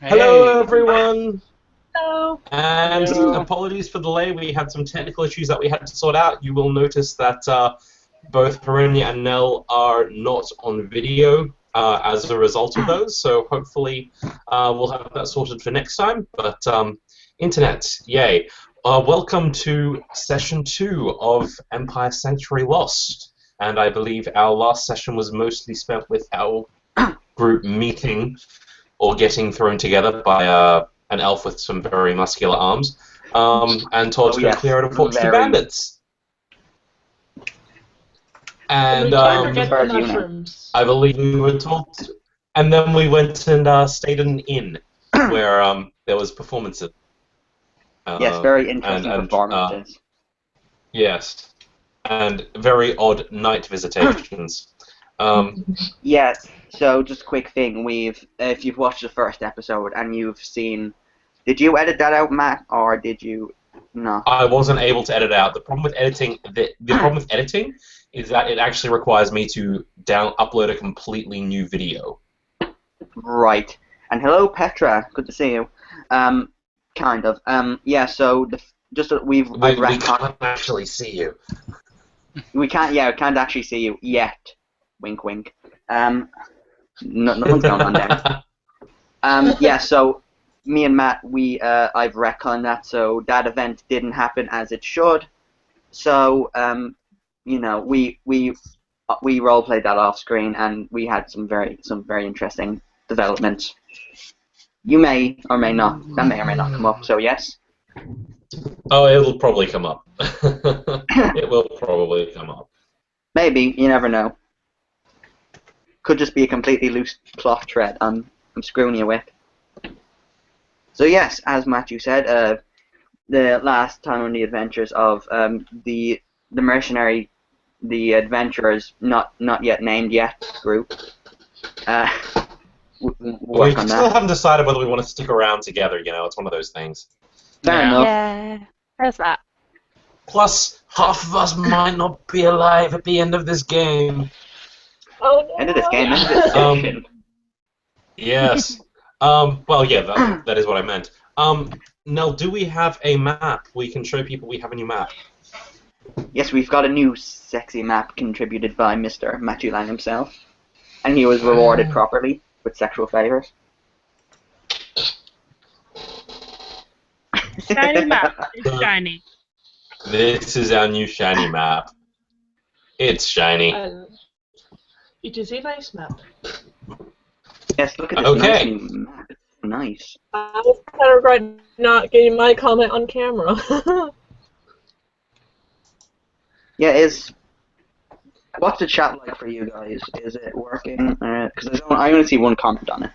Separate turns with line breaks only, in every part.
Hello, everyone.
Hello.
And
Hello.
apologies for the delay. We had some technical issues that we had to sort out. You will notice that both Herenya and Nell are not on video as a result of those. So hopefully we'll have that sorted for next time. But internet, yay. Welcome to session 2 of Empire Sanctuary Lost. And I believe our last session was mostly spent with our group meeting or getting thrown together by an elf with some very muscular arms, and told to go clear out unfortunate bandits. And I believe we were told, and then we went and stayed in an inn where there was performances.
Yes, very interesting performances.
Yes, and very odd night visitations.
Yes. So, just a quick thing, if you've watched the first episode and you've seen, did you edit that out, Matt, or did you not?
I wasn't able to edit it out. The problem with editing, the problem with editing, is that it actually requires me to upload a completely new video.
Right. And hello, Petra. Good to see you. Kind of. Yeah. So we
can't actually see you.
We can't. Yeah, we can't actually see you yet. Wink, wink. Nothing's going on there. Yeah, so me and Matt, I've retconned that, so that event didn't happen as it should. So, you know, we roleplayed that off screen, and we had some very interesting developments. You may or may not. That may or may not come up. So yes.
Oh, it'll probably come up. It will probably come up.
Maybe, you never know. Could just be a completely loose plot thread I'm screwing you with. So yes, as Matthew said, the last time on the adventures of the mercenary, the adventurers not yet named yet group.
We still haven't decided whether we want to stick around together. You know, it's one of those things.
Fair enough.
Yeah, there's that.
Plus, half of us might not be alive at the end of this game.
Oh, no.
End of this game, end of this session.
Yes. Well, yeah, that is what I meant. Nell, do we have a map? We can show people we have a new map.
Yes, we've got a new sexy map contributed by Mr. Matthew Lang himself. And he was rewarded properly with sexual favors.
Shiny map. It's shiny.
This is our new shiny map. It's shiny.
It is a nice map.
Yes, look at this nice new map. It's nice.
I kind of regret not getting my comment on camera.
Yeah, what's the chat like for you guys? Is it working? Because I only see one comment on it.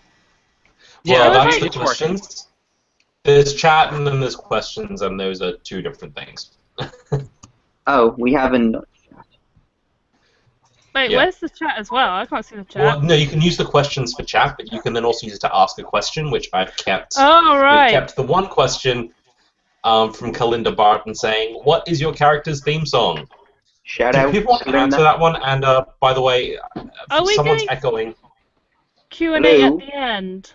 Yeah, that's the questions. There's chat and then there's questions, and those are two different things.
Oh, we haven't.
Wait, where's the chat as well? I can't see the chat.
Well, no, you can use the questions for chat, but you can then also use it to ask a question, which I've kept.
Oh, right.
We've kept the one question from Kalinda Barton saying, "What is your character's theme song?"
Shout out.
People want to answer that one, and by the way, someone's echoing.
Q&A at the end.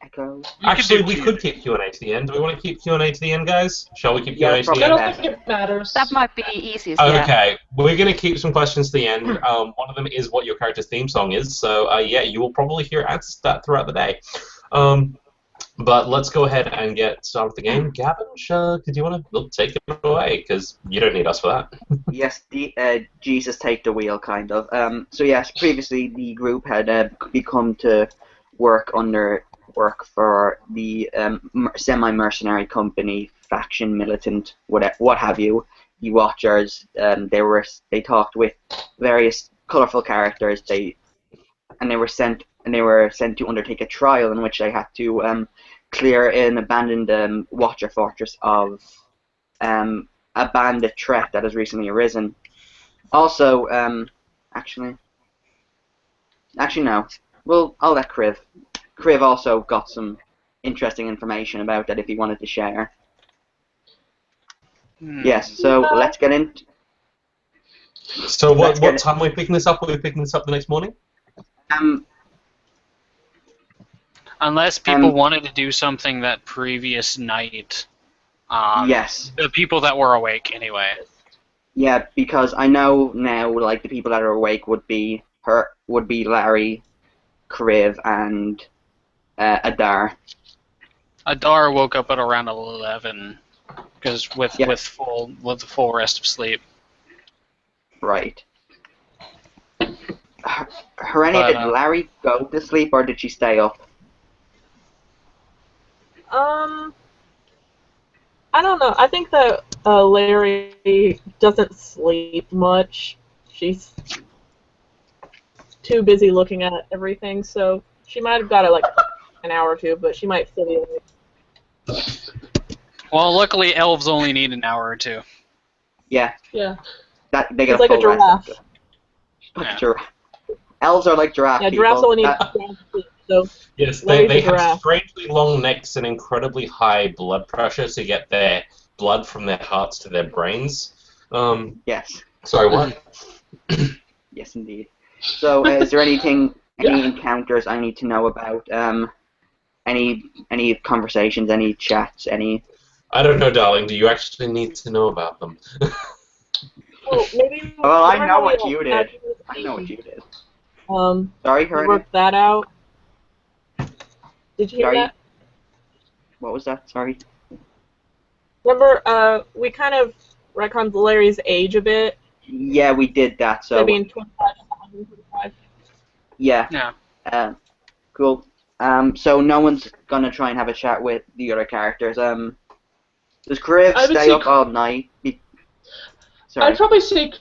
Echo.
Actually, we could keep Q&A to the end. Do we want to keep Q&A to the end, guys? Shall we keep Q&A to the end?
I don't think it matters.
That might be easiest.
Okay, we're going to keep some questions to the end. One of them is what your character's theme song is, so yeah, you will probably hear answers to that throughout the day. But let's go ahead and get started with the game. Gavin, do you want to take it away? Because you don't need us for that.
Yes, Jesus take the wheel, kind of. So yes, previously the group had become to work for the semi-mercenary company, faction, militant, what have you, the Watchers. They talked with various colourful characters. They were sent to undertake a trial in which they had to clear an abandoned Watcher fortress of a bandit threat that has recently arisen. Also, actually no. Well, I'll let Kriv. Kriv also got some interesting information about that if he wanted to share. Yes, so let's get in.
So what time are we picking this up? Are we picking this up the next morning?
Unless people wanted to do something that previous night.
Yes.
The people that were awake, anyway.
Yeah, because I know now, like, the people that are awake would be Larry, Kriv, and Adar.
Adar woke up at around 11, because with the full rest of sleep.
Right. Herenya, did Larry go to sleep, or did she stay up?
I don't know. I think that Larry doesn't sleep much. She's too busy looking at everything, so she might have got it like an hour or two, but she might still be awake.
Well, luckily elves only need an hour or two.
Yeah.
Yeah.
They get
It's like a giraffe.
Like a giraffe. Elves are like giraffes.
Yeah, giraffes only need sleep, so
yes, they have strangely long necks and incredibly high blood pressure to get their blood from their hearts to their brains.
Yes.
Sorry, what?
Yes, indeed. So, is there any encounters I need to know about? Any conversations, any chats, any...
I don't know, darling. Do you actually need to know about them?
Well, maybe...
Well, I know what you did. I know what you did. Sorry, Herenya?
We worked that out. Did you hear that?
What was that? Sorry.
Remember, we kind of retconned Larry's age a bit.
Yeah, we did that, so...
Being 25 to 125.
Yeah. Yeah. Cool. So no one's gonna try and have a chat with the other characters. Does Kriv stay up all night? Sorry.
I would probably say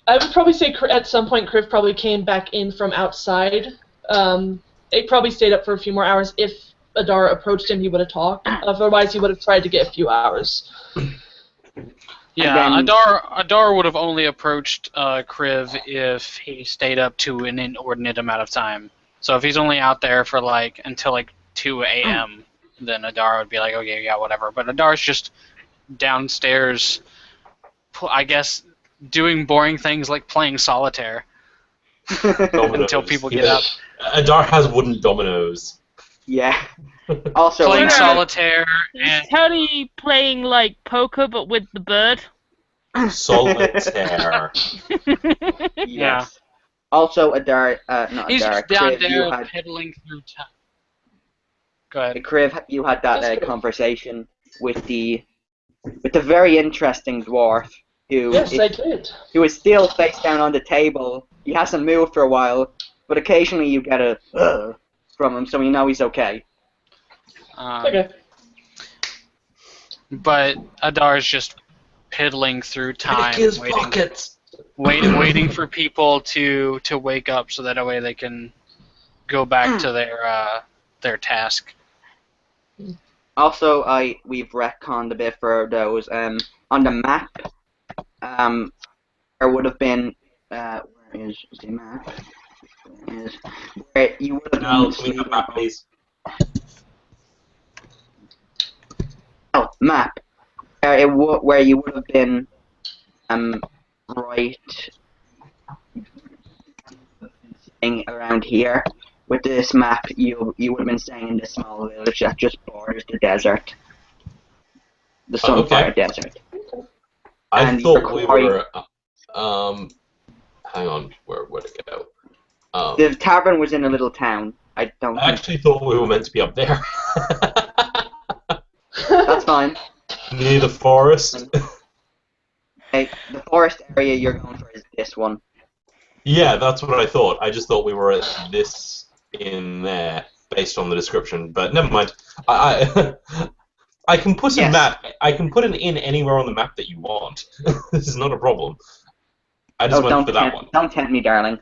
at some point Kriv probably came back in from outside. It probably stayed up for a few more hours. If Adar approached him, he would have talked. Otherwise, he would have tried to get a few hours.
Yeah, Adar would have only approached Kriv if he stayed up to an inordinate amount of time. So if he's only out there for until 2 a.m., then Adar would be like, okay, yeah, whatever. But Adar's just downstairs, I guess, doing boring things like playing solitaire until people get up.
Adar has wooden dominoes.
Yeah. Also,
playing solitaire
and Tony playing like poker but with the bird.
Solitaire.
Yes. Yeah. Also, Adar, not
He's
Adar.
Just down
Kriv,
there pedaling through time. Go ahead.
Kriv, you had that conversation with the very interesting dwarf who is still face down on the table. He hasn't moved for a while, but occasionally you get a from him, so you know he's okay.
Okay.
But Adar's just piddling through time, waiting for people to wake up, so that way they can go back to their task.
Also, we've retconned a bit for those. On the map, there would have been where is the map? Where you would have been.
Can we have map, please?
Oh, map. Where you would have been, right around here. With this map, you would have been staying in this small village that just borders the desert, the Sunfire Desert.
I thought we were. Hang on, where'd it go?
The tavern was in a little town. I
actually thought we were meant to be up there.
That's fine.
Near the forest.
Okay, the forest area you're going for is this one.
Yeah, that's what I thought. I just thought we were at this in there based on the description, but never mind. I can put a map. I can put an inn anywhere on the map that you want. This is not a problem. I just went for that one.
Don't tempt me, darling.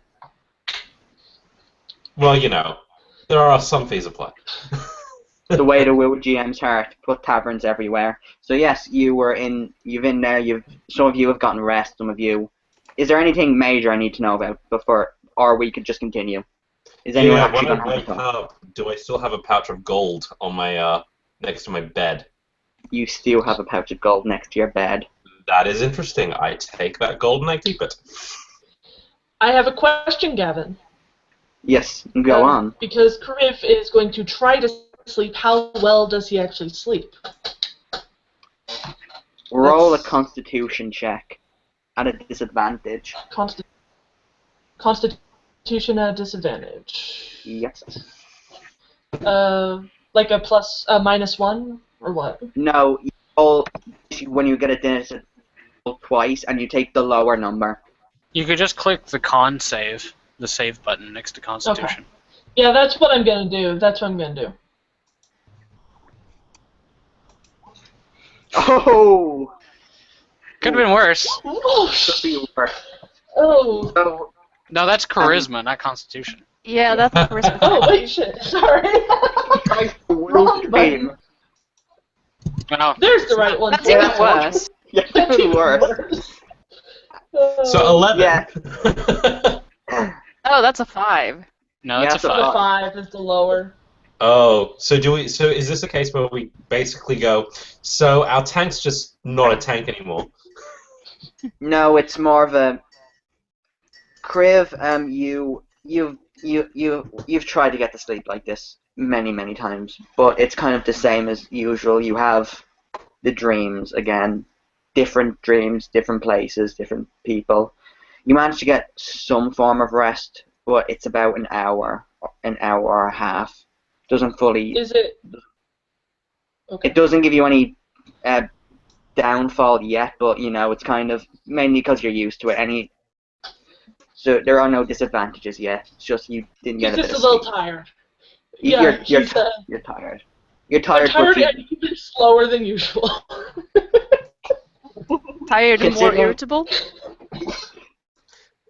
Well, you know, there are some fees apply.
The way to woo GM's heart. Put taverns everywhere. So yes, you've in there. Some of you have gotten rest. Some of you. Is there anything major I need to know about before, or we could just continue? Is anyone actually
when
going
I wake up, do I still have a pouch of gold on my next to my bed?
You still have a pouch of gold next to your bed.
That is interesting. I take that gold and I keep it.
I have a question, Gavin.
Yes, go on.
Because Kriv is going to try to sleep. How well does he actually sleep?
Roll a
That's-
Constitution check at a disadvantage.
Constitution at disadvantage.
Yes.
Like a -1 or what?
No, you roll when you get a disadvantage twice, and you take the lower number.
You could just click the con save, the save button next to Constitution.
Yeah, that's what I'm gonna do. That's what I'm gonna do.
Oh!
Could have been worse.
Could be worse.
Oh.
So,
No, that's charisma, not Constitution.
Yeah, that's charisma.
Oh wait, shit. Sorry.
try to
Wrong
win
button.
game.
Well,
There's the right one.
That's
Yeah.
even worse.
Yeah,
That's
even
even
worse.
worse.
So 11.
Yeah.
Oh, that's a 5.
no,
Yeah,
that's a
so
5.
5 is the lower.
Oh, so do we? So is this a case where we basically go? So our tank's just not a tank anymore.
No, it's more of a Kriv. You've tried to get to sleep like this many times, but it's kind of the same as usual. You have the dreams again, different dreams, different places, different people. You manage to get some form of rest, but it's about an hour and a half. Doesn't fully.
Is it? Okay.
It doesn't give you any downfall yet, but you know it's kind of mainly because you're used to it. So there are no disadvantages yet. It's just you didn't get
He's
a bit
just
of
a little
sleep.
tired.
You're,
Yeah,
you're,
he's,
you're tired. You're
I'm
tired,
tired
but you,
and you've been slower than usual.
Tired and more
Considering-
irritable?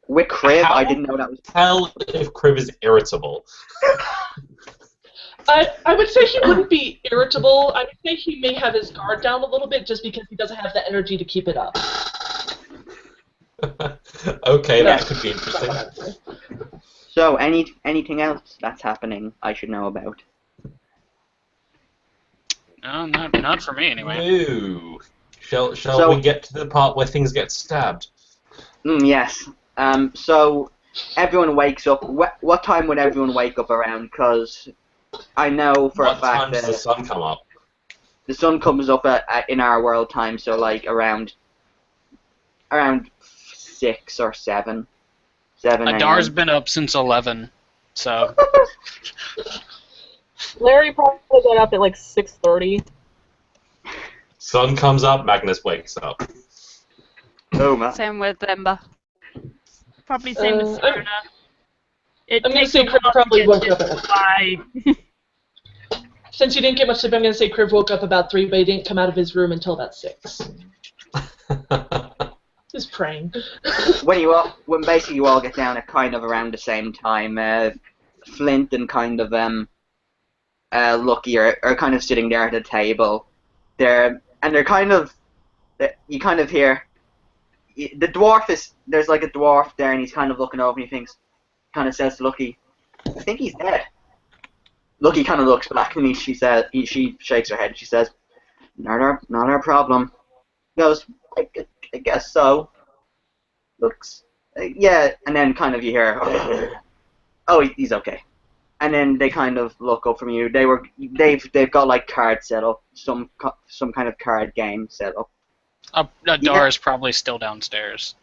with Kriv,
How?
I didn't know that was.
Tell if Kriv is irritable.
I would say he wouldn't be irritable. I would say he may have his guard down a little bit just because he doesn't have the energy to keep it up.
Okay,
Yeah.
that could be interesting.
So, anything else that's happening I should know about?
No, not for me anyway.
No. Shall
So-
we get to the part where things get stabbed?
Yes. So everyone wakes up. What time would everyone wake up around? Because I know for
What
a
time
fact
does the
that
sun come up?
the sun comes up in our world time, so like around 6 or 7. 7
Adar's
a.m.
been up since 11, so
Larry probably got up at like 6:30.
Sun comes up, Magnus wakes up.
Oh man.
Same with Ember.
Probably same with Sona. It
I'm gonna
takes
say
a
Kriv
while
probably
to
woke
get
up
to
at
5.
Since you didn't get much sleep, I'm gonna say Kriv woke up about 3, but he didn't come out of his room until about 6. Just praying.
When basically you all get down at kind of around the same time, Flint and kind of Lucky are kind of sitting there at a table. They're kind of you kind of hear the dwarf there's like a dwarf there and he's kind of looking over and he kind of says to Lucky, I think he's dead. Lucky kind of looks back and she shakes her head and she says, not our problem. He goes, I guess so. Looks, yeah, and then kind of you hear, oh, he's okay. And then they kind of look up from you. They've got like cards set up, some kind of card game set up.
Adar is probably still downstairs.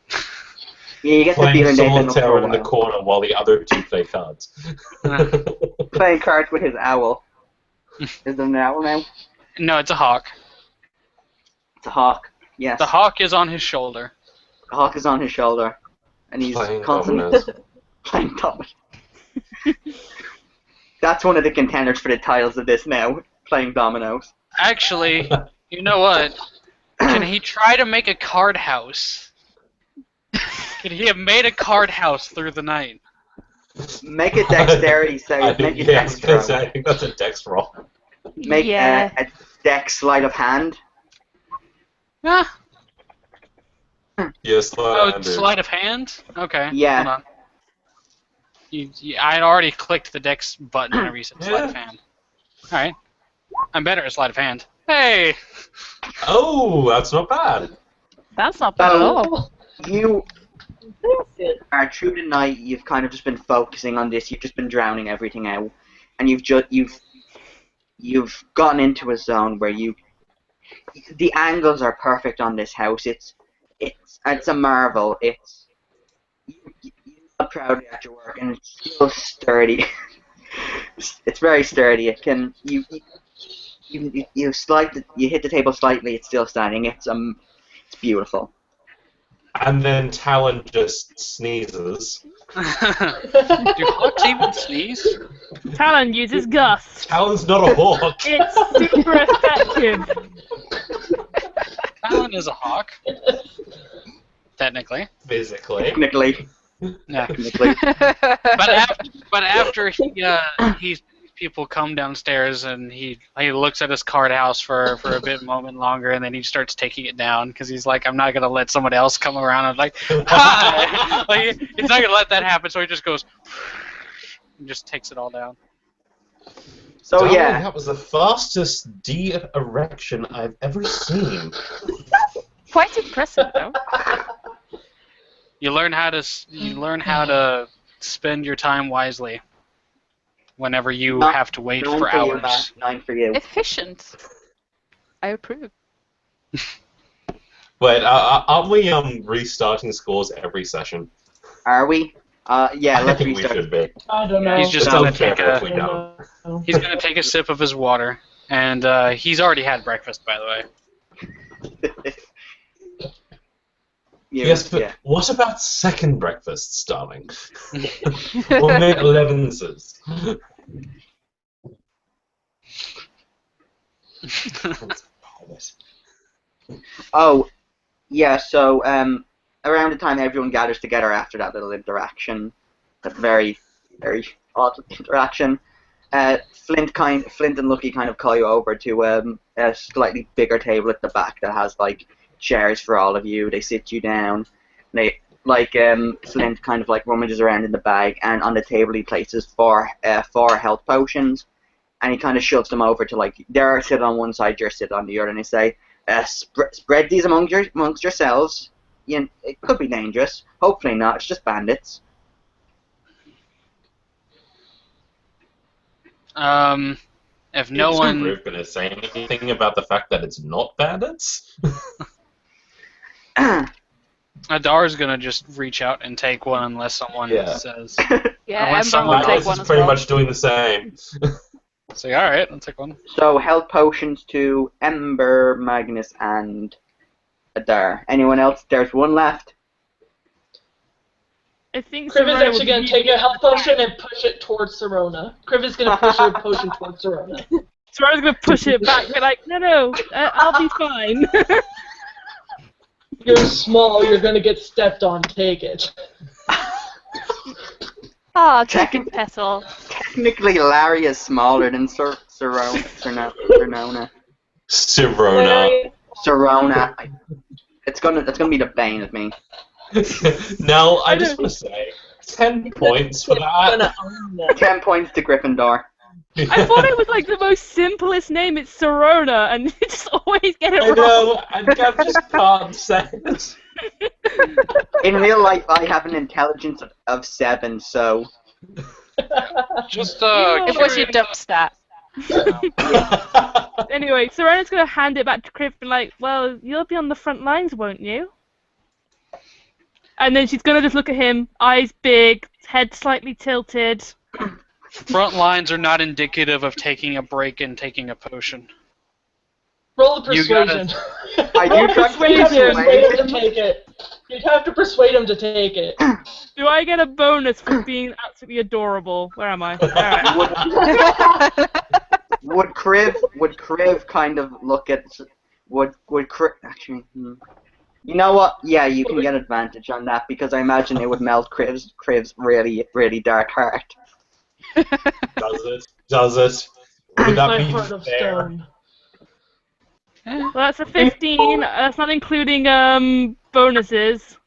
Yeah, you get the
Playing
feeling they've been up for
solitaire
a
in the
while.
corner while the other two play cards.
Playing cards with his owl. Is there an owl now?
No, it's a hawk.
It's a hawk. Yes.
The hawk is on his shoulder.
The hawk is on his shoulder, and he's
Playing
constantly
dominoes.
playing dominoes. That's one of the contenders for the titles of this now. Playing dominoes.
Actually, you know what? Can he try to make a card house? Could he have made a card house through the night?
Make a dexterity save.
I
Make
think,
a
yeah, I was
dex
gonna
roll.
say, I think that's a dex roll.
Make
Yeah.
a dex sleight of hand.
Ah,
Yes,
oh, sleight of hand? Okay.
Yeah.
Hold on. I had already clicked the dex button whenever you said sleight of
Yeah.
hand. Alright. I'm better at sleight of hand. Hey!
Oh, that's not bad.
That's not bad at
Oh.
all.
You Through the night, you've kind of just been focusing on this. You've just been drowning everything out, and you've gotten into a zone where the angles are perfect on this house. It's a marvel. You're not proud at your work, and it's still sturdy. It's very sturdy. It can you hit the table slightly. It's still standing. It's beautiful.
And then Talon just sneezes.
Do hawks even sneeze?
Talon uses gust.
Talon's not a hawk.
It's super effective.
Talon is a hawk. Technically.
Physically.
Technically.
Yeah.
Technically.
But after people come downstairs and he looks at his card house for a moment longer, and then he starts taking it down because he's like, I'm not gonna let someone else come around and like, hi! Like, he's not gonna let that happen, so he just goes and just takes it all down.
So
Darling,
yeah,
that was the fastest de-erection I've ever seen.
Quite impressive, though.
You learn how to spend your time wisely whenever you have to wait for hours.
9 for you.
Efficient. I approve.
Wait, aren't we restarting scores every session?
Are we? Yeah,
I
let's
think we
restart.
should be.
I don't know.
He's just
It's
gonna
unfair
take
if
a
we don't.
he's gonna take a sip of his water, and he's already had breakfast, by the way.
Yes, but what about second breakfasts, darling? Or make 11s?
Oh, yeah. So around the time everyone gathers together after that little interaction, that very, very odd interaction, Flint and Lucky kind of call you over to a slightly bigger table at the back that has like chairs for all of you. They sit you down. Flint kind of like rummages around in the bag, and on the table he places four health potions, and he kind of shoves them over to like they're sitting on one side, you're sitting on the other, and they say, spread these amongst yourselves. It could be dangerous. Hopefully not. It's just bandits.
If no one,
Is going to say anything about the fact that it's not bandits?
Adar's gonna just reach out and take one unless someone says.
Yeah,
Unless
Ember will
someone
take
Atlas
one
is
as
pretty
well.
much doing the same.
Say, all right, I'll take one.
So health potions to Ember, Magnus, and Adar. Anyone else? There's one left.
I think
Kriv is
Soraya
actually
would
going
be-
to take a health potion and push it towards Serona. Kriv is going to push her potion towards Serona.
Soraya's gonna push it back. Be like, no, I'll be fine.
You're small, you're going to get stepped on, take it.
Ah, chicken petal.
Technically, Larry is smaller than Serona. Serona. It's gonna be the bane of me.
Now, I just want to say, 10 points for that.
10 points to Gryffindor.
I thought it was like the most simplest name. It's Sorona, and you just always get it
I
wrong.
know, I just can't say it.
In real life, I have an intelligence of 7, so...
Just
It was your dump stat.
Anyway, Sorona's gonna hand it back to Kriv and like, well, you'll be on the front lines, won't you? And then she's gonna just look at him, eyes big, head slightly tilted.
front lines are not indicative of taking a break and taking a potion.
Roll the
You
persuasion.
I
Roll
do try to
persuasion.
persuade
Persuade him
him.
to take it. You'd have to persuade him to take it.
Do I get a bonus for being absolutely adorable? Where am I? Alright.
Would Kriv kind of look at... Would Kriv... Actually... You know what? Yeah, you can get advantage on that, because I imagine it would melt Kriv's really, really dark heart.
Does it? Would that
My
be
heart of
fair?
stone.
Well, that's a 15. That's not including bonuses.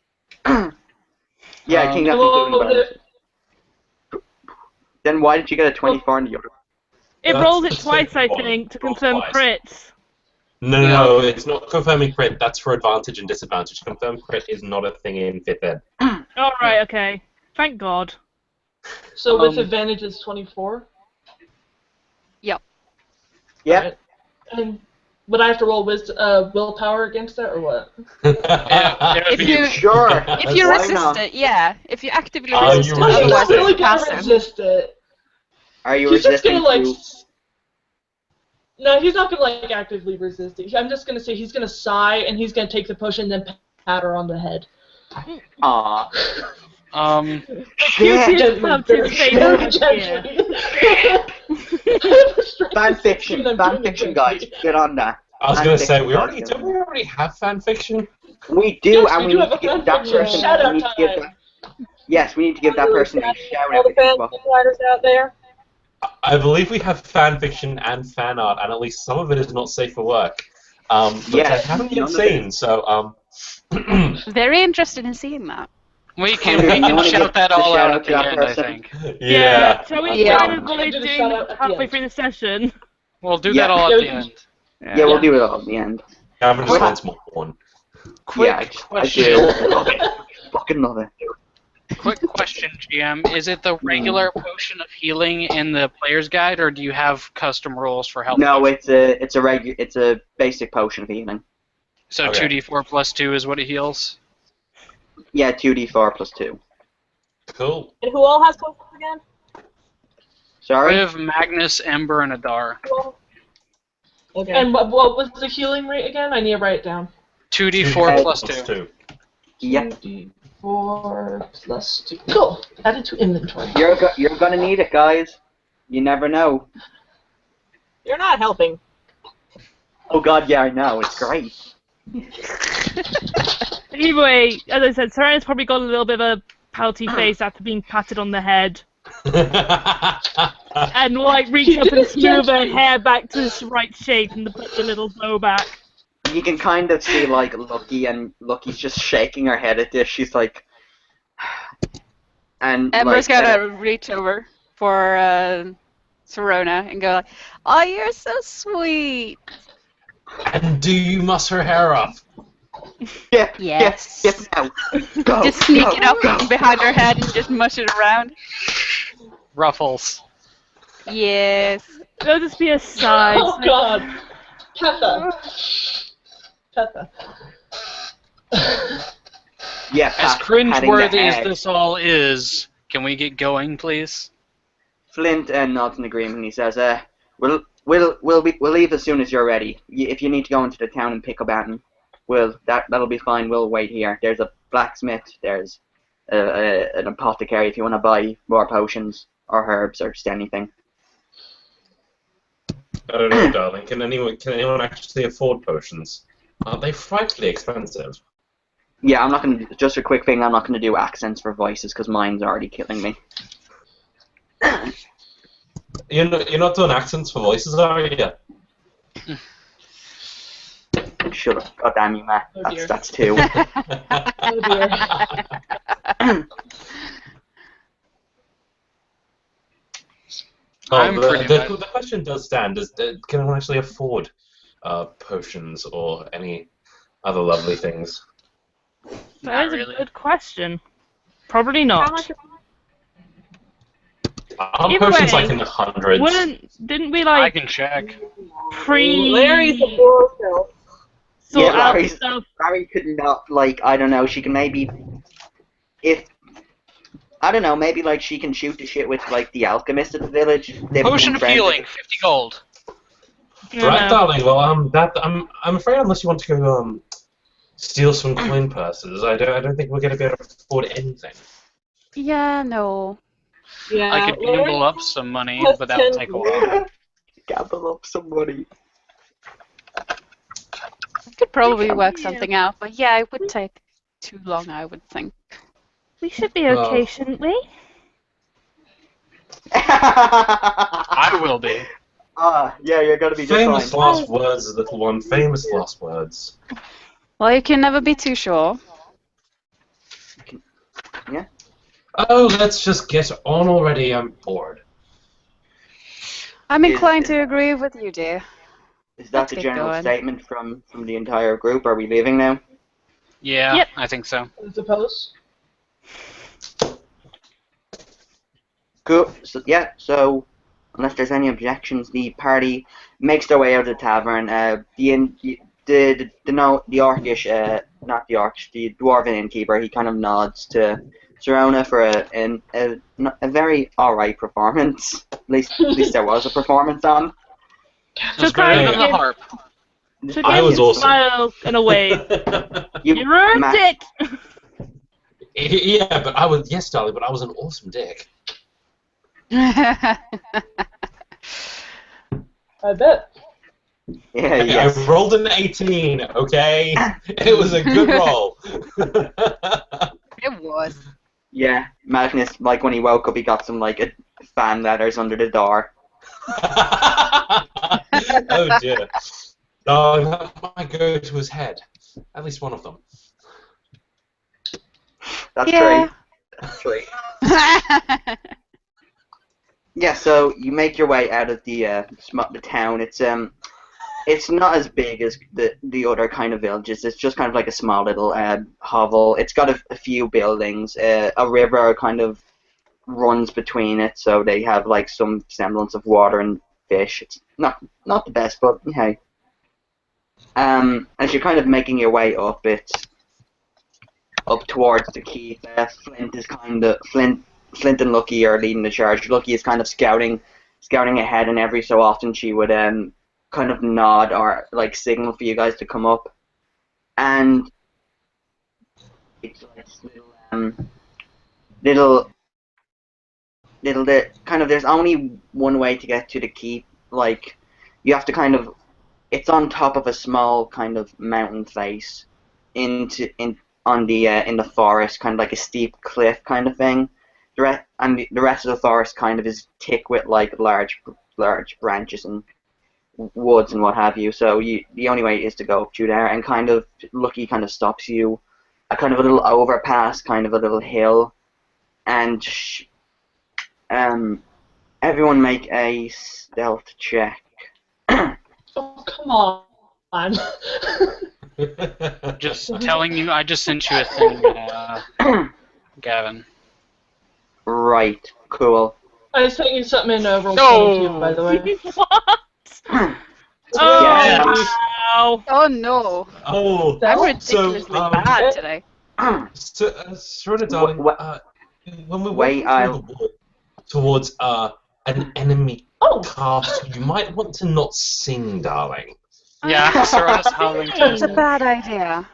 Yeah, I think that's
Well,
including bonus. Then why did you get a 24 on the other?
It
That's
rolls it
the
twice, I
second one.
think, to
Rolls
confirm
twice.
crits.
No, it's not confirming crit. That's for advantage and disadvantage. Confirmed crit is not a thing in 5th ed.
All right, okay. Thank God.
So with advantage, it's 24.
Yep.
Yeah.
Alright. And would I have to roll willpower against that, or what?
If you
Sure.
if you
Why
resist
not?
it, yeah. If you actively
Are
resist
you
it,
No, he's
resisting?
not
otherwise
really
it's
gonna
passive.
resist it.
Are you
He's just
resisting
gonna like.
to...
No, he's not gonna like actively resist it. I'm just gonna say he's gonna sigh and he's gonna take the potion and then pat her on the head.
Aww.
Cutest pumped his face over here.
Fanfiction, guys. Get on that.
I was going to say,
Fanfiction,
we
guys,
already
get
don't
on
we
that.
already have fanfiction?
We do,
Yes,
and
we
we
do
need
have
to
a
give that
fanfiction.
person.
Shout out
We need to give
time.
that. Yes, we need to give that person a shout
All
out.
the fan writers out there.
I believe we have fanfiction and fan art, and at least some of it is not safe for work, which I
Yes,
haven't
none
yet
of it
seen. So,
Very interested in seeing that.
We
You
can
wanna
shout
give
that
the
all
shout
out
out
at
to
the
that
end, I
person?
think.
yeah.
Shall we
Yeah.
try and avoid
Do the
doing
shout
that
out at the
halfway
end.
through the session?
We'll do
Yeah.
that all at the
Yeah.
end.
Yeah, we'll do it all at the end.
Gavin just
Quick-
wants more porn.
Quick
I
question.
do. Love it. Fucking love it.
Quick question, GM. Is it the regular potion of healing in the player's guide, or do you have custom rules for health?
No,
potions?
it's a basic potion of healing.
So
Okay.
2d4 plus 2 is what it heals?
Yeah, 2d4 plus 2.
Cool.
And who all has potions again?
Sorry?
Riv, Magnus, Ember, and Adar.
Who all? Okay.
And what was the healing rate again? I need to write it down.
2d4 plus 2.
Yep.
2d4 plus 2. Cool. Add it to inventory.
You're gonna need it, guys. You never know.
You're not helping.
Oh god, yeah, I know. It's great.
Anyway, as I said, Serena's probably got a little bit of a pouty face after being patted on the head. And like reach up and smooth her hair back to its right shape and put the little bow back.
You can kind of see like Lucky, and Lucky's just shaking her head at this. She's like, and
Ember's
like,
gonna reach over for Serona and go like, "Oh, you're so sweet."
And do you muss her hair up?
Yep,
Yes.
Yep, now. Go,
Just sneak
go,
it up
go.
behind her head and just mush it around.
Ruffles.
Yes.
It'll just be a sigh.
Oh god. Petha.
Yeah,
As
patting the
cringeworthy as
head.
this all is, can we get going, please?
Flint nods in agreement. He says, we'll leave as soon as you're ready. If you need to go into the town and pick up Atten, that'll be fine. We'll wait here. There's a blacksmith. There's an apothecary if you want to buy more potions or herbs or just anything.
I don't know, darling. Can anyone actually afford potions? Aren't they frightfully expensive?
Yeah, I'm not gonna. Just a quick thing. I'm not gonna do accents for voices because mine's already killing me.
You're not doing accents for voices, are you?
Shut up! God damn you, Matt.
Oh, dear.
That's two.
Oh dear.
I'm pretty
the question does stand: can anyone actually afford potions or any other lovely things?
That is
really.
a good question. Probably
How
not.
much?
Aren't
Either
potions
way,
like in the hundreds?
Didn't we
I
like
can check.
Larry's the poor self.
sort
Yeah,
out
Larry's-
stuff?
Barry could not, like, I don't know, she can maybe, I don't know, maybe, like, she can shoot the shit with, like, the alchemist at the village. They've
Potion
been
of
friends.
healing, 50 gold.
Right,
No.
darling. Well, I'm afraid unless you want to go steal some coin purses, I don't think we're gonna be able to afford anything.
Yeah, no.
Yeah.
I could
Larry
gamble up some money,
has
but that would
10
take a while.
Gamble up some money.
Could probably work something out, but yeah, it would take too long, I would think.
We should be okay,
Well.
shouldn't we?
I will be.
Yeah, you're gonna be just
Famous
fine.
last words, little one. Famous last words.
Well, you can never be too sure.
Oh, let's just get on already. I'm bored.
I'm inclined to agree with you, dear.
Is that
Let's
the
get
general
going.
statement from the entire group? Are we leaving now?
Yeah,
Yep.
I think so.
I suppose.
Cool. So, yeah, so unless there's any objections, the party makes their way out of the tavern. The orcish, not the orcish, the dwarven innkeeper, he kind of nods to Serona for a very alright performance. At least there was a performance on.
It was better than the
Hey.
harp.
So
I was awesome.
Smile and a wave.
You,
You earned
Ma-
it.
Yeah, but I was yes, darling, but I was an awesome dick.
I bet.
Yeah,
Hey,
yes.
I rolled an 18, okay? It was a good roll.
It was.
Yeah, Magnus, like when he woke up, he got some like fan letters under the door.
Oh dear. Oh, that might go to his head. At least one of them.
That's
Yeah.
true. That's true. Yeah, so you make your way out of the town. It's not as big as the other kind of villages. It's just kind of like a small little hovel. It's got a few buildings. A river kind of runs between it, so they have like some semblance of water and fish. It's not the best, but hey. As you're kind of making your way up, it's up towards the keep. Flint and Lucky are leading the charge. Lucky is kind of scouting ahead, and every so often she would kind of nod or like signal for you guys to come up. And it's like little kind of, there's only one way to get to the keep. Like you have to kind of, it's on top of a small kind of mountain face in the forest, kind of like a steep cliff kind of thing. And the rest of the forest kind of is thick with like large branches and woods and what have you. So the only way is to go up through there, and kind of Lucky kind of stops you at kind of a little overpass, kind of a little hill, and everyone make a stealth check.
Oh, come on.
Just telling you, I just sent you a thing, Gavin.
Right, cool.
I sent you something in over
No.
too, by the way.
What? Oh,
Yeah.
wow.
Oh no.
Oh,
That-
I'm ridiculously bad today.
so, Serena, darling, when we're
Wait,
walking through the wood towards an enemy
Oh,
castle, you might want to not sing, darling.
Yeah, Sora's howling
That's a
too.
bad idea.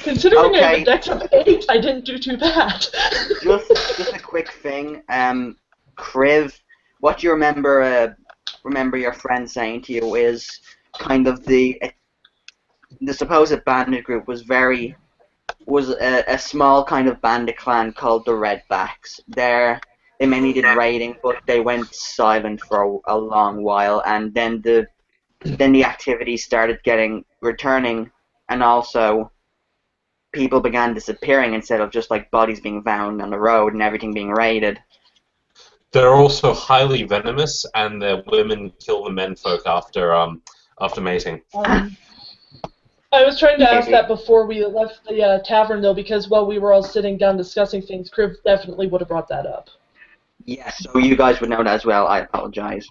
considering I have
Okay.
a dex of 8, I didn't do too bad.
just a quick thing. Kriv, what you remember your friend saying to you is kind of the supposed bandit group was a small kind of bandit clan called the Redbacks. They mainly did raiding, but they went silent for a long while, and then the activity started returning, and also people began disappearing instead of just like bodies being found on the road and everything being raided.
They're also highly venomous, and their women kill the menfolk after mating.
I was trying to ask
Maybe.
that before we left the tavern, though, because while we were all sitting down discussing things, Kriv definitely would have brought that up.
Yes, so you guys would know that as well. I apologize.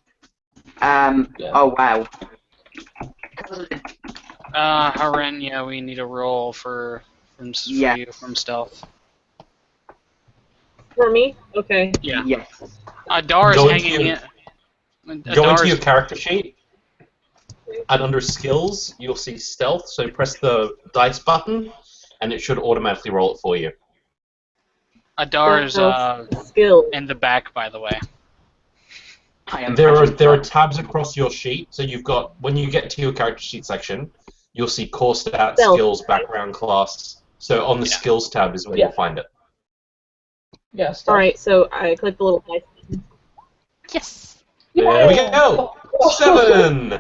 Oh wow.
Herenya, we need a roll for
Yeah.
you from stealth.
For me? Okay.
Yeah.
Yes.
Adar's
Go into
hanging
your-
in.
Go into your character sheet, and under skills, you'll see stealth, so press the dice button, and it should automatically roll it for you.
Adar's
Skill.
in the back, by the way.
I am
There
pressing
are
stop.
tabs across your sheet, so you've got, when you get to your character sheet section, you'll see core stats,
Stealth.
skills, background class. So on the
Yeah.
skills tab is where
Yeah.
you'll find it.
Yeah, stuff.
Alright, so I click the little dice button.
Yes.
There we go! 7!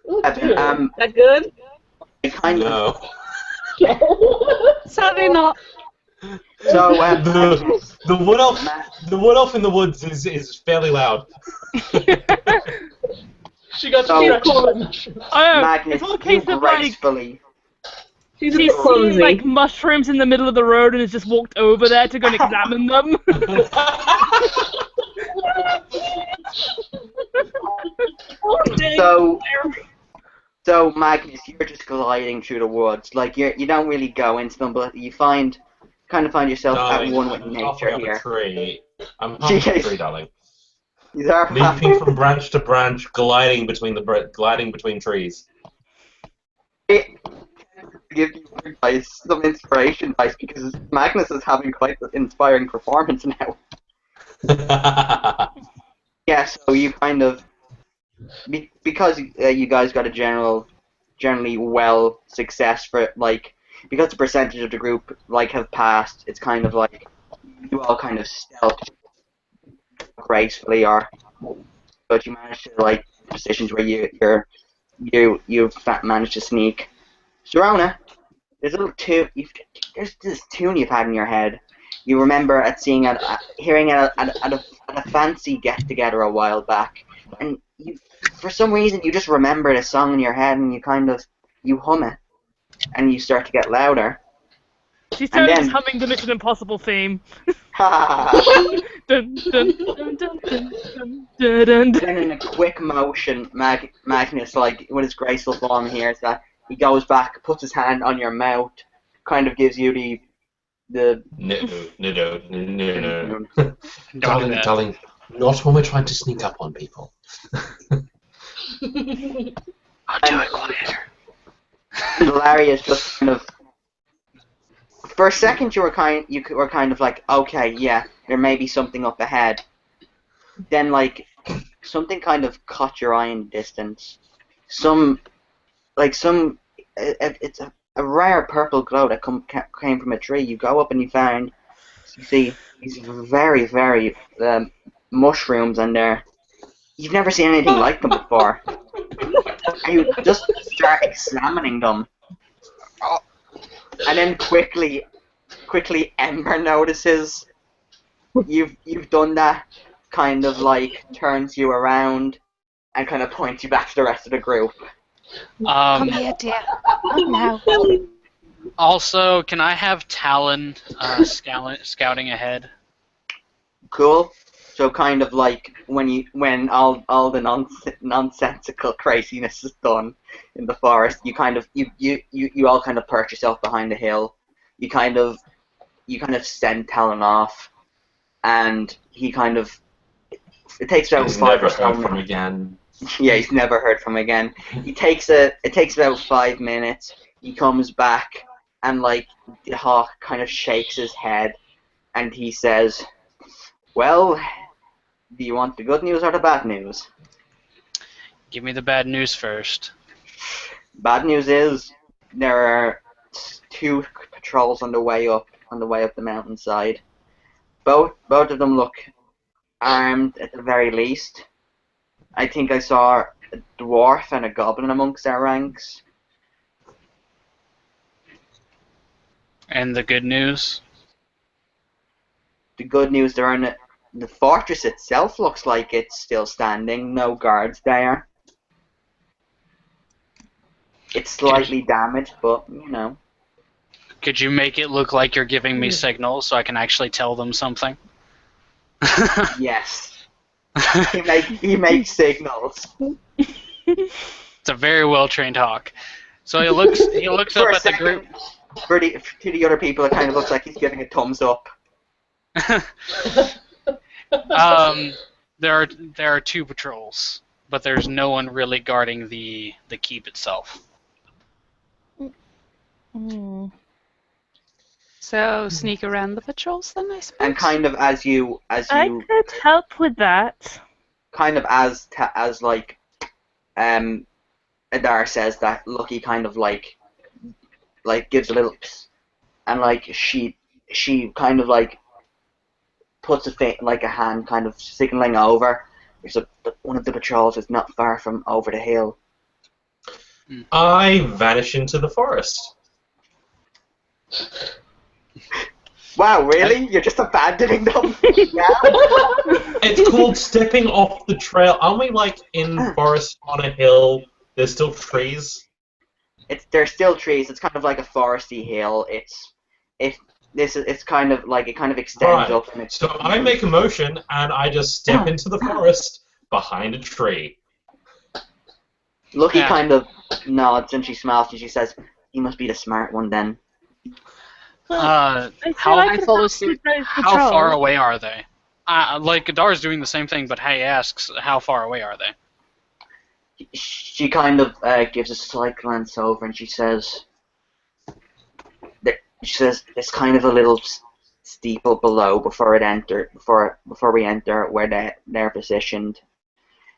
Oh, dear.
Um,
Is that good?
I kind of,
No.
Sadly not.
so
The wood elf in the woods is fairly loud.
She got
So-
distracted by mushrooms.
Oh,
Magnus,
it's all a
you
case of like.
gracefully,
She's a
She's
bit clumsy.
seen like mushrooms in the middle of the road and has just walked over there to go and examine them.
So Magnus, you're just gliding through the woods. Like you don't really go into them, but you kind of find yourself
Darling,
at one with
I'm
nature
halfway up
here.
a tree. I'm halfway up a tree, darling.
These are
Leaping from branch to branch, gliding between trees.
Give you advice, some inspiration advice, because Magnus is having quite an inspiring performance now. Yeah, so you kind of, because you guys got a generally well success for like, because the percentage of the group like have passed, it's kind of like you all kind of stealth gracefully, but you manage to like positions where you've managed to sneak. Serona, there's there's this tune you've had in your head. You remember hearing at a fancy get together a while back, and for some reason you just remembered a song in your head and you hum it, and you start to get louder.
She's totally just humming the Mission Impossible theme.
Dun,
Dun, dun, dun, dun, dun, dun, dun, dun.
Then in a quick motion, Magnus, like with his graceful form here, is that he goes back, puts his hand on your mouth, kind of gives you the
No.
Don't do that.
Darling, not when we're trying to sneak up on people.
I'll do it quieter.
Larry is just kind of. For a second, you were kind of like, okay, yeah, there may be something up ahead. Then, like, something kind of caught your eye in the distance. It's a rare purple glow that came from a tree. You go up and you see these very, very mushrooms in there. You've never seen anything like them before. And you just start examining them. And then quickly Ember notices you've done that, kind of like turns you around and kind of points you back to the rest of the group.
Come here, dear. Now.
Also, can I have Talon scouting ahead?
Cool. So kind of like when all the nonsensical craziness is done in the forest, you all kind of perch yourself behind a hill. You kind of send Talon off, and he kind of. It takes about
He's
5
never
or so
heard
minutes.
from again.
Yeah, he's never heard from again. It takes about 5 minutes. He comes back, and like the hawk kind of shakes his head, and he says, "Well, do you want the good news or the bad news?"
Give me the bad news first.
Bad news is there are 2 patrols on the way up the mountainside. Both of them look armed at the very least. I think I saw a dwarf and a goblin amongst our ranks.
And the good news?
The good news, the fortress itself looks like it's still standing. No guards there. It's slightly damaged, but you know.
Could you make it look like you're giving me signals so I can actually tell them something?
Yes. He makes signals.
It's a very well trained hawk. So he looks up
For a
at the
second,
group.
To the other people, it kind of looks like he's giving a thumbs up.
There are 2 patrols, but there's no one really guarding the keep itself.
So sneak around the patrols then, I suppose.
And kind of as you
I could help with that.
kind of as like Adar says that, Lucky kind of like gives a little psst, and like she kind of like puts a hand kind of signaling over. There's one of the patrols is not far from over the hill.
I vanish into the forest.
Wow, really? You're just abandoning them? Yeah.
It's called stepping off the trail. Aren't we like in forest on a hill? There's still trees.
they're still trees. It's kind of like a foresty hill. It's kind of like it kind of extends
Right.
up. And
So I make a motion, and I just step into the forest behind a tree.
Lucky
Yeah.
kind of nods and she smiles and she says, "You must be the smart one then."
I feel
How
like
I
it's
follow
not
suit.
those
how
patrols.
far away are they? Like Gadar's doing the same thing, but he asks, how far away are they?
She kind of gives a slight glance over and she says, "There's kind of a little steeple below before we enter where they're positioned.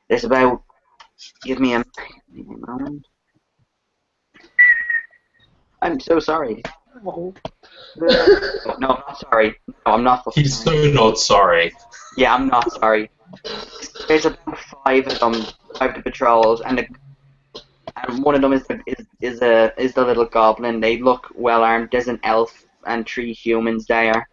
There's about. Give me a moment. I'm so sorry.
Oh.
No, I'm not sorry. No, I'm not. fucking
He's
sorry.
so not sorry.
Yeah, I'm not sorry. There's about 5 of them, 5 of the patrols, and one of them is the little goblin. They look well armed. There's an elf and 3 humans there.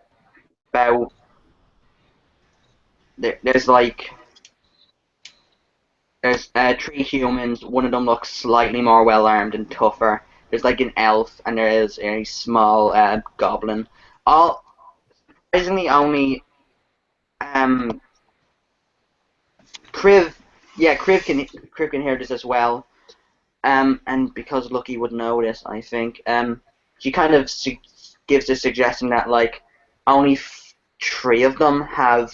There's 3 humans. One of them looks slightly more well armed and tougher. There's like an elf and there is a small goblin. All surprisingly only Kriv can hear this as well. And because Lucky would know this, I think she kind of gives the suggestion that like only 3 of them have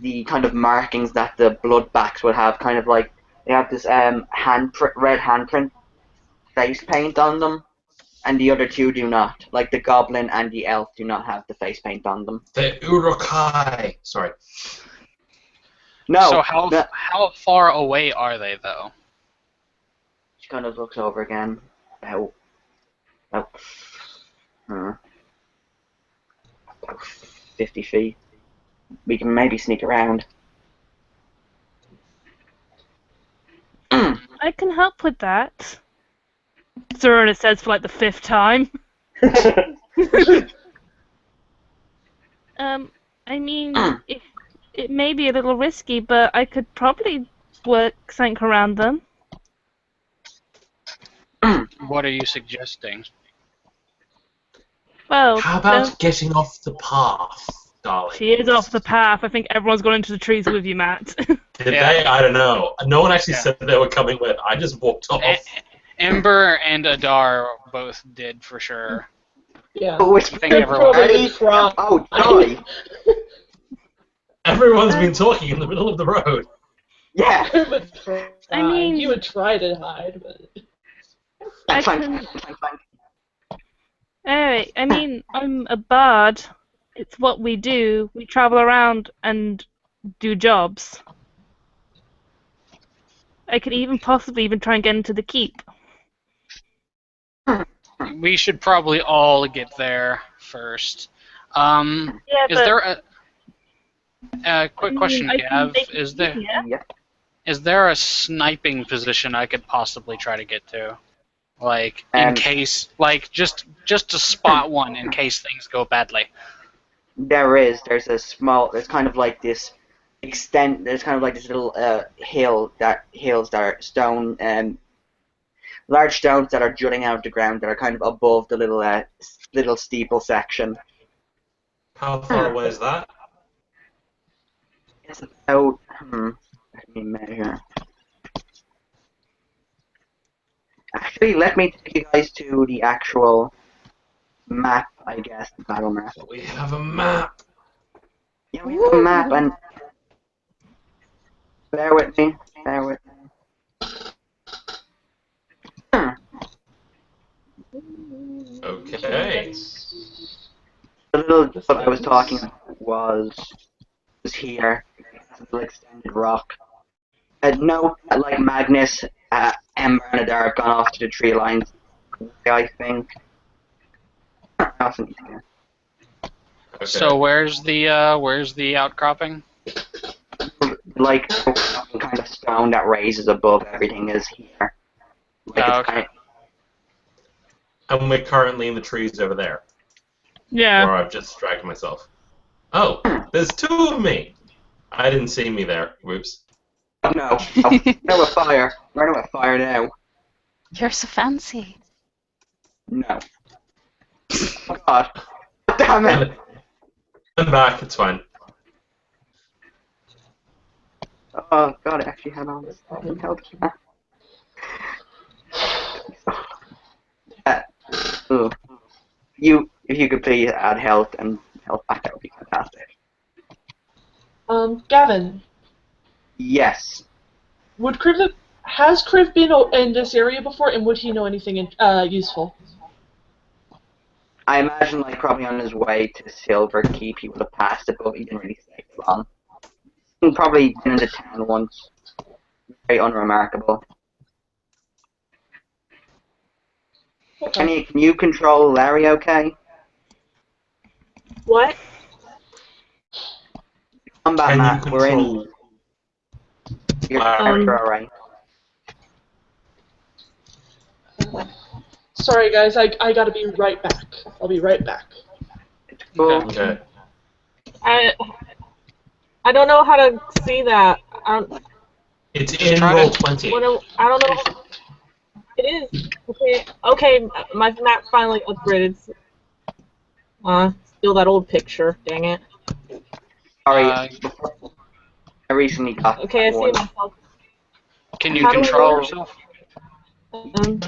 the kind of markings that the bloodbacks would have, kind of like they have this red handprint face paint on them, and the other 2 do not. Like the goblin and the elf do not have the face paint on them.
The Urukai. Sorry.
No.
So how far away are they, though?
She kind of looks over again. About 50 feet. We can maybe sneak around.
I can help with that. Serena says for like the 5th time. I mean, it may be a little risky, but I could probably work something around them.
What are you suggesting?
Well,
How about getting off the path, darling?
she is off the path. I think everyone's gone into the trees with you, Matt.
Did
Yeah.
they? I don't know. No one actually
Yeah.
said they were coming with. I just walked off.
Ember and Adar both did for sure.
Yeah.
Which
I think
They're
everyone.
probably trying.
Oh, joy!
Everyone's been talking in the middle of the road.
Yeah!
I mean-
you would try to hide, but
I
Fine,
can-
fine.
Anyway, I mean, I'm a bard. It's what we do. We travel around and do jobs. I could even possibly even try and get into the keep.
We should probably all get there first.
Yeah,
Is there a quick question,
I can
Gav?
make it
Is there
easier.
Yep.
is there a sniping position I could possibly try to get to? Like in case, like just to spot one in case things go badly.
There's kind of like this there's kind of like this little hills that are stone, large stones that are jutting out of the ground that are kind of above the little steeple section.
How far away is that?
It's about, let me measure. Actually, let me take you guys to the actual map, I guess, the battle map.
We have a map.
Yeah, we have a map, and bear with me.
Okay.
The little what I was talking about was here. It's a little extended rock. Note that like Magnus, Ember, and Adar have gone off to the tree lines. I think.
Okay.
So where's the outcropping?
Like kind of stone that raises above everything is here. Like
Oh,
it's
okay.
And we're currently in the trees over there.
Yeah.
Or I've just dragged myself. Oh, there's 2 of me. I didn't see me there. Whoops.
Oh no. Run with fire. Run with fire now.
You're so fancy.
No. Oh God. Damn it.
I'm back. It's fine.
Oh God, it actually had on. Ooh. If you could please add health and health back, that would be fantastic.
Gavin,
Yes.
Has Kriv been in this area before, and would he know anything useful?
I imagine, like, probably on his way to Silver Keep, he would have passed it, but he didn't really stay for long. He probably been in the town once. Very unremarkable.
Okay.
Can you control Larry okay?
What?
Combat
Can you
map, we're in.
control
You're
Larry?
alright.
Sorry, guys. I gotta be right back. I'll be right back.
Cool.
Okay.
I don't know how to see that.
It's
Just
in
try
roll
to-
20.
I don't know. It is. Okay, my map finally upgraded. Still that old picture. Dang it.
Sorry,
Uh,
I recently got
Okay, I see
one.
myself.
Can you
How do I
control
roll?
yourself?
Move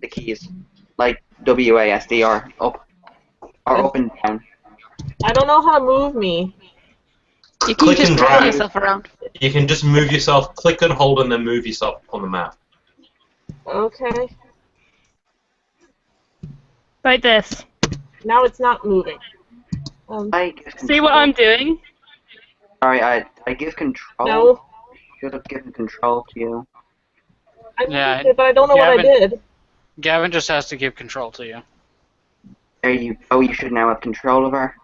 the keys, like WASD or up and down.
I don't know how to move me.
You can
Click
just
and
drag
drag.
yourself around.
You can just move yourself, click and hold, and then move yourself on the map.
Okay.
Like this.
Now it's not moving.
See what I'm doing?
Sorry, I give control.
No.
Should have given control to you.
I
Yeah,
moved it, but I don't know what I
Gavin-
did.
Gavin just has to give control to you.
There you go. You should now have control of her.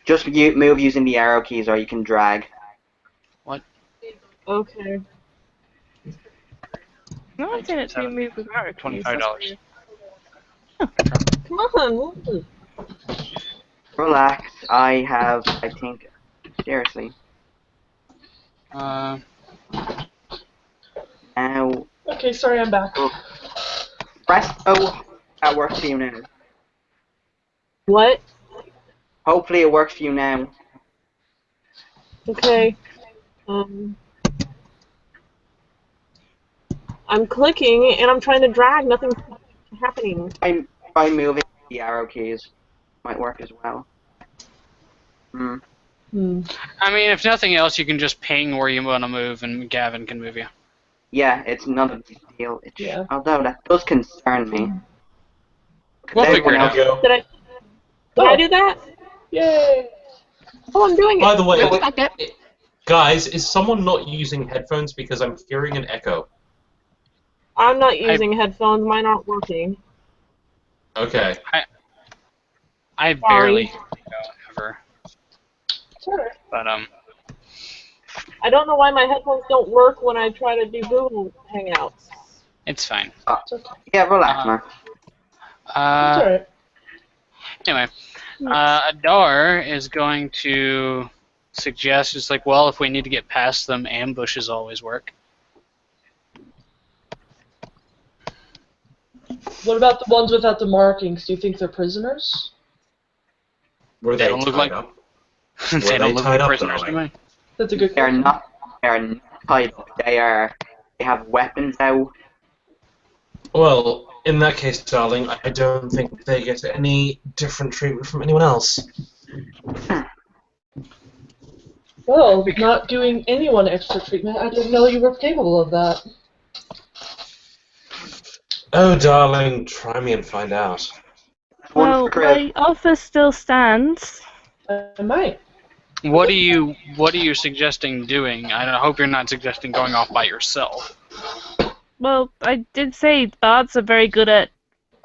Just move using the arrow keys, or you can drag.
Okay.
No, I didn't see move with arrow keys.
$25.
Come on, move.
Relax. I have. I think. Seriously.
Uh,
Now.
Okay, sorry, I'm back.
Press O. That works for you now.
What?
Hopefully it works for you now.
Okay. I'm clicking and I'm trying to drag. Nothing's happening.
By moving the arrow keys. Might work as well.
Hmm.
I mean, if nothing else, you can just ping where you want to move, and Gavin can move you.
Yeah, it's not a big deal.
Yeah.
Although that does concern me.
We'll
There
figure it
you
out.
Go.
Did I do that?
Yay!
Oh, I'm doing
By
it.
the way,
Okay.
guys, is someone not using headphones because I'm hearing an echo?
I'm not using headphones. Mine aren't working.
Okay.
I barely go ever,
Sorry.
but
I don't know why my headphones don't work when I try to do Google Hangouts.
it's fine.
It's okay.
Yeah, relax, man.
It's alright.
Anyway, Adar is going to suggest, it's like, well, if we need to get past them, ambushes always work.
What about the ones without the markings? Do you think they're prisoners?
Were
They
they
don't look
tied
like-
up?
They
they
don't look
tied
like
up,
prisoners to
darling?
me.
That's a good
They're
question.
not tied up. They have weapons out.
Well, in that case, darling, I don't think they get any different treatment from anyone else.
Well, not doing anyone extra treatment. I didn't know you were capable of that.
Oh, darling, try me and find out.
One
Well,
for Crib.
my offer still stands.
I might.
What are you suggesting doing? I hope you're not suggesting going off by yourself.
Well, I did say bards are very good at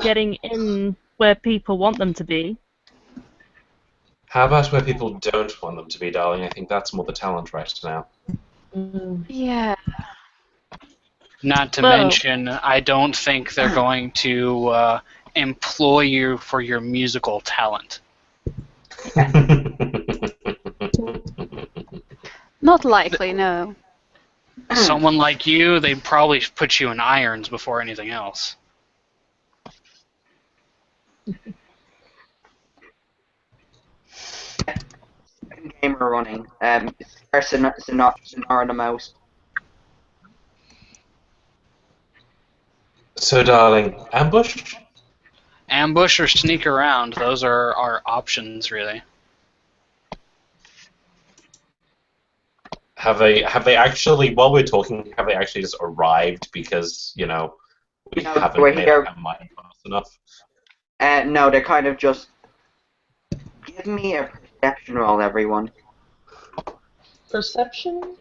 getting in where people want them to be.
How about where people don't want them to be, darling? I think that's more the talent right now.
Yeah.
Not to
Well-
mention, I don't think they're going to employ you for your musical talent.
Not likely, no.
Someone like you, they'd probably put you in irons before anything else.
Second game we're running. Sonora the most.
So, darling, ambush?
Ambush or sneak around, those are our options, really.
Have they actually, while we're talking, have they actually just arrived because, we
No,
haven't
we're
made
here.
our mind fast enough?
No, they're kind of just... Give me a perception roll, everyone.
Perception?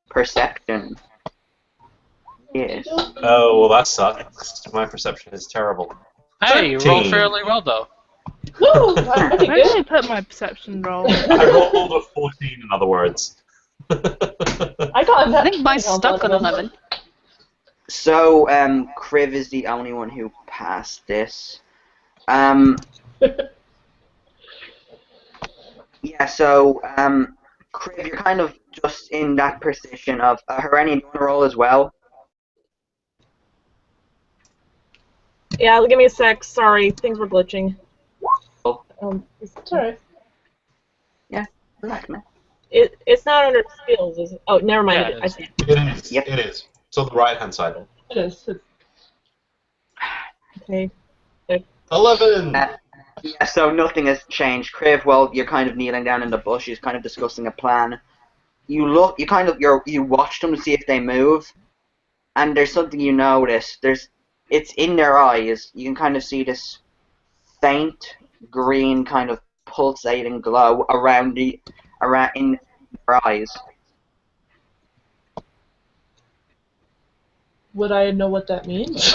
Perception. Yes.
Oh, well, that sucks. My perception is terrible.
Hey, you rolled
13.
fairly well, though.
Woo! I think
Where did I
good.
put my perception roll?
I rolled a 14, in other words.
I got a
I think mine's stuck on 11.
So, Kriv is the only one who passed this. Yeah, so, Kriv, you're kind of just in that position of... Herenya, you want to roll as well?
Yeah, give me a sec. Sorry, things were glitching.
It's alright.
Relax, man.
It's not under skills, is it? Oh, never mind.
Yeah, it
I
is.
see.
It is.
Yep.
It is. It's on the right-hand side.
It is.
Okay.
11!
Yeah, so nothing has changed. Kriv, well, you're kind of kneeling down in the bushes, kind of discussing a plan. You watch them to see if they move, and there's something you notice. It's in their eyes. You can kind of see this faint green kind of pulsating glow around in their eyes.
Would I know what that means?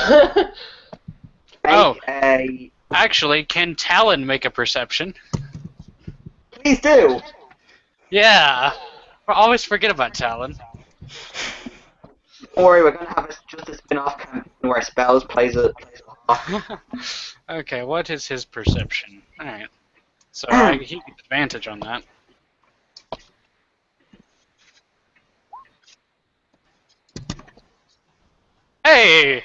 Oh.
Make
Actually, can Talon make a perception?
please do.
Yeah. I always forget about Talon.
Don't worry, we're gonna have just a spin-off campaign where Spells plays a
Okay, what is his perception? Alright. So he gets advantage on that. Hey!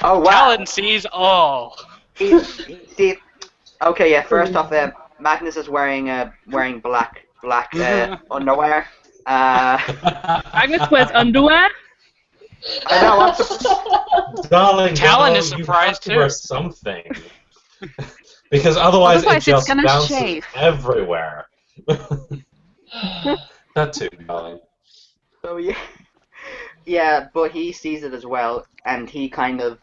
Oh, wow.
Talon sees all.
See, okay, yeah. First off, Magnus is wearing black underwear.
Agnes wears underwear?
I know. I'm surprised.
Darling,
Talon
no,
is
you
surprised
have to
too.
wear something. Because otherwise,
Otherwise
it
it's
just
gonna
bounces
shave.
everywhere. That too, darling.
So yeah, but he sees it as well, and he sees kind of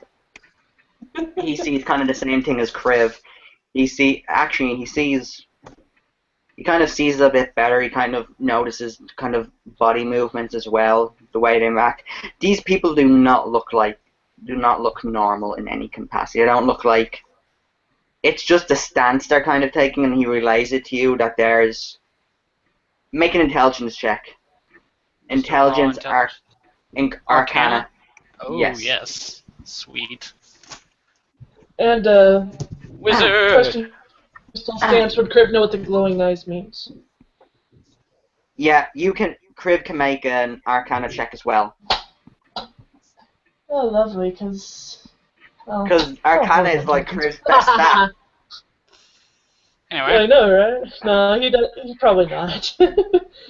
the same thing as Kriv. He kind of sees it a bit better. He kind of notices kind of body movements as well, the way they act. These people do not look normal in any capacity. They don't look like. It's just a stance they're kind of taking, and he relays it to you that there's. Make an intelligence check. Intelligence, Arcana.
Oh,
Yes.
yes. Sweet.
And,
Wizard!
question still stands. Would Kriv know what the glowing eyes means?
Yeah, Kriv can make an Arcana check as well.
Oh, lovely, because...
Because Arcana is like Kriv's best stat.
Anyway.
I know, right? No, he's probably not.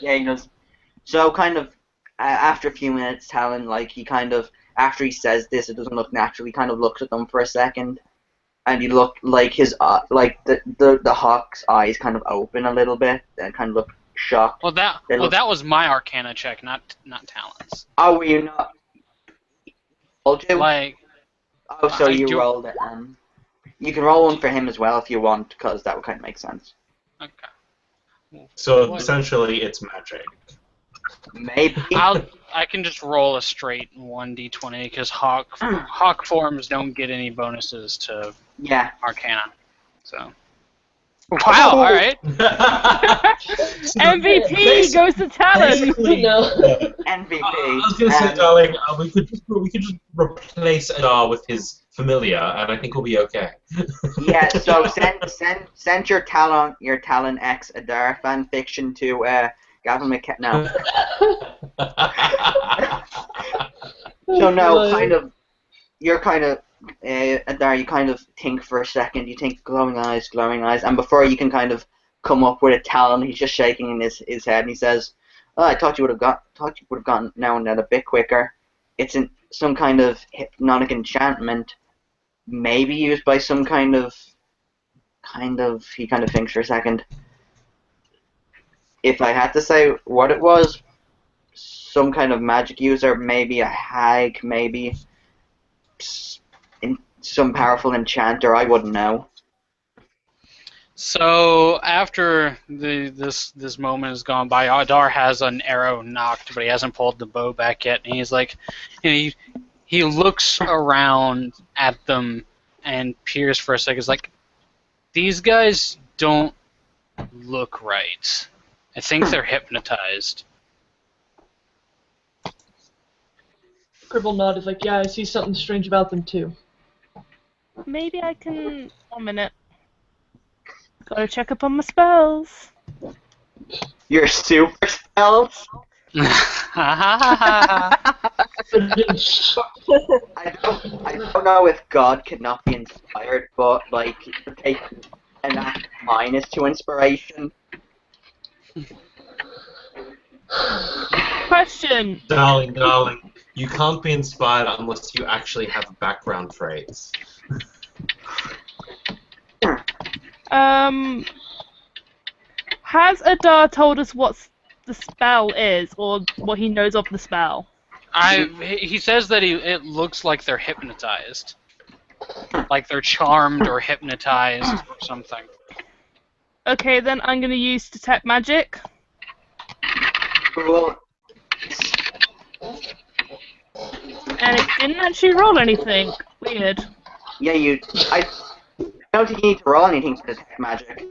Yeah, he does. So kind of after a few minutes, Talon, like after he says this, it doesn't look natural. He kind of looks at them for a second, and he looked like his the hawk's eyes kind of open a little bit and kind of look shocked.
Well, that was my Arcana check, not Talon's.
Oh, were you not? Told you?
Like.
Oh, so you
do...
rolled it. You can roll one for him as well if you want, because that would kind of make sense.
Okay.
So essentially, it's magic.
Maybe.
I can just roll a straight 1d20 because hawk forms don't get any bonuses to Arcana. So. Wow! All right.
MVP goes to Talon.
No.
MVP.
I was gonna say, darling, we could just replace Adar with his familiar, and I think we'll be okay.
Yeah. So send your Talon X Adar fan fiction to Gavin McKenna. No. So no, you're kind of Adar, you kind of think for a second. You think glowing eyes, and before you can kind of come up with a talent, he's just shaking in his head, and he says, "Oh, I thought you would have gotten now and then a bit quicker. It's some kind of hypnotic enchantment, maybe used by some kind of." He kind of thinks for a second. If I had to say what it was, some kind of magic user, maybe a hag, maybe some powerful enchanter, I wouldn't know.
So after this moment has gone by, Adar has an arrow knocked, but he hasn't pulled the bow back yet, and he's like, he looks around at them and peers for a second. He's like, these guys don't look right. I think they're hypnotized.
Kriv will nod. Is like, yeah, I see something strange about them too.
Maybe I can... 1 minute. Gotta check up on my spells.
Your super spells? I don't know if God cannot be inspired, but like take an act -2 inspiration.
Question.
Darling, you can't be inspired unless you actually have background traits.
Has Adar told us what the spell is, or what he knows of the spell?
He says that it looks like they're hypnotized. Like they're charmed or hypnotized or something.
Okay, then I'm gonna use detect magic.
Well,
And it didn't actually roll anything. Weird.
yeah, I don't think you need to roll anything to detect magic.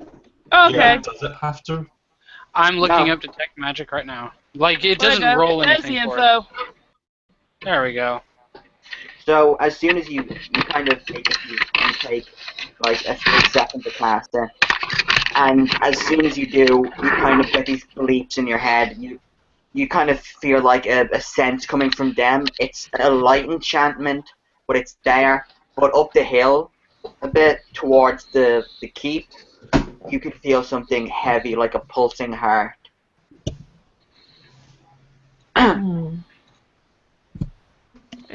Okay.
Yeah, does it have to?
I'm looking
No.
up detect magic right now. Like it
There we
doesn't
go.
roll
There's
anything
the
for
info.
it. There we go.
So as soon as you kind of take like a split second to cast it, and as soon as you do, you kind of get these bleeps in your head. You kind of feel like a sense coming from them. It's a light enchantment, but it's there. But up the hill, a bit towards the keep, you can feel something heavy, like a pulsing heart.
I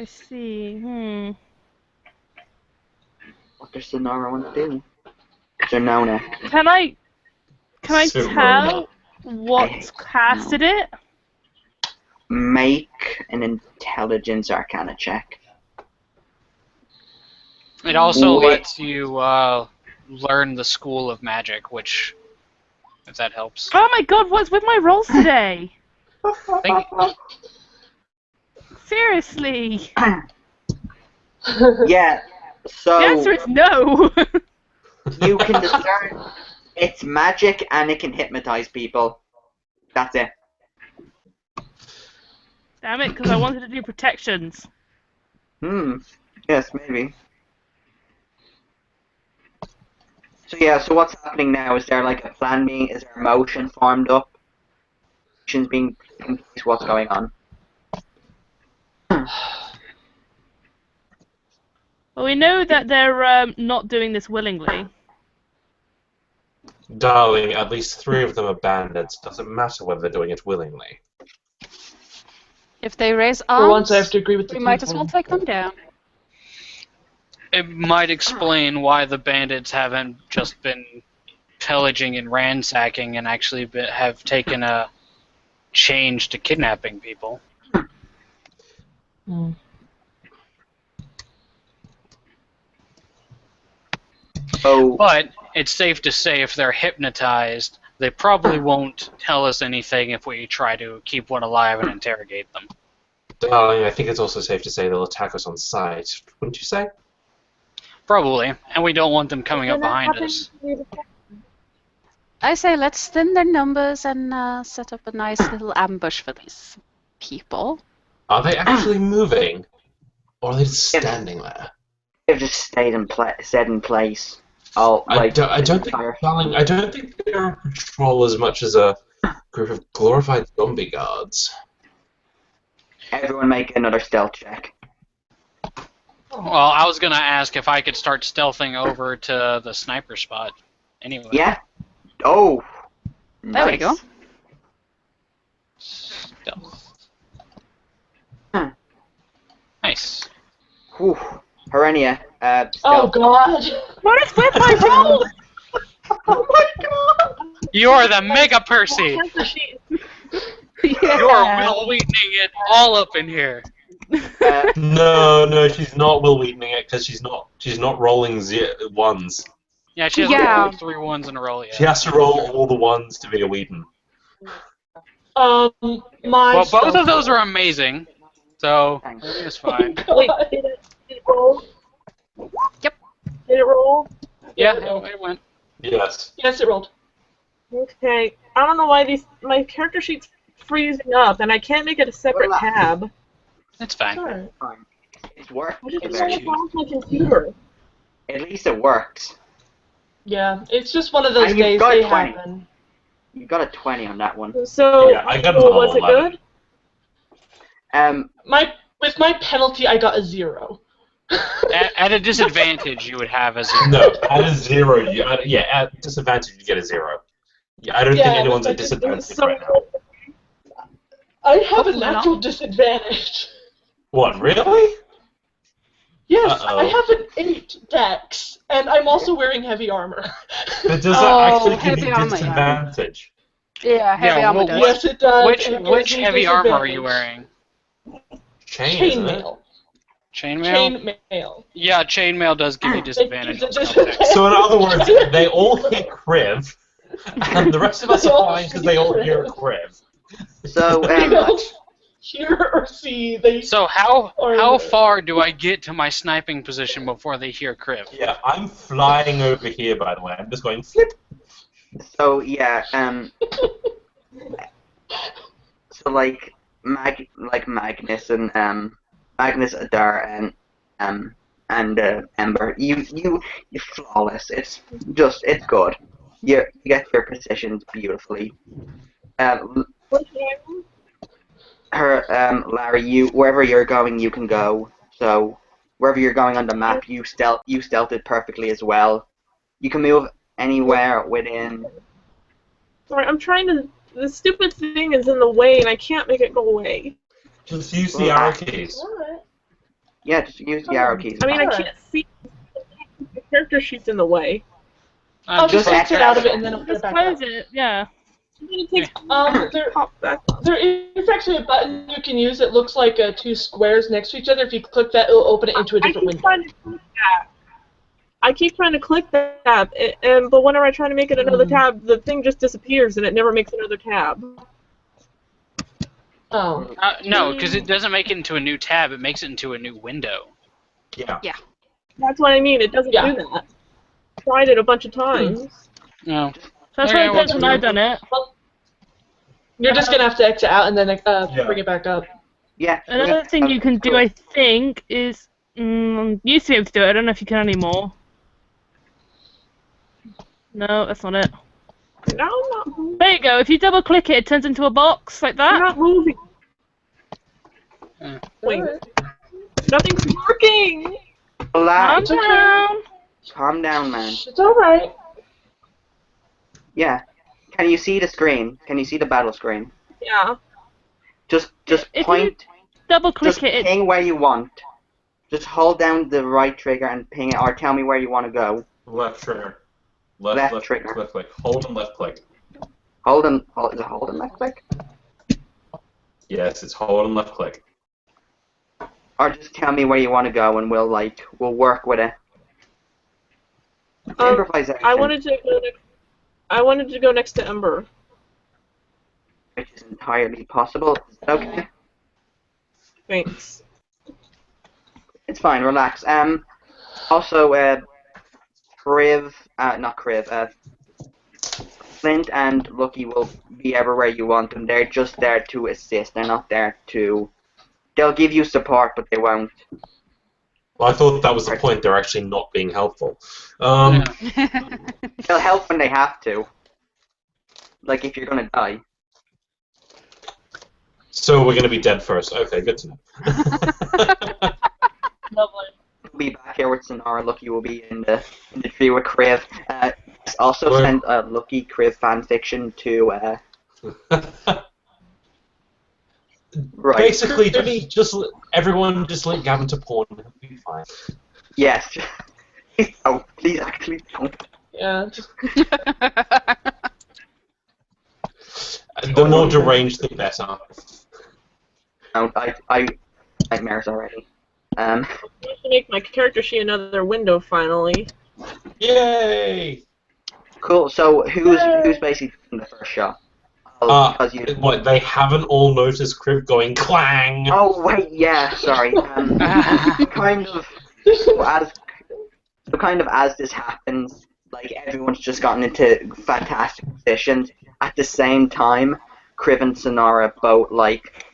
see.
What does Sonora want to do? Sonona.
Can I
Sirona.
tell what casted it?
Make an intelligence arcana check.
It also
Wait.
lets you learn the school of magic, which, if that helps.
Oh my god, what's with my rolls today? Seriously.
Yeah, so
The answer is no.
you can discern it's magic and it can hypnotize people. That's it.
Damn it, because I wanted to do protections.
Yes, maybe. So yeah, so what's happening now? Is there like a plan being, is there a motion formed up? Motions being in place, what's going on?
Well, we know that they're not doing this willingly.
Darling, at least 3 of them are bandits. Doesn't matter whether they're doing it willingly.
If they raise
For once, I have
arms,
to agree with the
we
team
might as well
plan.
take them down.
It might explain why the bandits haven't just been pillaging and ransacking and actually have taken a change to kidnapping people.
Oh,
But it's safe to say if they're hypnotized, they probably won't tell us anything if we try to keep one alive and interrogate them.
Darling, I think it's also safe to say they'll attack us on sight. Wouldn't you say?
Probably, and we don't want them coming up behind us.
I say let's thin their numbers and set up a nice little ambush for these people.
Are they actually moving? Or are they just standing there?
they've just stayed in place. Oh, like
I don't think, darling, I don't think they're on patrol as much as a group of glorified zombie guards.
everyone make another stealth check.
Well, I was gonna ask if I could start stealthing over to the sniper spot. Anyway.
Yeah. Oh.
There we go.
Stealth.
Huh.
Nice.
Whew. Herenya.
Oh
Stealth.
god.
What is with my roll?
Oh my god.
You're the Mega Percy. You're Will Wheatening it all up in here.
No, she's not Will Wheatening it because she's not rolling ones.
Yeah, she hasn't
Yeah.
rolled 3 ones in a row yet.
She has to roll all the ones to be a Wheaton.
My
Well, both of
stealth-
those are amazing, so
Thanks.
it's fine.
Wait, did it roll?
Yep.
Did it roll?
Yeah, it went.
Yes.
Yes, it rolled.
Okay. I don't know why my character sheet's freezing up, and I can't make it a separate
Well,
tab.
It's fine.
Alright.
Fine. It's worked.
I just
It's
don't know
actually-
what's wrong with my computer.
At least it works.
Yeah, it's just one of those
And you've
days
got
they
20.
happen.
You got a 20 on that one.
So,
Yeah, I got
was
an
it
11.
good?
With my penalty, I got a 0.
At a disadvantage, you would have as a...
No, at a 0, at disadvantage you get a 0. Yeah, I don't think
Yeah,
anyone's at
but
disadvantage
So,
right now.
I have a
Hopefully
natural
not.
disadvantage.
What, really?
Yes,
Uh-oh.
I have an 8 dex, and I'm also wearing heavy armor.
But does
Oh,
that actually give
heavy
you
armor, yeah.
disadvantage?
Yeah, heavy
Yeah,
armor
well,
does.
Yes, it does.
Which
and it gives me
heavy armor are you
disadvantage.
wearing?
Chain, isn't it?
Chainmail.
Chainmail?
Chainmail.
Yeah, chainmail does give you disadvantage on spell checks.
So in other words, they all hit Kriv, and the rest of us
They
are
all
fine because they all
hit
hear
Kriv.
Kriv.
So,
They don't hear or see. They
So how
Or-
far do I get to my sniping position before they hear Kriv?
Yeah, I'm flying over here, by the way. I'm just going flip.
so yeah, so like Magnus and Magnus, Adar, and Ember, you're flawless. It's good. You get your positions beautifully.
what's the name?
Larry, wherever you're going, you can go. So wherever you're going on the map, you stealth it perfectly as well. You can move anywhere within.
Sorry, I'm trying to. The stupid thing is in the way, and I can't make it go away.
Just use the arrow keys.
Alright.
Yeah, just use the arrow keys.
I mean, I can't see. The character sheet's in the way.
I'll just
Just
exit out of it and then I'll put it
Just
back
close
up.
it, yeah.
And then it takes pop back.
There is actually a button you can use. It looks like 2 squares next to each other. If you click that, it'll open it into a
I
different
keep
window.
trying to click that. I keep trying to click that, but whenever I try to make it another tab, the thing just disappears and it never makes another tab.
Oh.
No, because it doesn't make it into a new tab. It makes it into a new window.
Yeah.
That's what I mean. It doesn't
Yeah.
do that. Tried it a bunch of times.
No.
That's
Okay,
what
well,
it does when I've done it.
You're just gonna have to exit out and then
Yeah.
bring it back up.
Yeah.
Another thing you can do,
cool.
I think, is used to be able to do it. I don't know if you can anymore. No, that's not it.
No, I'm not moving.
There you go. If you double click it, it turns into a box like
I'm
that.
not moving.
Yeah.
Wait,
Alright.
nothing's working.
Calm
Relax.
okay.
down.
Calm down, man.
It's alright.
Yeah. Can you see the screen? Can you see the battle screen?
Yeah.
Just
If you
point.
Double click
Just
it.
ping where you want. Just hold down the right trigger and ping it, or tell me where you want to go.
Left trigger.
Left
Left
trigger.
left click. Hold and left click.
Is it hold and left click?
Yes, it's hold and left click.
Or just tell me where you want to go and we'll work with it. It's improvisation,
I wanted to go next to Ember.
which is entirely possible. Is that okay?
Thanks.
It's fine, relax. Also, Flint and Lucky will be everywhere you want them. They're just there to assist. They're not there to. They'll give you support, but they won't.
Well, I thought that was the point. They're actually not being helpful.
Yeah.
They'll help when they have to. Like if you're gonna die.
So we're going to be dead first. Okay, good to know.
Lovely.
here with Sonara. Lucky will be in the tree with Kriv. Also send Lucky Kriv fanfiction to. Right.
Basically, just everyone just link Gavin to porn. It'll be fine.
Yes. Oh, please actually don't.
Yeah. Just...
The more deranged, the better.
No, I nightmares already.
I need to make my character sheet another window finally.
Yay!
Cool. So who's basically doing the first shot?
What, they haven't all noticed Kriv going clang?
Oh wait, yeah. Sorry. Kind of as this happens, like everyone's just gotten into fantastic positions. At the same time, Kriv and Sonara both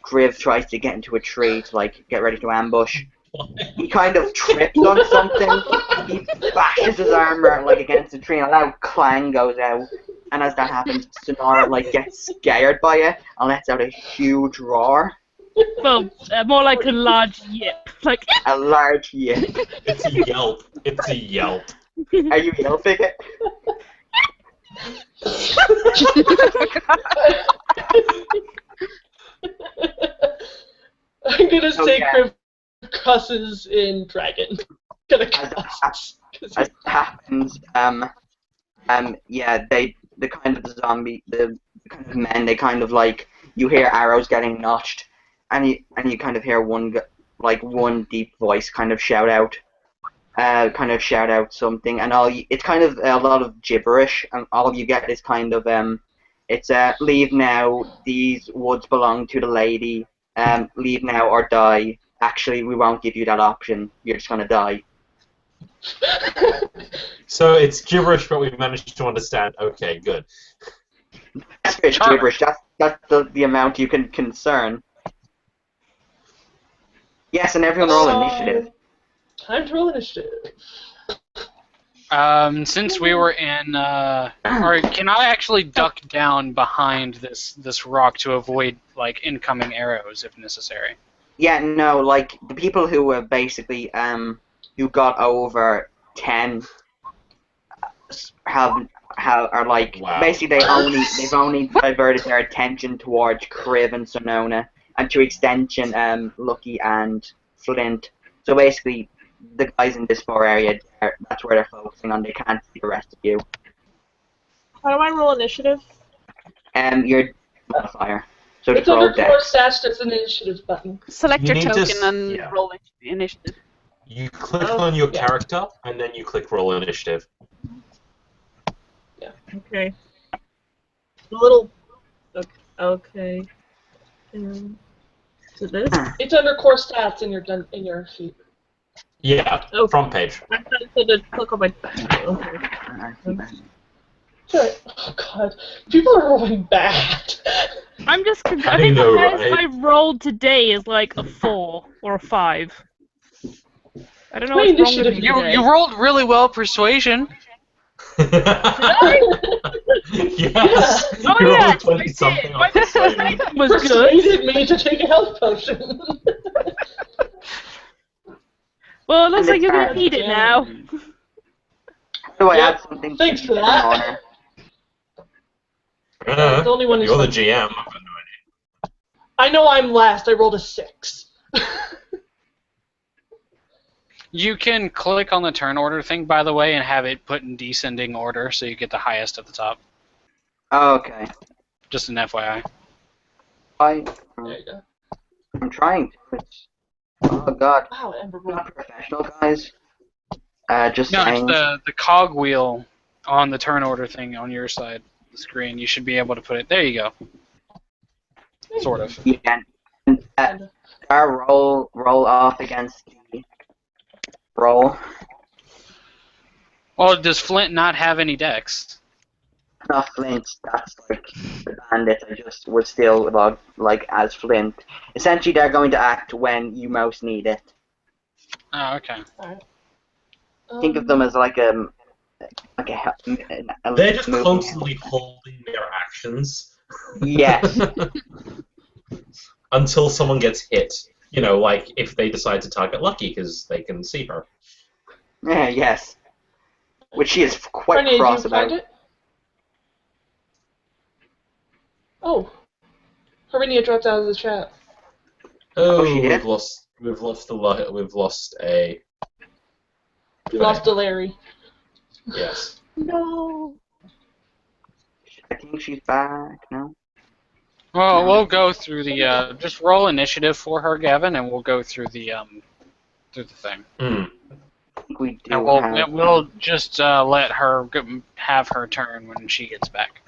Kriv tries to get into a tree to get ready to ambush. He kind of trips on something. He bashes his armor against the tree, and a loud clang goes out. And as that happens, Sonara gets scared by it and lets out a huge roar.
Well, more like a large yip.
A large yip.
It's a yelp. It's a yelp.
Are you yelping it?
I'm gonna say Kriv cusses in dragon. Gonna cuss.
As that happens, yeah, the kind of zombie, the kind of men, they kind of you hear arrows getting notched, and you kind of hear one deep voice kind of shout out something, and it's kind of a lot of gibberish, and all you get is kind of it's leave now, these woods belong to the lady, leave now or die. Actually, we won't give you that option. You're just gonna die.
So it's gibberish, but we've managed to understand. Okay, good.
That's gibberish. That's the amount you can concern. Yes, and everyone roll initiative.
Time to roll initiative.
Since we were in, or can I actually duck down behind this rock to avoid incoming arrows if necessary?
Yeah, no, the people who were basically who got over 10 are
wow.
basically they've only diverted their attention towards Kriv and Sonona, and to extension Lucky and Flint. So basically the guys in this far area, that's where they're focusing on. They can't see the rest of you.
How do I roll initiative?
Your modifier. So
It's
just roll
under core
dex.
stats. There's an initiative button.
Select your
You need to
token and
yeah.
roll initiative.
You click on your character, and then you click roll initiative.
Okay. A little. Okay. So this.
It's under core stats in your sheet.
Yeah,
Oh.
front page.
I'm trying to click on my. Okay.
Sorry. Oh god, people are rolling bad.
I'm just confused. I
I
think the
know,
highest
right?
I rolled today is a 4 or a 5. I don't know
My
what's wrong with
initiative,
me
You
today.
rolled really well persuasion.
Yes.
Oh
You're
yeah,
only 20 something
my
on persuasion.
persuasion was good.
Persuaded me to take a health potion.
Well, it looks
And
like you're gonna
it's
need it now.
How do I
Yep,
add something?
thanks for
to
that.
honor?
The only one
You're the
who's
GM.
I know I'm last. I rolled a 6.
You can click on the turn order thing, by the way, and have it put in descending order, so you get the highest at the top.
Oh, okay.
Just an FYI.
There you go.
I'm trying to. Oh god.
Wow, Ember
I'm
rolled.
not professional, guys. Just
No, it's
saying.
the cog wheel on the turn order thing on your side of the screen. You should be able to put it. There you go. Sort of.
Yeah. Our roll off against the roll.
Well, does Flint not have any decks?
Not Flint. That's the bandits. We're still as Flint. Essentially, they're going to act when you most need it.
Oh, okay.
Alright.
Think of them as a
They're just
movement.
constantly holding their actions.
Yes.
Until someone gets hit. If they decide to target Lucky because they can see her.
Yes. Which she is quite
Herenya,
cross
do you find
about.
it? Oh. Herenya dropped out of the chat.
Oh, she
we've
did?
lost a.
We lost a Larry.
Yes.
No.
I think she's back, no?
Well, we'll go through the just roll initiative for her, Gavin, and we'll go through the thing.
Hmm.
I think we
And
do have...
we'll just let her have her turn when she gets back.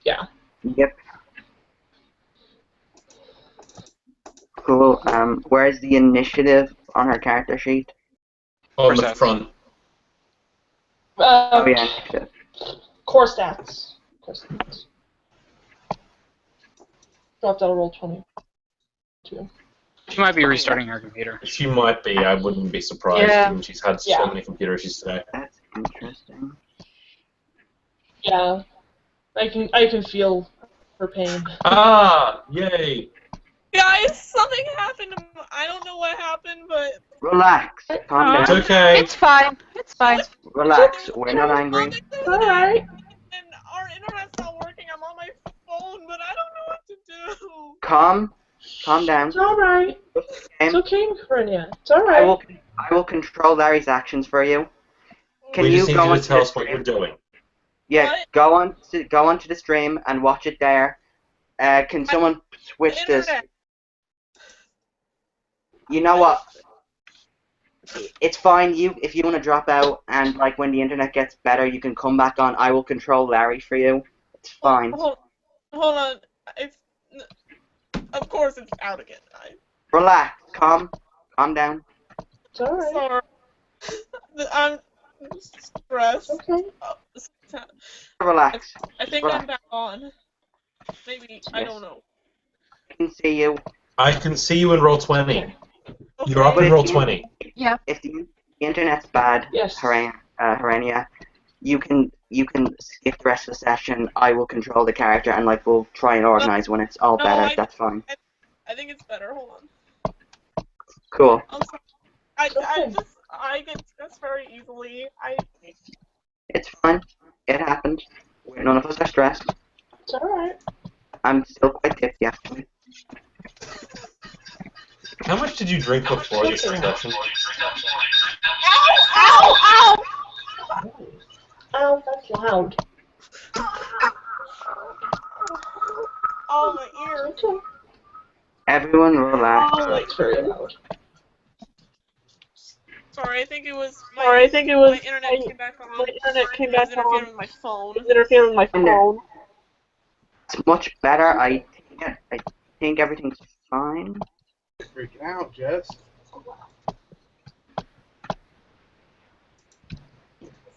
Yeah.
Yep. Cool. Where's the initiative on her character sheet?
On the
Perception.
front.
Oh yeah, initiative.
Core stats. Core stats. Dropped out of roll 22.
She might be restarting her computer.
She might be. I wouldn't be surprised.
Yeah.
Given she's had so many computer issues today.
That's interesting.
Yeah. I can feel her pain.
Ah! Yay!
Guys, something happened. I don't know what happened, but
Relax. Calm
It's
down.
okay.
It's fine. It's fine.
Relax. We're not angry.
Alright.
and our internet's not working. I'm on my phone, but I don't know what to do.
Calm down.
It's alright. It's okay, Herenya. It's alright.
I will control Larry's actions for you. Can
We
you
just need
go
you
on
to tell
the
us what
stream?
you're doing.
Yeah,
What?
go on to the stream and watch it there. Can someone switch this?
Internet.
You know what? It's fine. If you want to drop out and like when the internet gets better, you can come back on. I will control Larry for you. It's fine.
Hold on. Of course it's out again.
Relax. Calm down.
It's alright.
Sorry. I'm stressed.
Okay.
Relax.
I think
Relax.
I'm back on. Maybe. I
Yes.
don't know.
I can see you.
I can see you in roll 20. You're up
But
in
if
roll
you-
20.
Yeah.
If the internet's bad,
Yes.
Herenya, you can skip the rest of the session. I will control the character and like we'll try and organize when it's all
No,
better. That's fine.
I think it's better. Hold on.
Cool.
I'm sorry. I get stressed very easily.
It's fine. It happens. None of us are stressed.
It's alright.
I'm still quite tipsy actually.
How much did you drink before this session?
Ow! Ow, that's loud.
Oh, my ears.
Everyone relax.
Oh, it's very loud.
Sorry, I think it was.
Sorry, I think it was
my internet came back on.
my internet came
It was
back
interfering
on.
with my phone.
It's interfering with my phone.
It's much better. I think everything's fine.
Freaking out, Jess.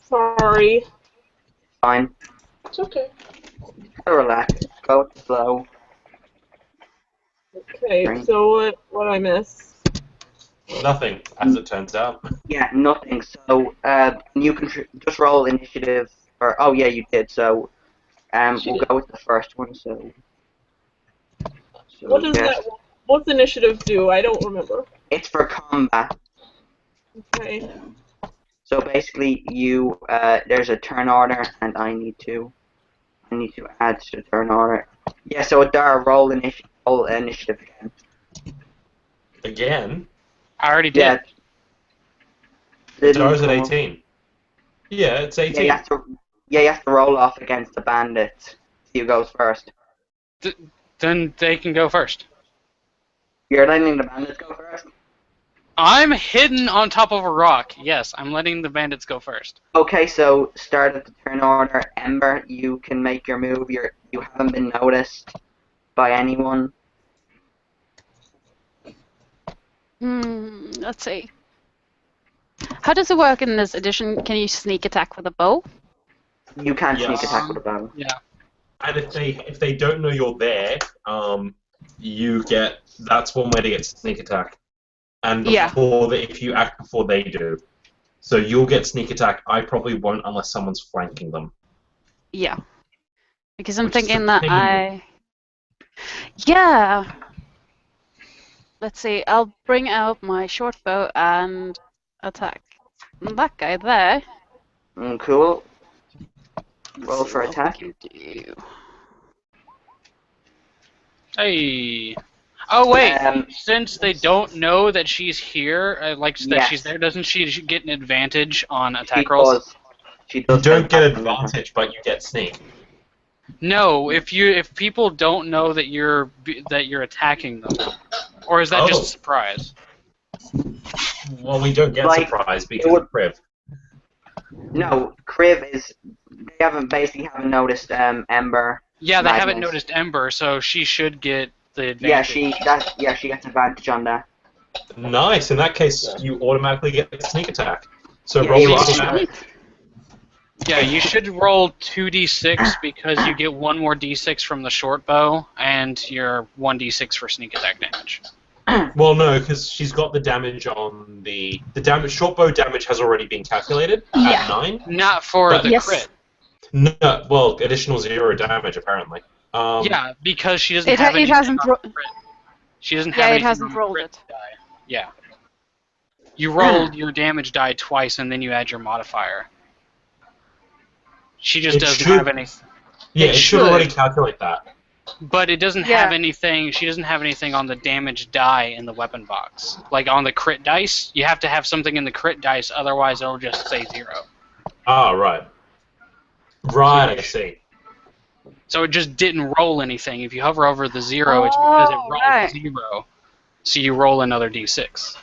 Sorry.
Fine.
It's okay.
Relax. Go slow.
Okay,
Right.
so what I miss?
Nothing, as it turns out.
Yeah, nothing. So you can just roll initiative. Oh yeah, you did. So we'll go with the first one. So
What does
yes.
that? What's initiative do? I don't remember.
It's for combat.
Okay.
So basically, you there's a turn order, and I need to add to the turn order. Yeah. So there, roll initiative again.
Again?
I already did.
Yeah. Didn't
Dar's at
come up.
18. Yeah, it's 18.
Yeah, you have to roll off against the bandits. You goes first.
Then they can go first.
You're letting the bandits go first?
I'm hidden on top of a rock. Yes, I'm letting the bandits go first.
Okay, so start at the turn order. Ember, you can make your move. You haven't been noticed by anyone.
Let's see. How does it work in this edition? Can you sneak attack with a bow?
You can't
Yes.
sneak attack with a bow.
Yeah.
And if they don't know you're there, that's one way to get sneak attack. And
Yeah.
if you act before they do. So you'll get sneak attack. I probably won't unless someone's flanking them.
Yeah. Because I'm
Which is
thinking
a
that
pain.
Yeah. Let's see. I'll bring out my short bow and attack that guy there.
Cool. Roll for attack.
You do.
Hey. Oh wait,
Um,
since they don't know that she's here, that
Yes.
she's there, doesn't she get an advantage on
She
attack rolls?
does. She
You
does.
don't get
attack.
advantage, but you get sneak.
No, if people don't know that you're attacking them, or is that just a surprise?
Well, we don't get
Like,
surprise because
it would-
of Priv.
No, Kriv is. They haven't noticed Ember.
Yeah, they haven't
Madness.
noticed Ember, so she should get the advantage.
Yeah, she gets advantage on that.
Nice. In that case, you automatically get a sneak attack. So
Yeah,
roll
you
the
also-
damage.
Yeah, you should roll 2d6 because you get one more d6 from the short bow and your 1d6 for sneak attack damage.
Well, no, because she's got the damage on the damage. Short bow damage has already been calculated at 9.
Not for
But-
the
Yes.
crit.
No, well, additional 0 damage apparently.
Yeah, because she doesn't
It
have anything
hasn't
on
ro-
the crit. She doesn't have
Yeah, it
anything
hasn't
on the
rolled
crit
it.
die. Yeah. You rolled your damage die twice and then you add your modifier. She just
It
doesn't
should-
have any.
Yeah,
It
it should
should.
already calculate that.
But it doesn't
Yeah.
have anything. She doesn't have anything on the damage die in the weapon box. Like on the crit dice, you have to have something in the crit dice, otherwise it'll just say 0.
Ah, right. Right, I see.
So it just didn't roll anything. If you hover over the 0, it's because it
Oh,
rolled
right.
0. So you roll another d6.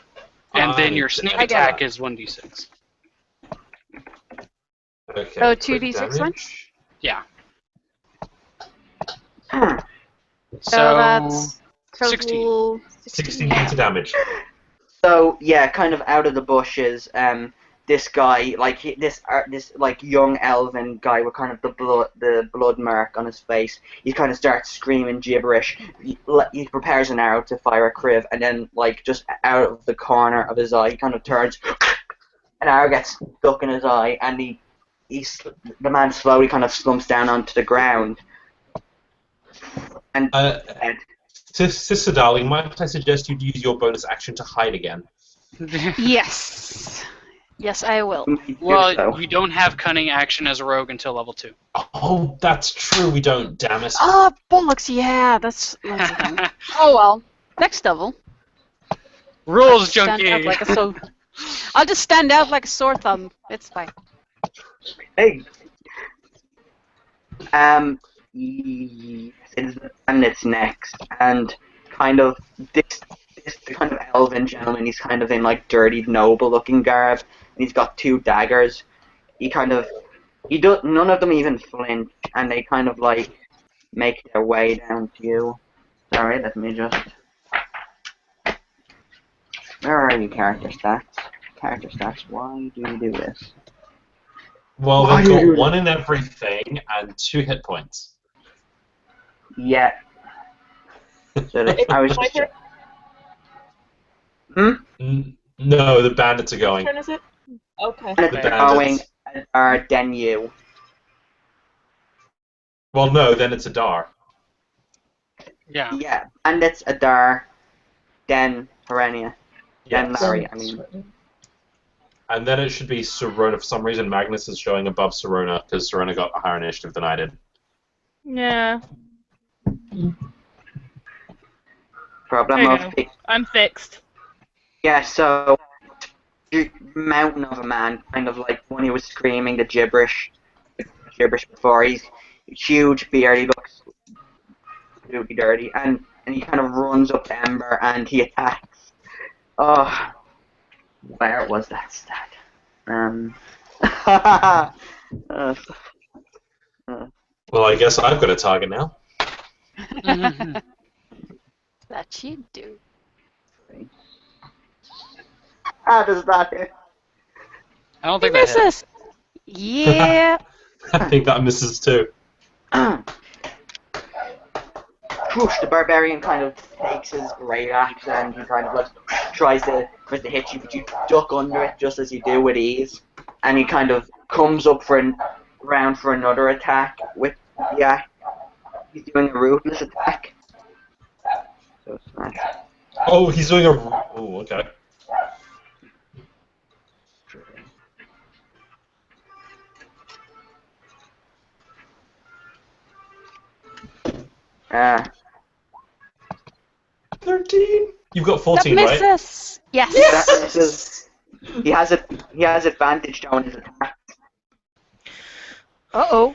And then your sneak
I get
attack
it.
is 1d6.
Okay.
Oh,
quick
2d6 then?
damage.
Yeah.
Hmm.
So
So
that's
16.
total
16 points of damage.
So yeah, kind of out of the bushes, this guy, this young elven guy with kind of the blood mark on his face, he kind of starts screaming gibberish. He prepares an arrow to fire at Kriv, and then just out of the corner of his eye, he kind of turns. An arrow gets stuck in his eye, and the man slowly kind of slumps down onto the ground. And
Sister Darling, might I suggest you use your bonus action to hide again?
Yes. Yes, I will.
Well, you don't have cunning action as a rogue until level 2.
Oh, that's true, we don't, damn it.
Oh, bollocks, yeah, that's the thing. Oh well. Next level.
Rules,
Stand out
junkie!
like a I'll just stand out like a sore thumb. It's fine.
Hey. It's the bandits next, and this kind of elven gentleman. He's kind of in dirty noble-looking garb, and he's got 2 daggers. None of them even flinch, and they kind of make their way down to you. Sorry, let me just. Where are you, character stats? Character stats. Why do you do this?
Well,
Why
they've
do you
got
do
1 in everything and 2 hit points.
Yeah. So I was.
My turn?
No, the bandits are going.
Turn is it? Okay.
Bandits
The
are
bandits.
going are then you.
Well, no, then it's Adar.
Yeah.
Yeah, bandits, Adar, then Herenya, then
Yes.
Larry. I mean,
And then it should be Serona. For some reason, Magnus is showing above Serona because Serona got a higher initiative than I did.
Yeah.
problem
There you
of
go. I'm fixed.
yeah. So mountain of a man, kind of like when he was screaming the gibberish before. He's huge beard. He looks really dirty, and he kind of runs up to Ember and he attacks. Oh, where was that stat?
Well, I guess I've got a target now.
That you do.
How does that hit?
I don't think that hit.
Misses. Yeah.
I think that misses too.
Whoosh, the barbarian kind of takes his great axe and he kind of tries to hit you, but you duck under it just as you do with ease. And he kind of comes up round for another attack with the axe. He's doing a ruthless attack. So smash.
Oh, he's doing a... Oh, okay.
Uh,
13. You've got
That
14, right?
misses. Yes.
that misses. He has advantage on his attack.
Uh-oh.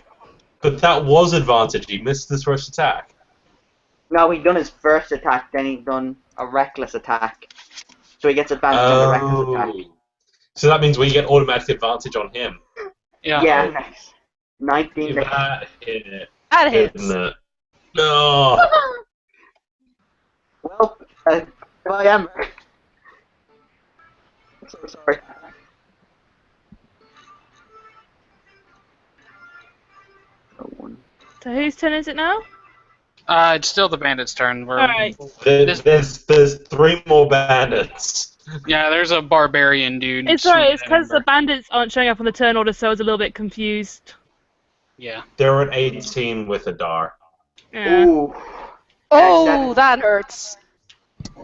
But that was advantage. He missed his first attack.
No, he done his first attack, then he done a reckless attack. So he gets advantage on the reckless attack.
So that means we get automatic advantage on him.
Yeah.
Yeah, nice. 19 to hit.
That hit,
That hits.
isn't it? No.
Well, I am. I'm so sorry. Oh, one.
So whose turn is it now?
It's still the bandit's turn.
Alright.
There's 3 more bandits.
Yeah, there's a barbarian dude.
It's right, it's
swinging at
because the
Ember.
bandits aren't showing up on the turn order, so I was a little bit confused.
Yeah.
They're at 18 with Adar.
Yeah.
Ooh.
Oh, that hurts.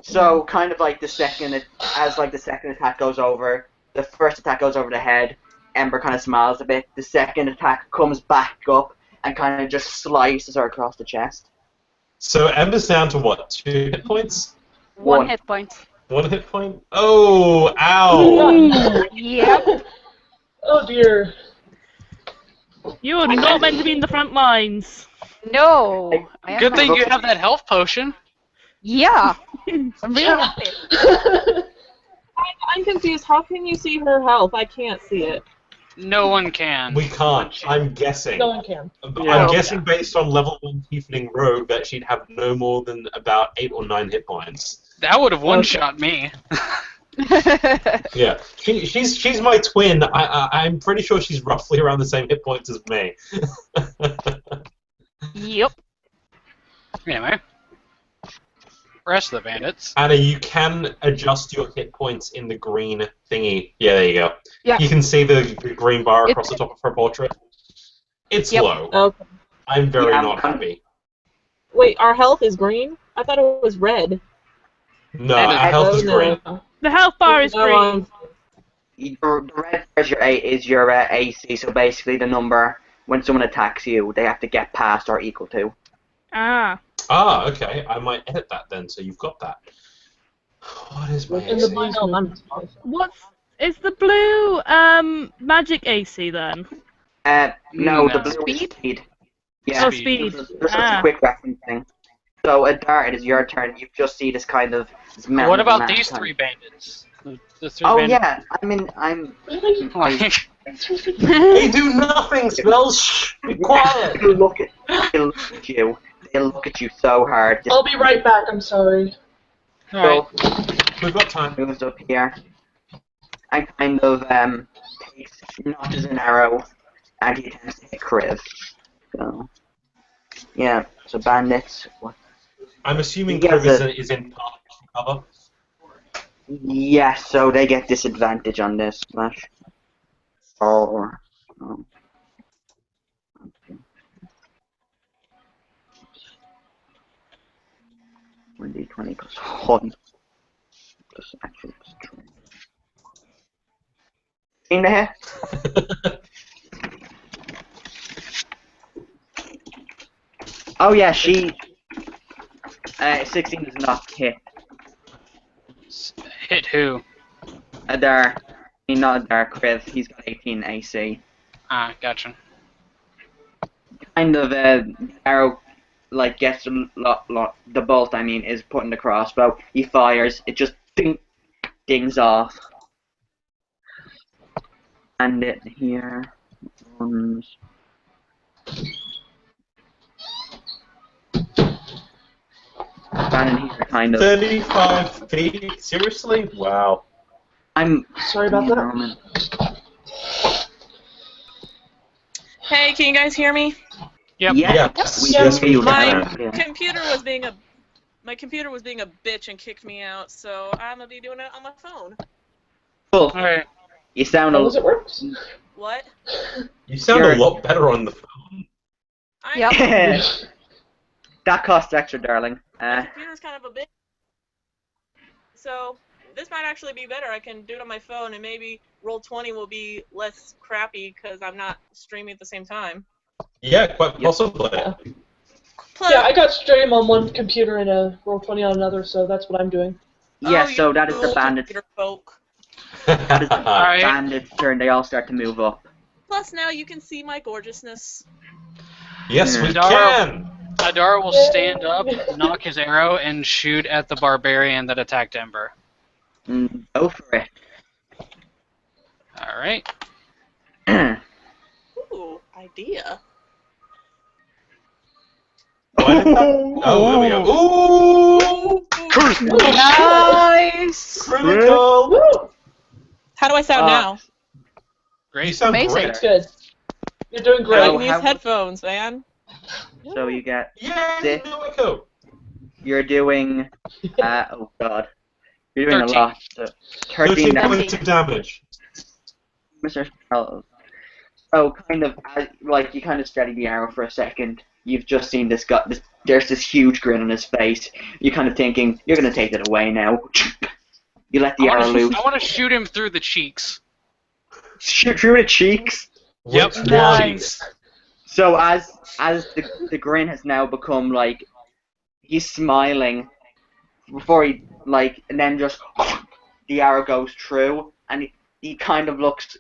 So kind of like the second attack goes over, the first attack goes over the head. Ember kind of smiles a bit. The second attack comes back up and kind of just slices her across the chest.
So Ember's down to what? 2 hit points?
One
One.
hit point.
1 hit point? Oh, ow!
Yep.
Oh dear.
You are not meant to be in the front lines.
No. I am
Good
not.
thing you have that health potion.
Yeah. I'm really happy.
I'm confused. How can you see her health? I can't see it.
No one can.
We can't. I'm guessing.
No one can.
I'm guessing based on level 1 Tiefling Rogue that she'd have no more than about 8 or 9 hit points.
That would have one-shot me.
Yeah, she's my twin. I'm pretty sure she's roughly around the same hit points as me.
Yep.
Anyway. Rest of the bandits.
Anna, you can adjust your hit points in the green thingy. Yeah, there you go.
Yeah.
You can see the green bar across the top of her portrait. It's
Yep.
low.
Okay.
I'm very
Yeah,
not happy.
Wait, our health is green? I thought it was red.
No, our health is
Oh,
green.
no.
The health bar is
No,
green.
The red bar is your AC, so basically the number when someone attacks you, they have to get past or equal to.
Ah.
Ah, okay. I might edit that then, so you've got that. What is my
In the
AC?
blue.
What's is the blue magic AC then?
No,
No.
the blue is
Speed?
speed. Yeah,
Oh,
Speed.
speed.
Just a
Ah.
quick reference thing. So, Adar, it is your turn. You just see this kind of... This
What
mountain
about
man
these
kind
3
of-
bandits? The 3
Oh,
bandits?
yeah. I'm...
Like,
They do nothing, Spells! Shh! Be quiet!
They'll look at you. They'll look at you so hard. This
I'll be right back, I'm sorry.
alright.
We've got time.
moves up here and kind of takes notches an arrow and he attempts to hit Kriv. So yeah, so bandits. What?
I'm assuming
He has
Kriv is in part cover.
Yeah, so they get disadvantage on this slash. Or okay. 20 plus 1 plus actual plus 3. In there. Oh yeah, she 16 does not hit.
Hit who?
Adar. I mean, not Adar, Kriv. He's got 18 AC.
Ah, gotcha.
Kind of arrow like gets the bolt. I mean, is put in the crossbow. He fires. It just dings off. And it here runs. And here kind of.
35 feet? Seriously? Wow.
I'm
Sorry about that.
Norman.
Hey, can you guys hear me?
Yep.
Yeah.
We
Yes,
can hear you.
My
Yeah.
computer was being a bitch and kicked me out, so I'm gonna be doing it on my phone.
Cool.
Alright.
You sound
How
a
does it work?
What?
You sound a lot better on the phone.
Yep.
That costs extra, darling.
My computer's kind of a bitch. So this might actually be better. I can do it on my phone, and maybe Roll20 will be less crappy because I'm not streaming at the same time.
Yeah, quite possibly.
Plus,
Yeah, I got stream on one computer and a Roll20 on another, so that's what I'm doing.
Yeah,
oh,
so
you
that is the
cool
bandits.
computer folk.
That is the
Alright.
bandits' turn. They all start to move up.
Plus, now you can see my gorgeousness.
Yes, we
Adara-
can.
Adara will stand up, knock his arrow, and shoot at the barbarian that attacked Ember.
Go for it.
Alright.
Ooh, idea.
Why did that? Oh, there we go. Ooh!
Nice!
Critical!
How do I sound now?
You
Great.
sound
Amazing.
great.
It's good. You're doing
I
great.
can use
how-
headphones, man.
So you get.
Yay, no echo.
You're doing. Oh god. You're doing
13.
a lot. So 13
13
damage.
points of damage.
Mr. Spells. So kind of, like you kind of steady the arrow for a second. You've just seen this guy. There's this huge grin on his face. You're kind of thinking, you're gonna take it away now. You let the arrow loose.
I want to shoot him through the cheeks.
Shoot through the cheeks.
Yep.
Which
Nice.
ones?
So as the grin has now become like he's smiling before he and then just the arrow goes through and he kind of looks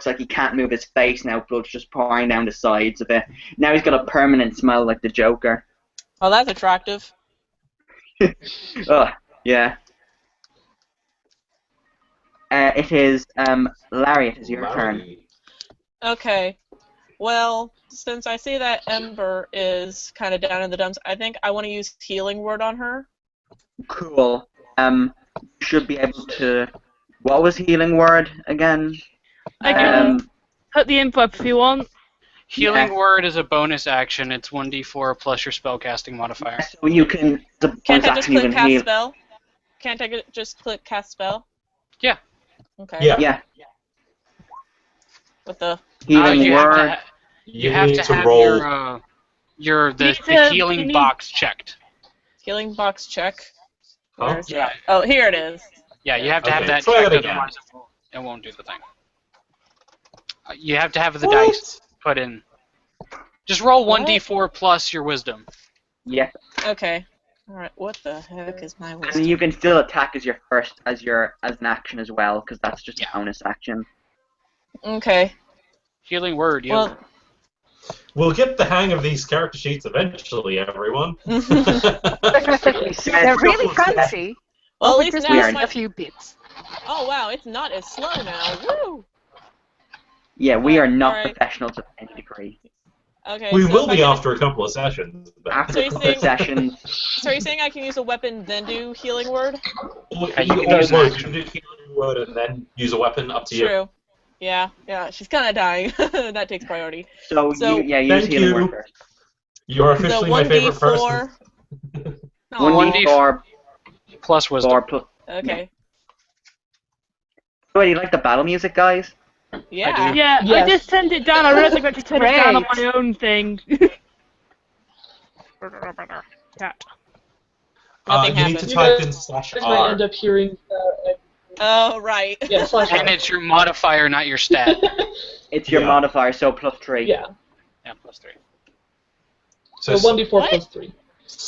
like he can't move his face now. Blood's just pouring down the sides of it. Now he's got a permanent smile like the Joker.
Oh, that's attractive.
Yeah. It is Larry. It is your turn.
Larry.
Okay. Well, since I see that Ember is kind of down in the dumps, I think I want to use Healing Word on her.
Cool. Should be able to. What was healing word again?
I can put the info up if you want.
Healing Word is a bonus action. It's 1d4 plus your spellcasting modifier.
So you can. The
Can't
bonus
I just
action you
click
can
Cast
heal.
Spell? Can't I just click Cast Spell?
Yeah.
Okay.
Yeah.
Yeah.
With the
Healing
you have
word.
to, you have
need
to have
roll.
the healing
you need-
box checked.
healing box check.
Huh?
Where is that? Oh, here it is.
Yeah, you have to have
Okay,
that
try
checked,
that again.
otherwise it won't do the thing. You have to have the dice put in. Just roll
What?
1d4 plus your wisdom.
Yeah.
Okay. Alright, what the heck is my
And
wisdom?
you can still attack as an action as well, because that's just
Yeah.
a bonus action.
Okay.
Healing Word, you.
Well,
We'll get the hang of these character sheets eventually, everyone.
They're really fancy.
well, at
We
least
just
now
are-
missing
my...
a few bits.
Oh, wow, it's not as slow now. Woo!
Yeah, we are not
Alright.
professionals of any degree.
Okay,
We
so
will
if I
be
can-
after a couple of sessions. But
After
So
a
you're
couple of
saying-
sessions,
So are you saying I can use a weapon then do Healing Word?
you
you
can
can
use
use an
you
action.
can do healing word and then use a weapon. Up to you.
True. Yeah, she's kind of dying. That takes priority.
so
So-
use
Thank
healing
you.
word first.
You are
So
officially my favorite
1d4.
person.
Aw,
1d4
Plus wisdom.
plus.
Okay.
Wait, do you like the battle music, guys?
Yeah.
Yeah, I
Yes.
just turned it down. I realized I got to turn it down on
Great.
my own thing. Cat.
Nothing
You need to
happened.
type
You
in
guys might
/R.
end up hearing.
Oh, right.
Yeah, slash
And
R.
it's your modifier, not your stat.
It's your
Yeah.
modifier, so +3.
Yeah.
Yeah, plus 3.
So 1d4
What?
plus 3.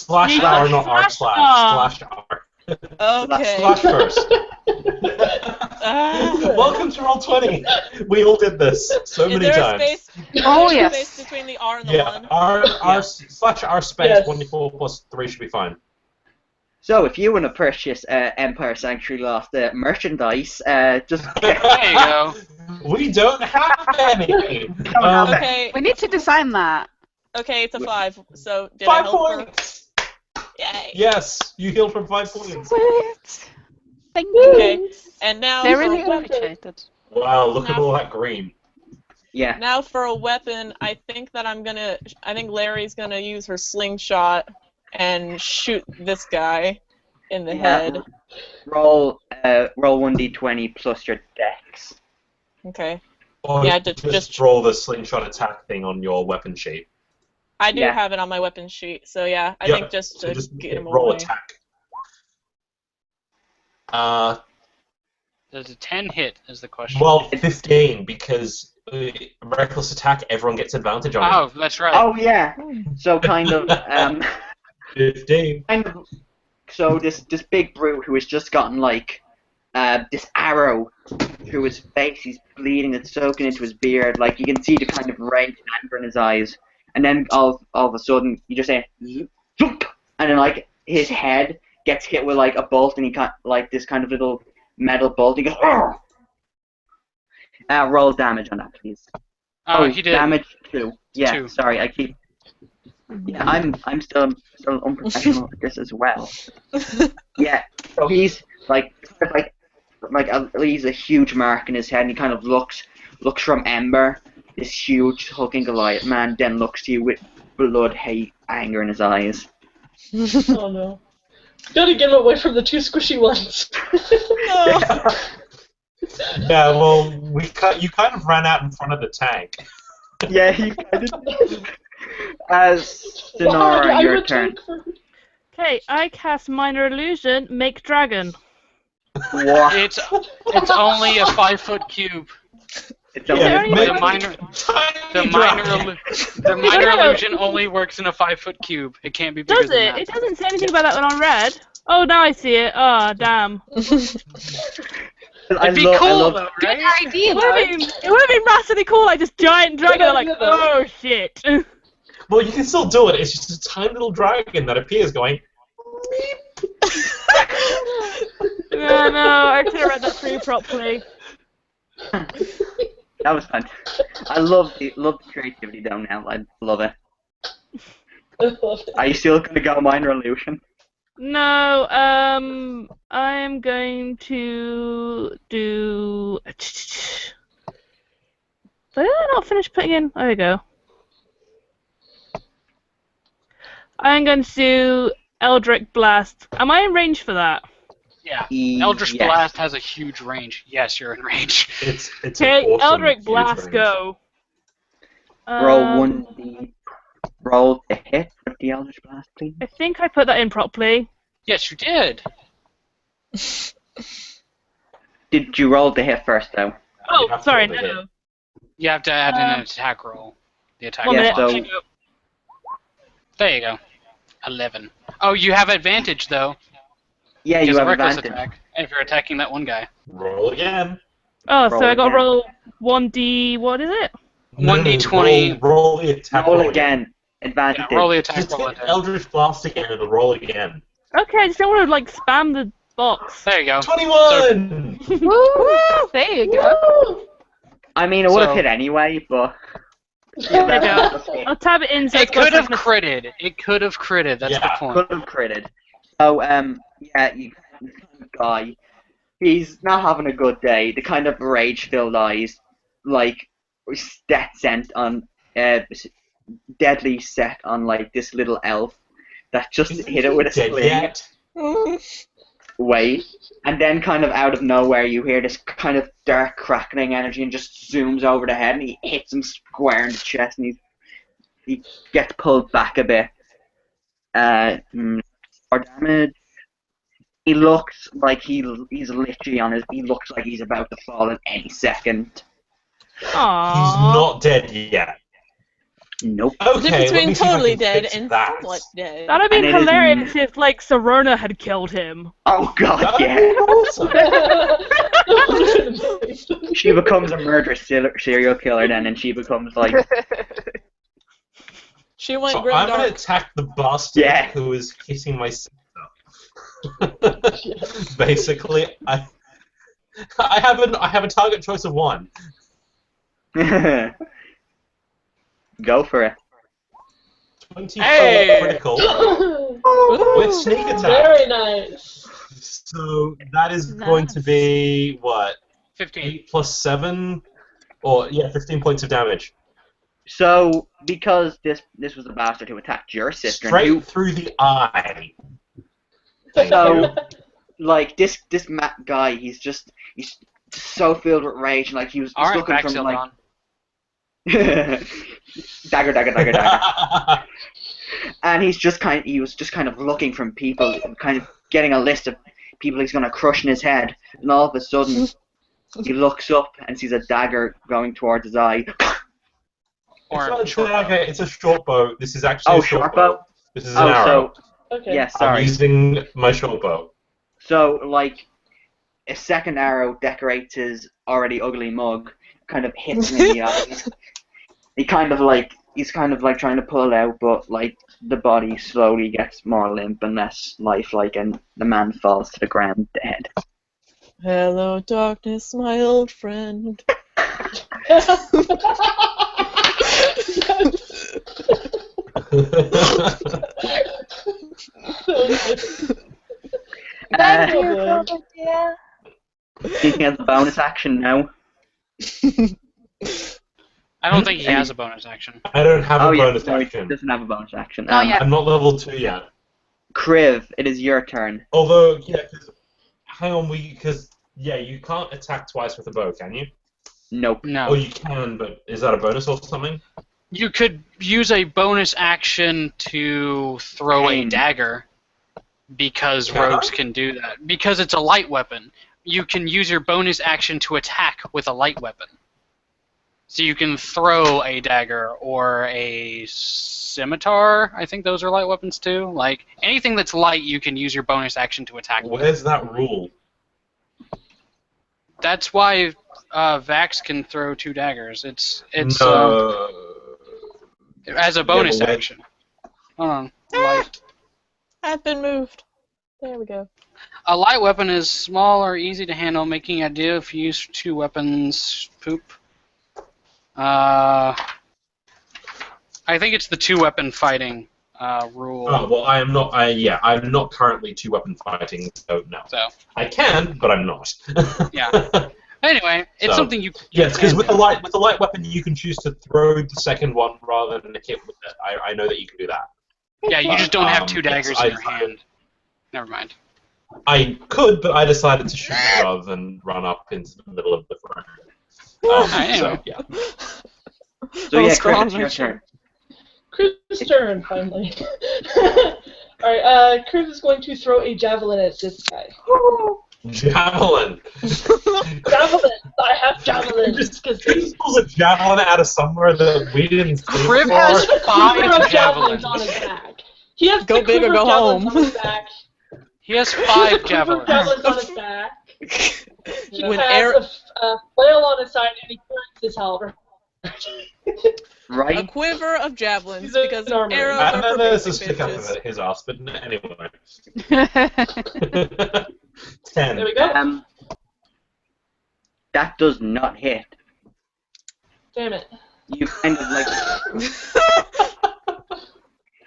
/R, not R//. /R.
Okay.
Slash first.
Ah.
Welcome to Roll20. We all did this so
Is
many
there a
times.
space?
Oh,
is there a
yes.
space between the R and the
Yeah,
one?
R /R space
Yes.
1d4 plus 3 should be fine.
So if you want to purchase Empire Sanctuary Lost merchandise, just
There you go.
We don't have any.
Okay.
We need to design that.
Okay, it's a 5. So did I
5
help her?
points.
Yay.
Yes, you healed from 5 points.
Sweet. Thank you.
Okay. And now
They're
for
really
a weapon.
appreciated.
Wow, look at all that green.
yeah.
Now for a weapon, I think Larry's gonna use her slingshot and shoot this guy in the head.
Roll 1d20 plus your dex.
Okay.
Or
Yeah,
just roll the slingshot attack thing on your weapon sheet.
I do
Yeah.
have it on my weapon sheet, so yeah, I
Yeah,
think just
so
to
just
get him
roll
away.
attack.
Does a 10 hit is the question.
Well, 15 because reckless attack, everyone gets advantage on
Oh, that's right.
Oh yeah. So kind of
15.
So this big brute who has just gotten like this arrow through his face, he's bleeding, it's soaking into his beard, like you can see the kind of rage and anger in his eyes, and then all of a sudden you just say zoop, and then like his head gets hit with like a bolt, and he got like this kind of little metal bolt. He goes, oh! Roll damage on that, please.
Oh, he did.
Damage 2. Yeah,
2.
sorry, I keep. Yeah, I'm still unprofessional at this as well. Yeah, so he's like he's a huge mark in his head, and he kind of looks from Ember, this huge hulking Goliath man, then looks to you with blood, hate, anger in his eyes.
Oh no. Gotta get him away from the two squishy ones.
No.
Yeah, well, you kind of ran out in front of the tank.
Yeah, he kind of. As Sonora, your turn.
Okay, I cast Minor Illusion, make dragon.
What?
It's only a 5-foot cube.
It's
Yeah,
only
The minor illusion only works in a 5-foot cube. It can't be bigger
Does
than
it?
that.
It doesn't say anything about that one on red. Oh, now I see it. Oh, damn.
It'd be cool though, right?
Good idea,
It would have been massively cool, like just giant dragon, like, oh shit.
Well, you can still do it. It's just a tiny little dragon that appears going.
No, I should have read that through properly.
That was fun. I love the creativity down now. I love it. Are you still gonna go minor illusion?
No, I'm going to do. Did I not finish putting in? There we go. I'm going to do Eldritch Blast. Am I in range for that?
Yeah. Eldritch Blast has a huge range. Yes, you're in range.
It's
okay.
an awesome,
Eldritch Blast,
range.
go.
Roll 1d. Roll to hit with the Eldritch Blast, please.
I think I put that in properly.
Yes, you did.
Did you roll to hit first, though?
Oh, sorry, no.
You have to add in an attack roll. The attack
1
roll.
minute.
so-
There you go. 11. Oh, you have advantage though.
Yeah,
Because
you
of
have
reckless
advantage.
attack. If you're attacking that one guy.
Roll again.
Oh,
Roll
so I got to
again.
roll 1d. What is it?
1d20.
Roll the attack
Roll
roll
again. Advantage.
Yeah, roll the attack
Just
roll.
hit Eldritch Blast again and it'll roll again.
Okay, I just don't want to like spam the box.
There you go.
21!
Woo! There you go.
I mean, it would have
So-
hit anyway, but.
There you go. I'll tab it in so
It
it's got
could have
something-
critted. It could have critted. That's the
Yeah.
point.
Could have critted. So, yeah, this guy, he's not having a good day. The kind of rage-filled eyes, like, deadly set on, like, this little elf that just hit it with a
Dead
sling.
yet?
Wait, and then kind of out of nowhere you hear this kind of dark crackling energy and just zooms over the head and he hits him square in the chest and he gets pulled back a bit. More damage. He looks like he's literally on his. He looks like he's about to fall at any second.
Aww.
He's not dead yet.
Nope.
Okay,
The difference
let me
between
see if I
totally
can
dead
fix
and
that.
somewhat dead.
That'd have been
And it is
hilarious if like Serona had killed him.
Oh god,
That'd
yeah.
be awesome.
She becomes a murderous serial killer then, and she becomes like.
She went
So
grim
I'm gonna
dark.
attack the bastard
Yeah.
who is kissing my sister. Basically, I have a target choice of 1.
Go for it.
24
Hey!
critical with sneak attack.
Very nice.
So that is going to be what?
15.
8 plus 7, or yeah, 15 points of damage.
So, because this was the bastard who attacked your sister, and you,
Straight through the eye. Thank you.
so, like this guy, he's so filled with rage, and like he was just
Alright,
looking
back
from
sealed
like
on.
dagger, and he was just kind of looking from people, kind of getting a list of people he's gonna crush in his head, and all of a sudden, He looks up and sees a dagger going towards his eye.
It's a short bow. This is actually a short bow. This is an arrow.
Okay.
Yeah, sorry.
I'm using my short bow.
So, like, a second arrow decorates his already ugly mug, kind of hits him in the eyes. He's kind of like trying to pull it out, but like the body slowly gets more limp and less lifelike, and the man falls to the ground dead.
Hello, darkness, my old friend.
Thank
you, Robert, dear.
He has a bonus action now.
I don't think he has a bonus action.
I don't have a bonus
sorry,
action.
He doesn't have a bonus action.
Not yet.
I'm not level 2 yet.
Kriv, it is your turn.
Although, yeah, hang on, because you can't attack twice with a bow, can you?
Nope.
No.
Or you can, but is that a bonus or something?
You could use a bonus action to throw a dagger, because rogues can do that. Because it's a light weapon, you can use your bonus action to attack with a light weapon. So you can throw a dagger or a scimitar. I think those are light weapons too. Like anything that's light, you can use your bonus action to attack with.
Where's that rule?
That's why Vax can throw 2 daggers. It's as a bonus action. Hold on. Light.
I've been moved. There we go.
A light weapon is small or easy to handle, making it ideal if you use 2 weapons. Poop. I think it's the 2-weapon fighting rule.
Oh well, I am not. I'm not currently 2-weapon fighting, so no.
So
I can, but I'm not.
yeah. Anyway, it's something you.
Yes, because with the light weapon, you can choose to throw the second one rather than hit with it. I know that you can do that.
Yeah, you just don't have 2 daggers in your
decided,
hand. Never mind.
I could, but I decided to shoot rather than run up into the middle of the frame.
Anyway.
So yeah.
So yeah, Kriv, it's your turn.
Kriv's turn, finally. Alright, Kriv is going to throw a javelin at this guy.
Javelin.
Javelin! I have javelins!
He pulls a javelin out of somewhere that we didn't see
Kriv
before.
has
Quiver
5
of javelins
javelins.
on his back. He has
Go
the
big or
quiver
go
of javelins
home.
on his back.
He has
Quiver
5
of
javelins.
javelins on his back. He
When
has a flail on his side, and he turns his halberd.
Right?
A quiver of javelins,
He's in
because
armor.
arrows
And
are
then
for
there's a
basic
stick up
bitches.
his ass, but anyway. 10.
There we go.
That does not hit.
Damn it.
You kind of like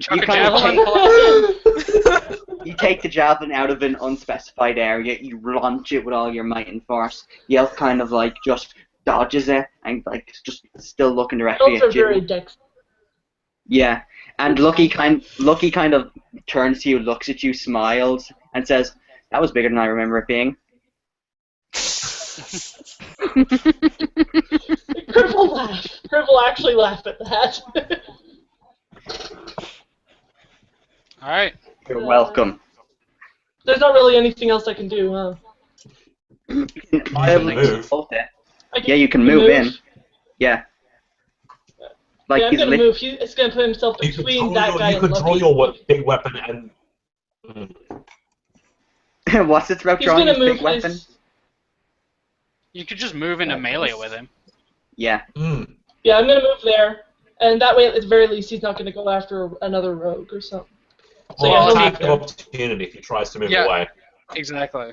Chuck
You
a
kind of
javelin.
you take the javelin out of an unspecified area, you launch it with all your might and force. Yelp kind of like just dodges it and like just still looking directly
Elves are
at you.
very dexterous.
Yeah, and Lucky kind of turns to you, looks at you, smiles, and says, "That was bigger than I remember it being."
Kriv will laugh. Kriv will actually laugh at that.
Alright.
You're welcome.
There's not really anything else I can do, huh?
You can viably
move.
ult it.
I can-
Yeah, you can move in. Yeah. Like
yeah, I'm
he's
gonna
lit-
move. He's gonna put himself
You could
between
draw
that guy
you
and
could draw
Lucky.
your big weapon and.
What's the throat
He's
drawing
gonna
his
move
big weapon?
his...
You could just move into melee with him.
Yeah.
Mm.
Yeah, I'm gonna move there, and that way, at the very least, he's not gonna go after another rogue or something. So yeah,
Well,
he'll
attack
move
of
there.
opportunity if he tries to move
Yeah.
away.
Exactly.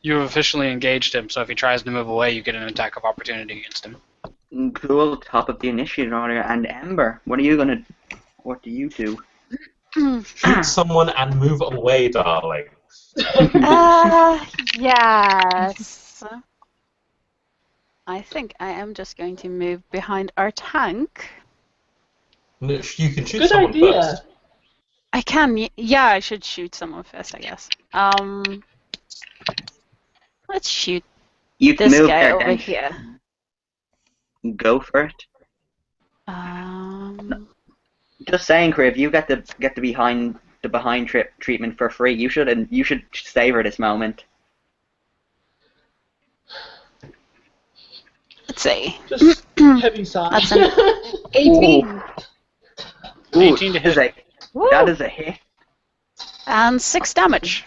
You have officially engaged him, so if he tries to move away, you get an attack of opportunity against him.
Cool. Top of the initiative order. And Ember, what do you do?
Shoot someone and move away, darling.
Yes. I think I am just going to move behind our tank.
No, you can shoot
Good
someone
idea.
first.
I can, yeah, I should shoot someone first, I guess. Let's shoot
You can
this
move
guy
there,
over
then.
here.
Go for it. Just saying, Kriv, you get the behind trip treatment for free. You should savor this moment.
see.
Just heavy sigh.
That's an
18. Ooh,
18 to hit.
That is a hit.
And 6 damage.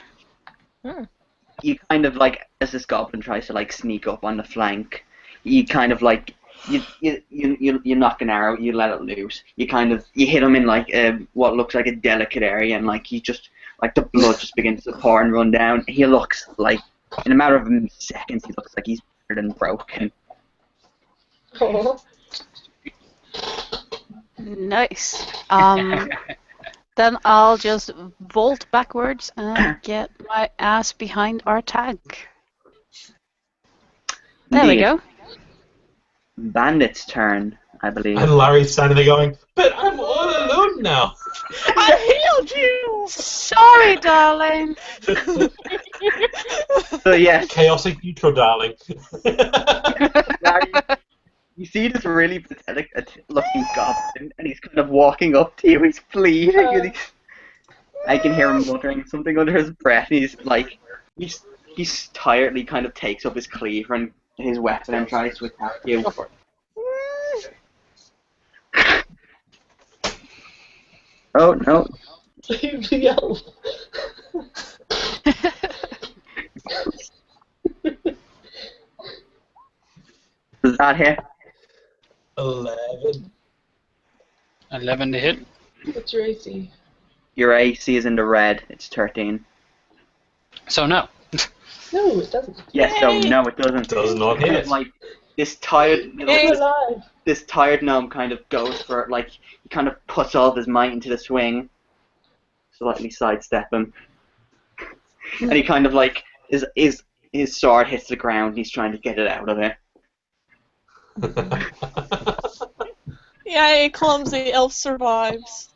You kind of like, as this goblin tries to like sneak up on the flank, you kind of like you knock an arrow, you let it loose. You hit him in like what looks like a delicate area, and like he just like the blood just begins to pour and run down. He looks like in a matter of seconds he looks like he's battered and broken.
Oh.
Nice. Then I'll just vault backwards and get my ass behind our tank. There we go.
Bandit's turn, I believe.
And Larry's standing there going, "But I'm all alone now."
I healed you!
Sorry, darling.
So yes,
Chaotic neutral, darling.
Larry, you see this really pathetic looking goblin, and he's kind of walking up to you, he's pleading, and I can hear him muttering something under his breath, and he's like, he's tiredly kind of takes up his cleaver and his weapon and tries to attack you.
Go for it.
Oh, no.
Leave the elf.
Does that hit?
11.
11 to hit.
What's your AC?
Your AC is in the red, it's 13.
So no.
No, it doesn't.
Yes, so no, it doesn't.
Does not
Kind
hit.
of like this tired
You're alive.
this tired gnome kind of goes for it, like he kind of puts all of his might into the swing, slightly sidestep him, and he kind of like his sword hits the ground. And he's trying to get it out of it.
Yay, clumsy elf survives.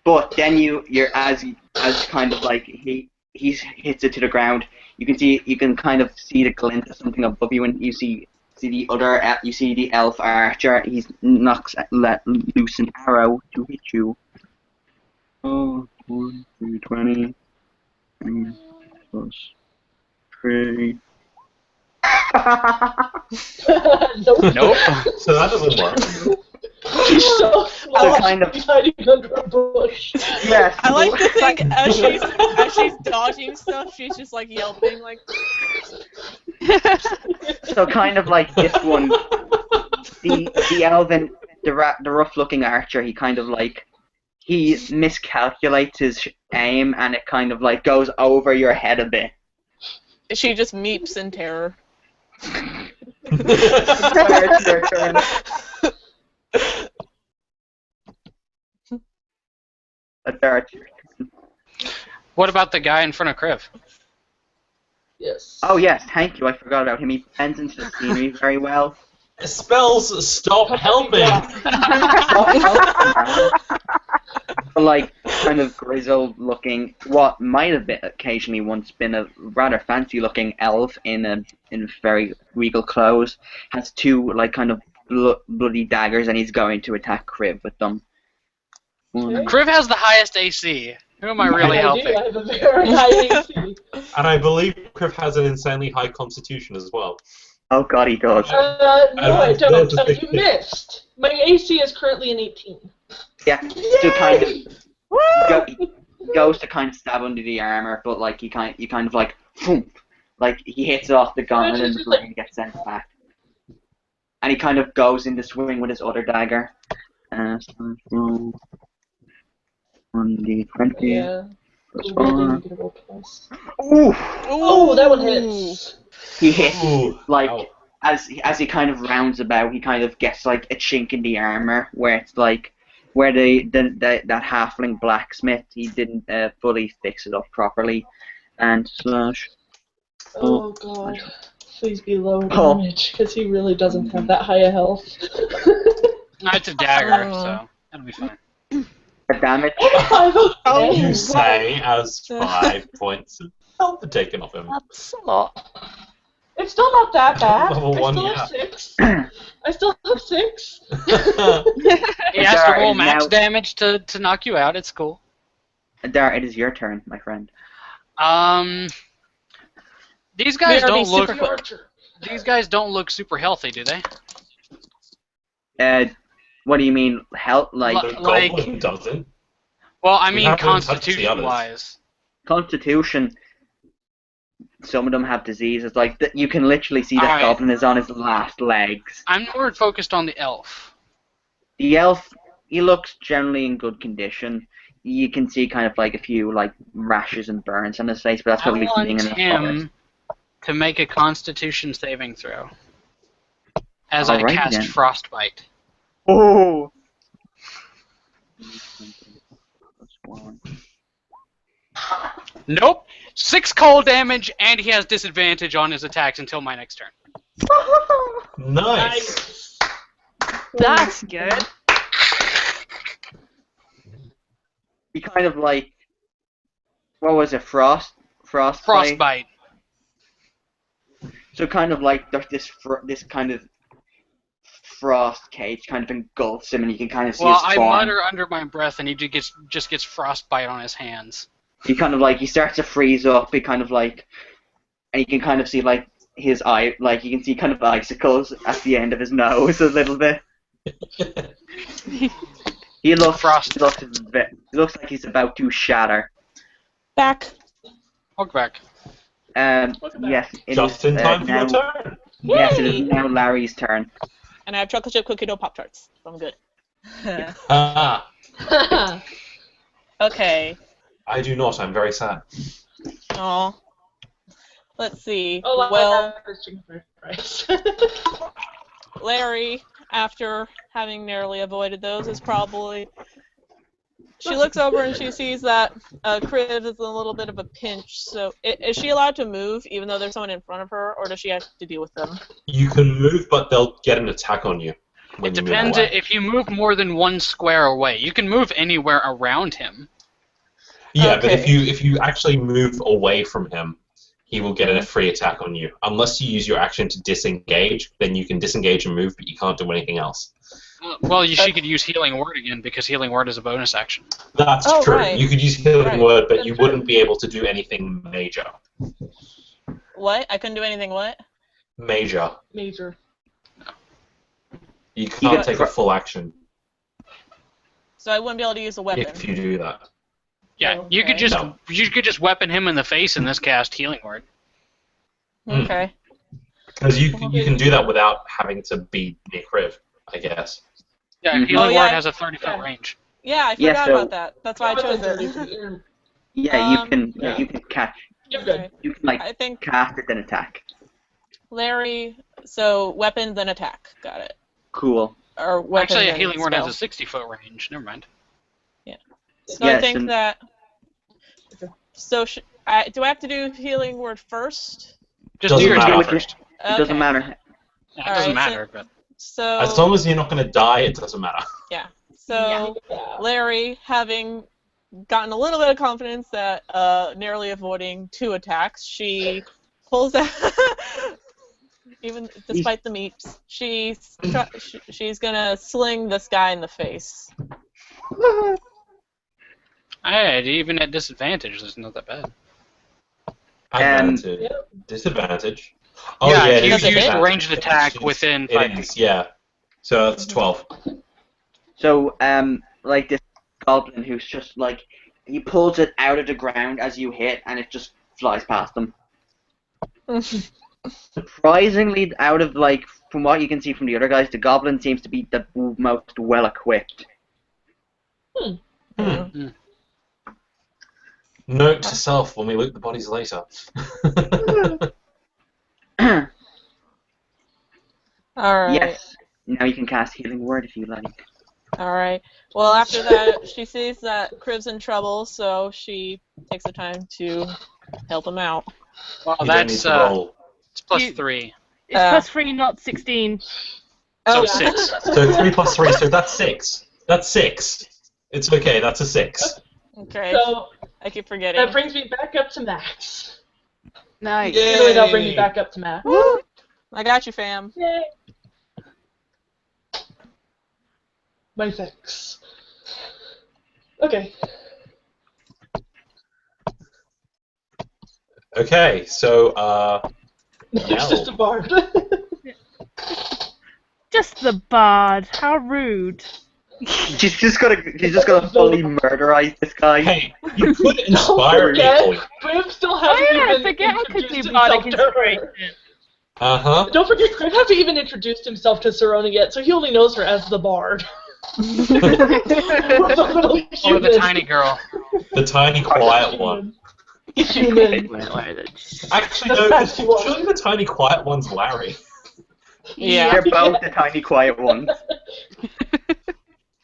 But then you're as kind of like he hits it to the ground. You can kind of see the glint of something above you, and you see the elf archer. He let loose an arrow to hit you. Oh, 1, 2, 20. Plus 3.
Nope.
So that doesn't work.
He's so small.
kind of-
He's hiding under a bush.
Yes.
I like to think as she's dodging stuff, she's just like yelping like.
So kind of like this one, the elven, the rough-looking archer. He kind of like he miscalculates his aim, and it kind of like goes over your head a bit.
She just meeps in terror.
It's your turn.
What about the guy in front of Kriv?
Yes.
Oh yes, thank you. I forgot about him. He blends into the scenery very well.
Spells stop helping.
Like kind of grizzled looking, what might have been occasionally once been a rather fancy looking elf in very regal clothes, has 2 like kind of bloody daggers, and he's going to attack Kriv with them.
Kriv has the highest AC. Who am I really helping?
I have a very high AC.
And I believe Kriv has an insanely high constitution as well.
Oh god, he does.
No, I don't. You missed. My AC is currently an 18.
Yeah, so kind of he goes to kind of stab under the armor, but like you kind of like boom, like he hits it off the gun and the blade gets sent back. And he kind of goes into swing with his other dagger. So roll 1d20.
Yeah.
Plus
Ooh,
4.
Ooh. Oh, that one hits.
He hits
Ooh,
like
ow.
as he kind of rounds about, he kind of gets like a chink in the armor where it's like where that halfling blacksmith, he didn't fully fix it up properly, and slash.
Oh god. Please be low damage, because he really doesn't have that high a health.
No, it's a dagger, so that'll be fine.
The damage.
You say as 5 points of health are taken off him.
That's a lot.
It's still not that bad.
Level
I
1,
still
yeah.
have 6. I still have 6.
He has to
Dara
roll
is
max
now-
damage to knock you out. It's cool.
Dara, it is your turn, my friend.
These guys
BRB
don't look.
super quick.
These guys don't look super healthy, do they?
What do you mean? Health? Like
The
Like-
goblin doesn't.
Well, I
We
mean
haven't touched the others.
constitution-wise.
constitution? Some of them have diseases. Like you can literally see that
Alright.
goblin is on his last legs.
I'm more focused on the elf.
The elf, he looks generally in good condition. You can see kind of like a few like rashes and burns on his face, but that's
I
probably from being
want
in the forest.
him to make a Constitution saving throw. As I
Alright,
cast
then.
Frostbite.
Oh.
Nope. 6 cold damage, and he has disadvantage on his attacks until my next turn.
Nice.
That's good.
He kind of like, what was it? Frostbite.
Frostbite.
So kind of like there's this kind of frost cage kind of engulfs him, and you can kind of see
Well,
his
I
form.
mutter under my breath, and he just gets frostbite on his hands.
He kind of like he starts to freeze up. He kind of like, and you can kind of see like his eye, like you can see kind of icicles at the end of his nose a little bit. He looks
Frost.
looks like he's about to shatter.
Back.
Welcome back.
Yes, it
Just
is,
in time for
now,
your turn.
Yes, it
Yay!
is now Larry's turn.
And I have chocolate chip cookie dough Pop Tarts. So I'm good.
Ah,
Okay.
I do not. I'm very sad.
Oh. Let's see.
Oh,
Well,
this chicken fried rice.
Larry, after having narrowly avoided those, is probably... She looks over and she sees that Kriv is in a little bit of a pinch. So is she allowed to move even though there's someone in front of her, or does she have to deal with them?
You can move, but they'll get an attack on you. When
It
you move
depends
away.
if you move more than 1 square away. You can move anywhere around him.
Yeah, but
Okay.
if you actually move away from him, he will get a free attack on you. Unless you use your action to disengage, then you can disengage and move, but you can't do anything else.
Well, she could use Healing Word again, because Healing Word is a bonus action.
That's
Oh,
true.
right.
You could use Healing
Right.
Word, but you wouldn't be able to do anything major.
What? I couldn't do anything what?
Major.
Major.
You can't
got
take a full action
So I wouldn't be able to use a weapon.
if you do that.
Yeah, you could
Okay.
just
No.
you could just weapon him in the face in this cast Healing Word.
Okay.
Because you can do that without having to be near Kriv, I guess.
Yeah,
Mhm.
Healing
Oh, yeah.
Word has a 30-foot range.
Yeah, I
Yeah,
forgot
so-
about that. That's why I chose it.
Yeah, you
Um,
can.
yeah.
You can catch.
You're good.
Okay.
You can like
I think
cast it then attack.
Larry. So weapon then attack. Got it.
Cool.
Or weapon
Actually, a
then
Healing Word has
spell.
a 60-foot range. Never mind.
So
Yes,
I think
and-
that. So do I have to do healing word first?
Just
Doesn't
do your
matter.
attack first.
It doesn't
Okay.
matter.
Yeah, it
Alright,
doesn't
so-
matter, but
So
As long as you're not going to die, it doesn't matter.
So Larry, having gotten a little bit of confidence that narrowly avoiding 2 attacks, she pulls out. Even despite the meeps, she's gonna sling this guy in the face.
hey, even at disadvantage, it's not that bad.
Advantage. Disadvantage. Oh,
yeah,
yeah,
if
it
you
is
Does it
use
hit?
a ranged attack
It's-
within 5
It
feet.
is, yeah. So that's 12.
So like this goblin who's just like he pulls it out of the ground as you hit, and it just flies past them. Surprisingly, out of like from what you can see from the other guys, the goblin seems to be the most well equipped.
Note to self when we loot the bodies later.
All right.
Yes. Now you can cast Healing Word if you like.
All right. Well, after that, she sees that Crib's in trouble, so she takes the time to help him out.
Well,
You don't need
that's
to roll.
it's plus
You-
3,
It's plus 3, not 16.
so
Oh,
6.
So 3 plus 3, so that's 6. That's 6. It's okay, that's a 6.
Okay.
So
I keep forgetting.
that brings me back up to max.
Nice.
Yeah.
Really, that'll bring me back up to max.
Woo! I got you, fam.
Yay. My thanks. Okay.
Okay, so
It's just a bard.
Just the bard. How rude.
She's just gonna fully murderize this guy.
hey, you could
Don't
inspire
forget,
people.
Kriv still
Oh
hasn't
yeah, I
even
forget I could
introduced
do bardic
himself to her.
inspiration.
Uh-huh.
Don't forget, Kriv hasn't even introduced himself to Serona yet, so he only knows her as the bard. Or the little
Or
human.
the tiny girl.
The tiny, quiet one.
Human.
Actually, no,
That's the one.
surely the tiny, quiet one's Larry.
Yeah.
They're both the tiny, quiet ones.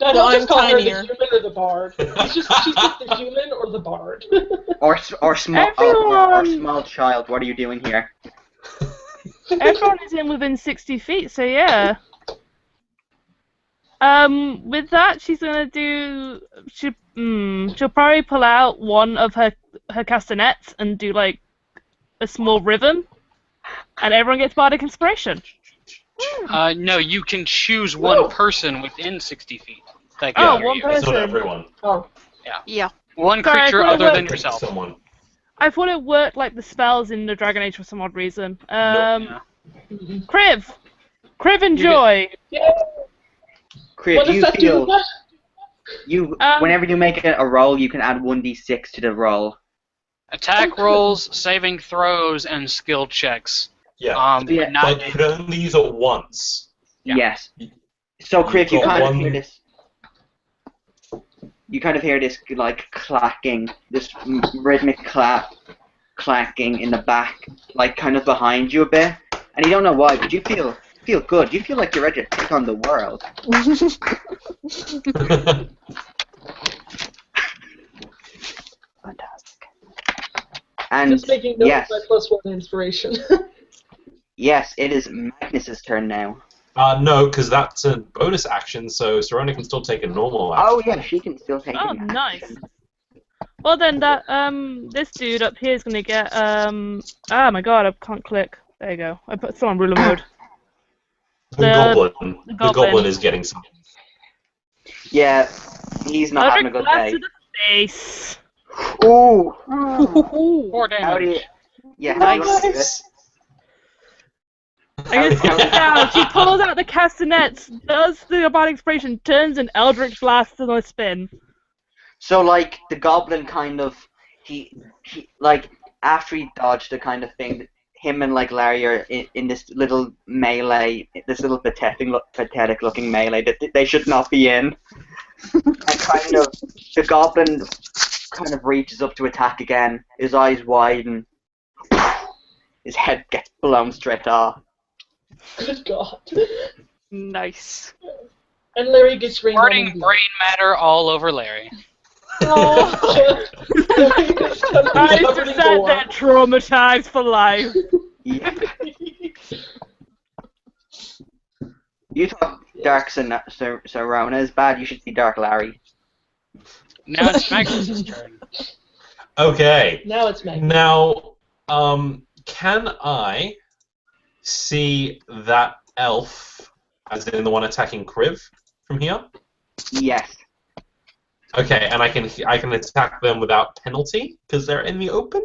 No,
Well,
don't just
I'm
call her the
tinier.
human or the bard. She's just the human or the bard.
Or small
Everyone-
child. What are you doing here?
Everyone is in within 60 feet, so yeah. With that, she's gonna do. She'll probably pull out one of her castanets and do like a small rhythm, and everyone gets bardic inspiration.
No, you can choose one person within 60 feet. That
Oh,
can hear
one
you.
person.
It's not everyone.
Oh.
Yeah.
One
Sorry,
creature
I
other
thought
than
it
yourself.
Someone.
I thought it worked like the spells in the Dragon Age for some odd reason.
Yeah.
Kriv, enjoy.
Kriv,
What does that do? What?
Whenever you make a roll, you can add 1d6 to the roll.
Attack rolls, saving throws, and skill checks.
Yeah.
Yeah,
but not
But you can only use it once.
Yeah.
Yes. So, Kriv, you
got
kind of
one-
hear this. You kind of hear this like clacking, this rhythmic clacking in the back, like kind of behind you a bit, and you don't know why, but you feel good. You feel like you're ready to take on the world.
Fantastic.
And
Just making note
yes,
of my +1 inspiration.
yes, it is Magnus's turn now.
No, because that's a bonus action, so Serona can still take a normal action.
Oh yeah, she can still take
Oh,
an
nice.
action.
Well then, that this dude up here is gonna get Ah my god, I can't click. There you go. I put still on ruler mode.
The goblin. The goblin is getting some.
Yeah, he's not having a good
Blast
day.
to the face.
Ooh.
4
How do you?
damage.
Yeah, how do you want to do this?
I guess sit down. She pulls out the castanets, does the bardic inspiration, turns an eldritch blast on a spin.
So like the goblin kind of he like after he dodged the kind of thing, him and like Larry are in this little melee, this little pathetic looking melee that they should not be in. And kind of the goblin kind of reaches up to attack again. His eyes widen. His head gets blown straight off.
Good God.
Nice.
And Larry gets rained on.
Squirting brain matter all over Larry.
Oh, I
Covered
just
in
sat
gore.
there traumatized for life.
Yeah. You thought Dark Serona is bad. You should see Dark Larry.
Now it's Magnus' turn.
Okay.
Now it's Meg.
Now, can I see that elf, as in the one attacking Kriv, from here?
Yes.
Okay, and I can attack them without penalty because they're in the open.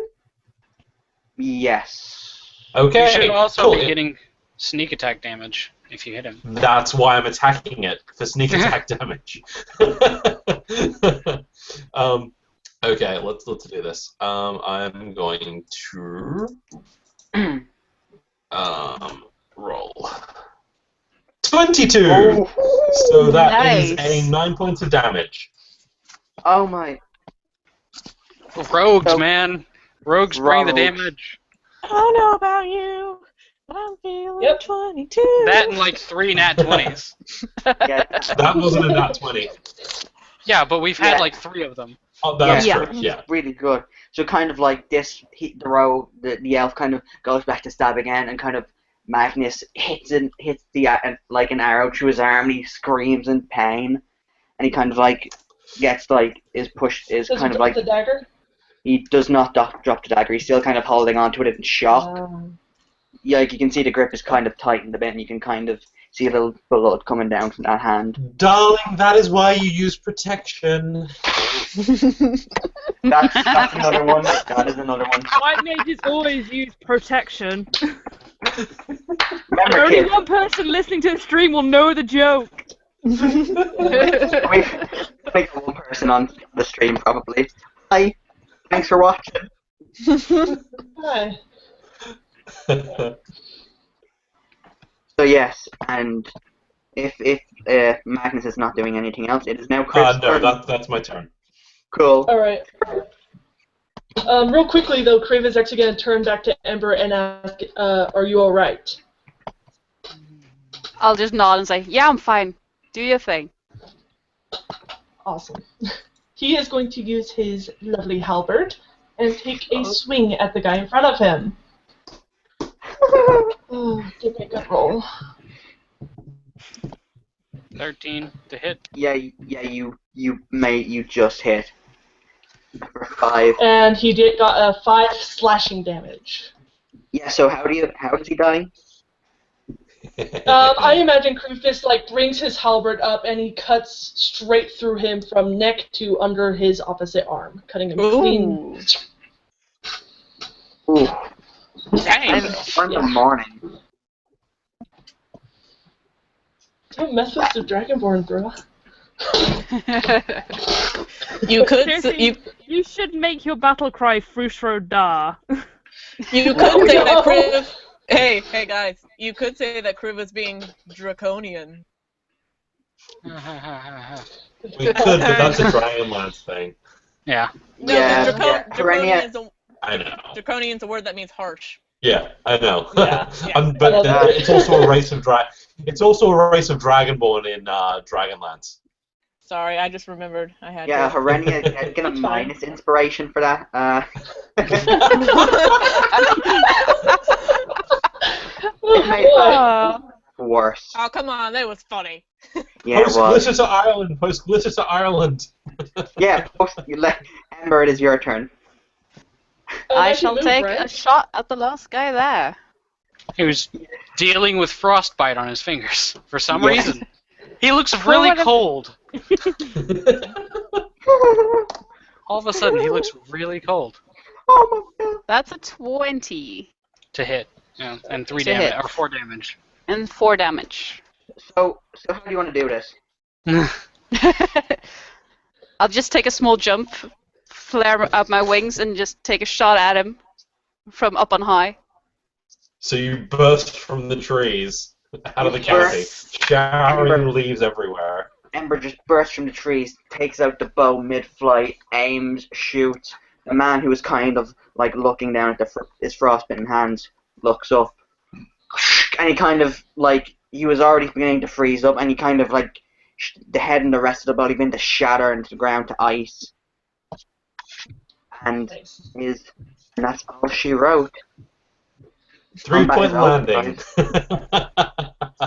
Yes.
Okay.
You should also
cool.
be getting sneak attack damage if you hit him.
That's why I'm attacking it for sneak attack damage. Okay, let's do this. I'm going to roll 22.
Oh.
So that is
Nice.
a 9 points of damage.
Oh my.
Rogues,
So-
man. Rogues bring the
Rogues.
damage.
I don't know about you, but I'm feeling
Yep.
22.
That and like 3 nat 20s.
Yeah.
That wasn't a nat 20.
Yeah, but we've had
Yeah.
like 3 of them.
Oh, that's
Yeah.
true. Yeah.
Really good. So kind of like this, the elf kind of goes back to stab again, and kind of Magnus hits the like an arrow through his arm, and he screams in pain, and he kind of like gets like is
Does he
kind of
drop
like
the dagger?
he does not drop the dagger. He's still kind of holding on to it in shock. Yeah, like you can see the grip is kind of tightened a bit, and you can kind of see a little blood coming down from that hand.
Darling, that is why you use protection.
That's another one. That is another one.
White mages always use protection.
Remember,
Only
kids,
one person listening to the stream will know the joke.
we make one person on the stream probably. Hi, thanks for watching.
Hi.
So yes, and if Magnus is not doing anything else, it is now Chris'
no,
turn.
that's my turn.
Cool.
Alright. Real quickly though, Crave is actually going to turn back to Ember and ask, are you alright?
I'll just nod and say, yeah, I'm fine. Do your thing.
Awesome. He is going to use his lovely halberd and take a swing at the guy in front of him. Oh, give me a good roll.
13 to hit.
Yeah, you just hit for 5.
And he got a 5 slashing damage.
Yeah. So how does he die?
I imagine Krufus like brings his halberd up and he cuts straight through him from neck to under his opposite arm, cutting him clean.
Ooh.
Dang.
I'm in the morning.
Don't mess with the Dragonborn, bro.
You could
Seriously, you should make your battle cry Frustro Da.
you could say that Kriv. Hey guys, you could say that Kriv is being draconian.
We could, but that's a Dragonlance thing.
Yeah.
No,
Yeah,
draconian
Herenya-
is a
I know.
draconian's a word that means harsh.
Yeah, I know.
Yeah.
But it's also a race of It's also a race of Dragonborn in Dragonlance.
Sorry, I just remembered I had
Yeah,
to.
Herenya get a minus inspiration for that. It made it worse.
Oh, come on, that was funny.
Yeah, it
Post
was.
Glitter to Ireland. Post Glitter to Ireland.
Yeah, Ember, it is your turn.
I shall take a shot at the last guy there.
He was dealing with frostbite on his fingers for some
Yeah.
reason. He looks really cold. All of a sudden, he looks really cold.
Oh my god.
That's a 20.
To hit. Yeah, and 3
To
damage,
hit.
or 4 damage.
And 4 damage.
So how do you want to do this?
I'll just take a small jump, flare up my wings, and just take a shot at him from up on high.
So you burst from the trees out of the canopy, showering leaves everywhere.
Ember just bursts from the trees, takes out the bow mid-flight, aims, shoots. The man who was kind of like looking down at his frostbitten hands looks up, and he kind of like he was already beginning to freeze up, and he kind of like the head and the rest of the body begin to shatter into the ground to ice. And that's all she wrote.
3-point landing.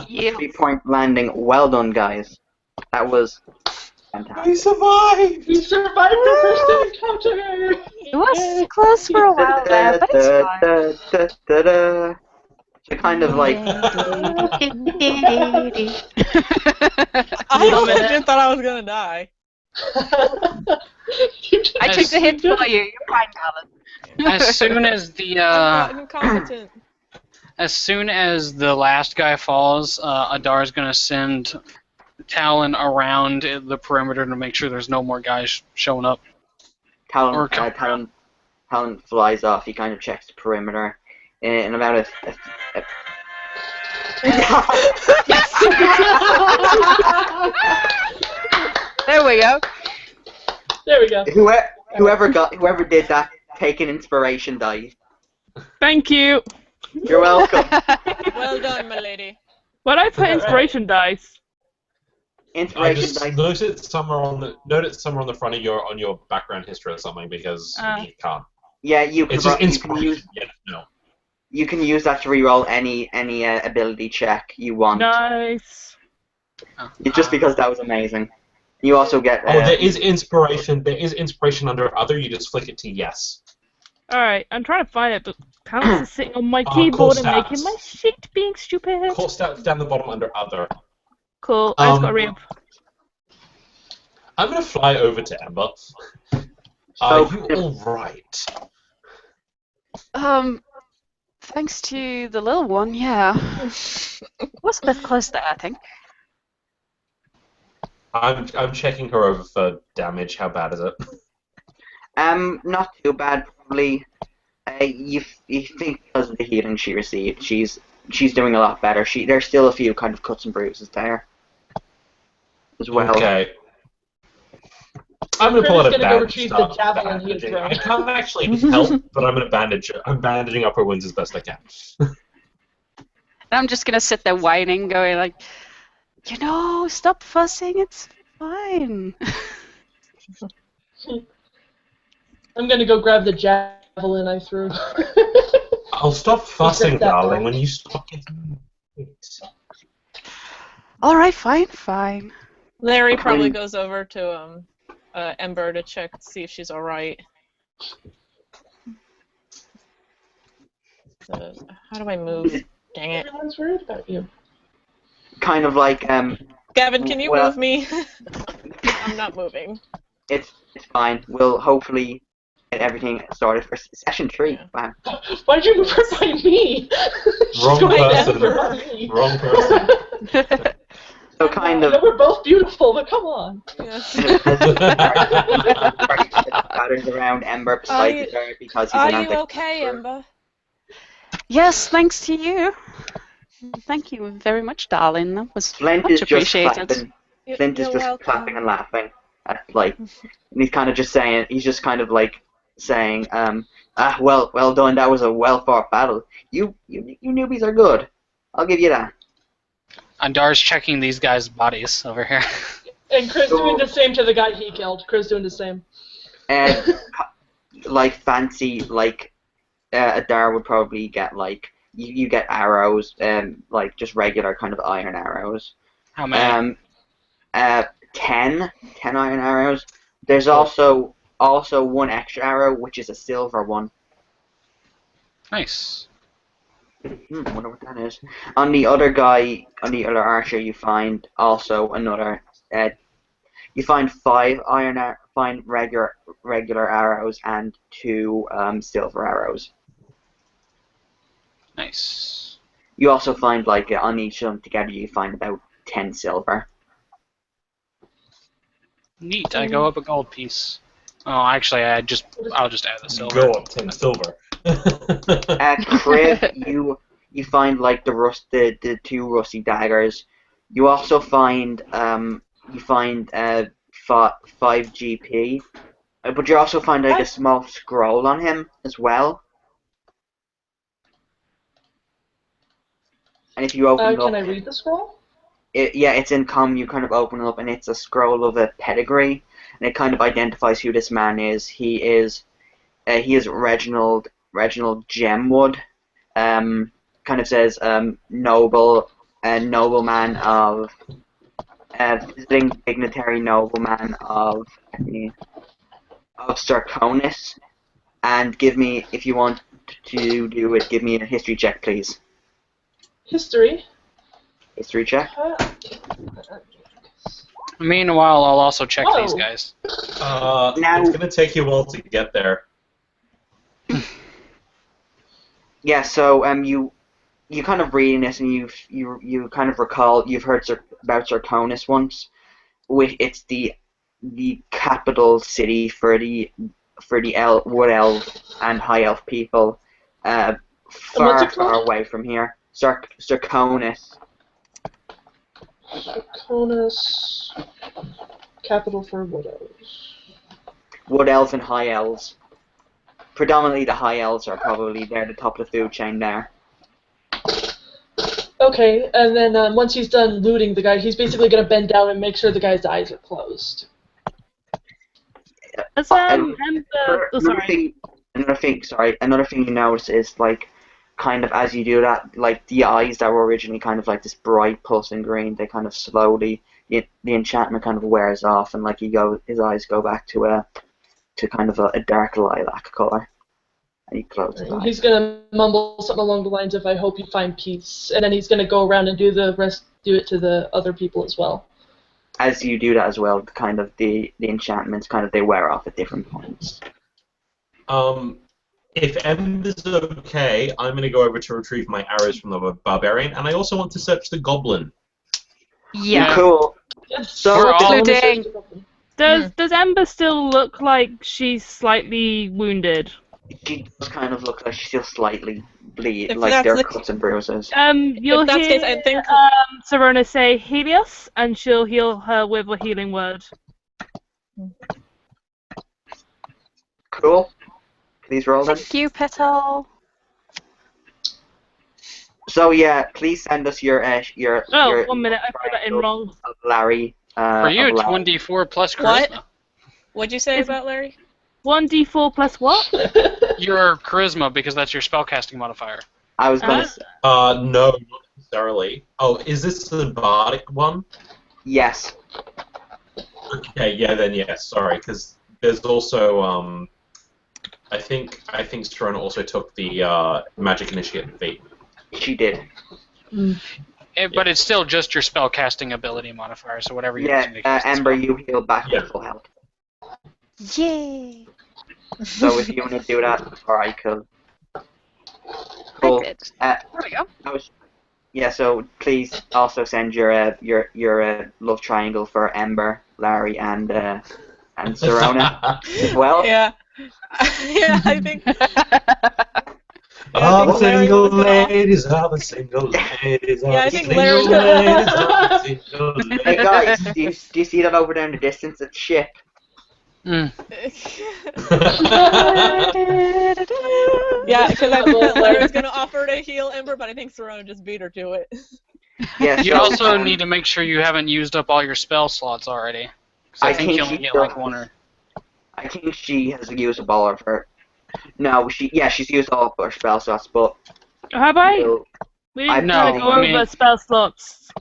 Yeah.
3-point landing. Well done, guys. That was fantastic.
We survived!
We survived the first encounter!
It was close for a while there, but it's fine.
So kind of like
I legit thought I was gonna die.
I took the hit for you. You're fine, Alan.
As soon as the
Incompetent.
as soon as the last guy falls, Adar's gonna send Talon around the perimeter to make sure there's no more guys showing up.
Talon flies off. He kind of checks the perimeter. In about
There we go.
There we go.
Whoever did that, take an inspiration die.
Thank you.
You're welcome.
Well done, my lady.
Where'd I put inspiration dice?
I
Inspiration
just
die.
note it somewhere on the front of your background history or something because you can't.
Yeah, you can.
It's just
You can
inspiration.
use.
Yeah, no.
You can use that to reroll any ability check you want.
Nice.
Just because that was amazing. You also get.
There is inspiration. There is inspiration under other. You just flick it to yes.
Alright, I'm trying to find it, but Palace is sitting on my
Core
keyboard and
stats.
making my shit being stupid.
Core stats down the bottom under other.
Cool, I just got a read.
I'm gonna fly over to Ember. Are you alright?
Thanks to the little one, yeah. Was a bit close there, I think.
I'm checking her over for damage. How bad is it?
Not too bad, probably. You think because of the healing she received, she's doing a lot better. There's still a few kind of cuts and bruises there as well.
Okay. I'm gonna pull out a
Go
bandage.
retrieve the javelin he had
bandaging.
thrown.
I can't actually help, but I'm gonna bandage. I'm bandaging up her wounds as best I can.
I'm just gonna sit there whining, going like, stop fussing, it's fine.
I'm gonna go grab the javelin I threw.
I'll stop fussing,
Rip that
darling,
back.
when you stop getting hit.
Alright, fine.
Larry probably goes over to Ember to check to see if she's all right. How do I move? Dang it.
Everyone's worried about you.
Kind of like
Gavin, can you
well-
move me? I'm not moving.
It's fine. We'll hopefully get everything started for session 3.
Yeah.
Wow.
Why'd you move her by me?
Wrong
She's going
person.
after by me.
Wrong person.
So kind
I
of
know we're both beautiful, but come on.
Yes.
patterns around Ember beside her because he's
Are
an
you
anti-
okay, Ember?
Yes, thanks to you. Thank you very much, darling. That was
Flint
much
is just
appreciated.
clapping. Flint is
You're
just
welcome.
clapping and laughing. And he's kind of just saying, he's just kind of like saying, well done, that was a well fought battle. You newbies are good. I'll give you that.
Andar's checking these guys' bodies over here.
And Chris doing the same to the guy he killed. Chris doing the same.
And fancy, Adar would probably get you get arrows, just regular kind of iron arrows.
How many?
10 iron arrows. There's also one extra arrow, which is a silver one.
Nice.
Wonder what that is. On the other other archer, you find also another. You find 5 regular arrows and 2 silver arrows.
Nice.
You also find on each of them together, you find about 10 silver.
Neat. I go up a gold piece. Oh, actually, I'll just add the silver.
Go up 10 silver.
Crib, you find the 2 rusty daggers. You also find 5 GP, but you also find a small scroll on him as well. And if you open it up,
Can I read the scroll?
it's in common. You kind of open it up, and it's a scroll of a pedigree, and it kind of identifies who this man is. He is Reginald Gemwood. Kind of says nobleman of visiting dignitary nobleman of Sarkonis. And give me, if you want to do it, give me a history check, please.
History.
History check.
Meanwhile, I'll also check these
Whoa.
guys.
It's gonna take you a while to get there.
Yeah, so you kind of reading this, and you kind of recall you've heard about Sarkonis once. It's the capital city for the wood elf and high elf people, far away from here. Sarkonis.
Sarkonis. Capital for Wood Elves.
Wood elves and high elves. Predominantly the high elves are probably there at the top of the food chain there.
Okay, and then once he's done looting the guy, he's basically going to bend down and make sure the guy's eyes are closed.
That's
Another thing you notice is kind of as you do that, the eyes that were originally kind of this bright pulsing green, they kind of slowly the enchantment kind of wears off, and his eyes go back to kind of a dark lilac color, and he closes his eyes.
He's going to mumble something along the lines of, "I hope you find peace," and then he's going to go around and do it to the other people as well.
as you do that as well, kind of the enchantments kind of they wear off at different points.
If Ember's okay, I'm going to go over to retrieve my arrows from the barbarian, and I also want to search the goblin.
Yeah.
Cool. So
We're all-
Including.
Does Ember still look like she's slightly wounded?
she does kind of look like she's still slightly bleed,
If
like
that's
there are
the-
cuts and bruises.
You'll
If that's the
hear
case, I think-
Serona say Helios, and she'll heal her with a healing word.
Cool. Please roll then.
Thank you, Petal.
So yeah, please send us your
Oh,
your
1 minute, I put that in wrong.
of Larry.
For you,
of
it's
Larry.
1d4 plus charisma.
What? What'd you say about Larry?
1d4 plus what?
Your charisma, because that's your spellcasting modifier.
I was gonna. Say,
No, not necessarily. Oh, is this the bardic one?
yes.
Okay, yeah, then yes. Sorry, because there's also I think Serona also took the magic initiate feat.
She did.
But it's still just your spellcasting ability modifier, so whatever you're
Yeah,
using to cast the
Ember,
spell.
you heal back
Yeah.
to full health.
Yay.
So if you want to do that, alright, cool. Cool.
I did.
Uh,
There we go.
yeah, so please also send your love triangle for Ember, Larry, and Serona as well.
Yeah. Yeah, I think.
All the
Larry
single
was gonna-
ladies, all the single ladies, all
Yeah, I
the
think
single
Larry's
ladies, all the single ladies.
Hey guys, do you see that over there in the distance? It's ship.
Mm.
Yeah, because I think that Larry's gonna offer to heal Ember, but I think Serona just beat her to it.
Yeah,
You
so,
also need to make sure you haven't used up all your spell slots already. 'Cause I think you only
she
get like
does.
one or...
I think she has used up all of her. No, she's used all of her spell slots, but
Have I?
we'll-
We didn't
No,
kind of go
I
over
mean-
spell slots.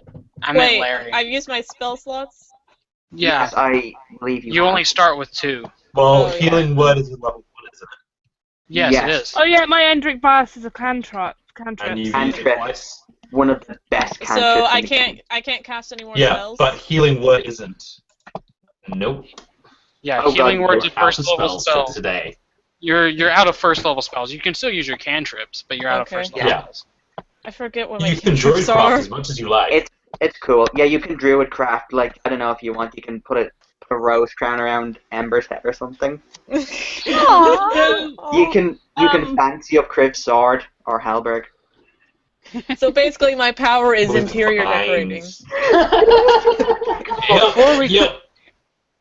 I meant
Wait,
Larry.
I've used my spell slots?
Yeah,
yes, I believe you.
you
have.
only start with 2.
Well,
Oh, yeah.
healing word is a level 1, isn't it?
Yes,
Yes.
it is.
Oh yeah, my Endric Blast is a cantrip.
And
Cantrip.
you've used it
Cantrip.
twice.
One of the best cantrips.
So
in
I
the
can't
game.
cast any more
Yeah,
spells?
but healing word isn't. Nope.
Yeah,
Oh,
healing
God,
word's a
We're out
first
of
level
spells
spell.
for today.
You're out of first level spells. You can still use your cantrips, but you're out of
Okay.
first level
Yeah.
spells.
I forget what my
You can
cantrips
druidcraft
are.
as much as you like.
It's cool. Yeah, you can druid craft, like, I don't know if you want, you can put a rose crown around Ember's head or something. You can fancy up Crib's sword or halberd.
So basically, my power is
With
interior decorating.
vines.
Before we
Yep.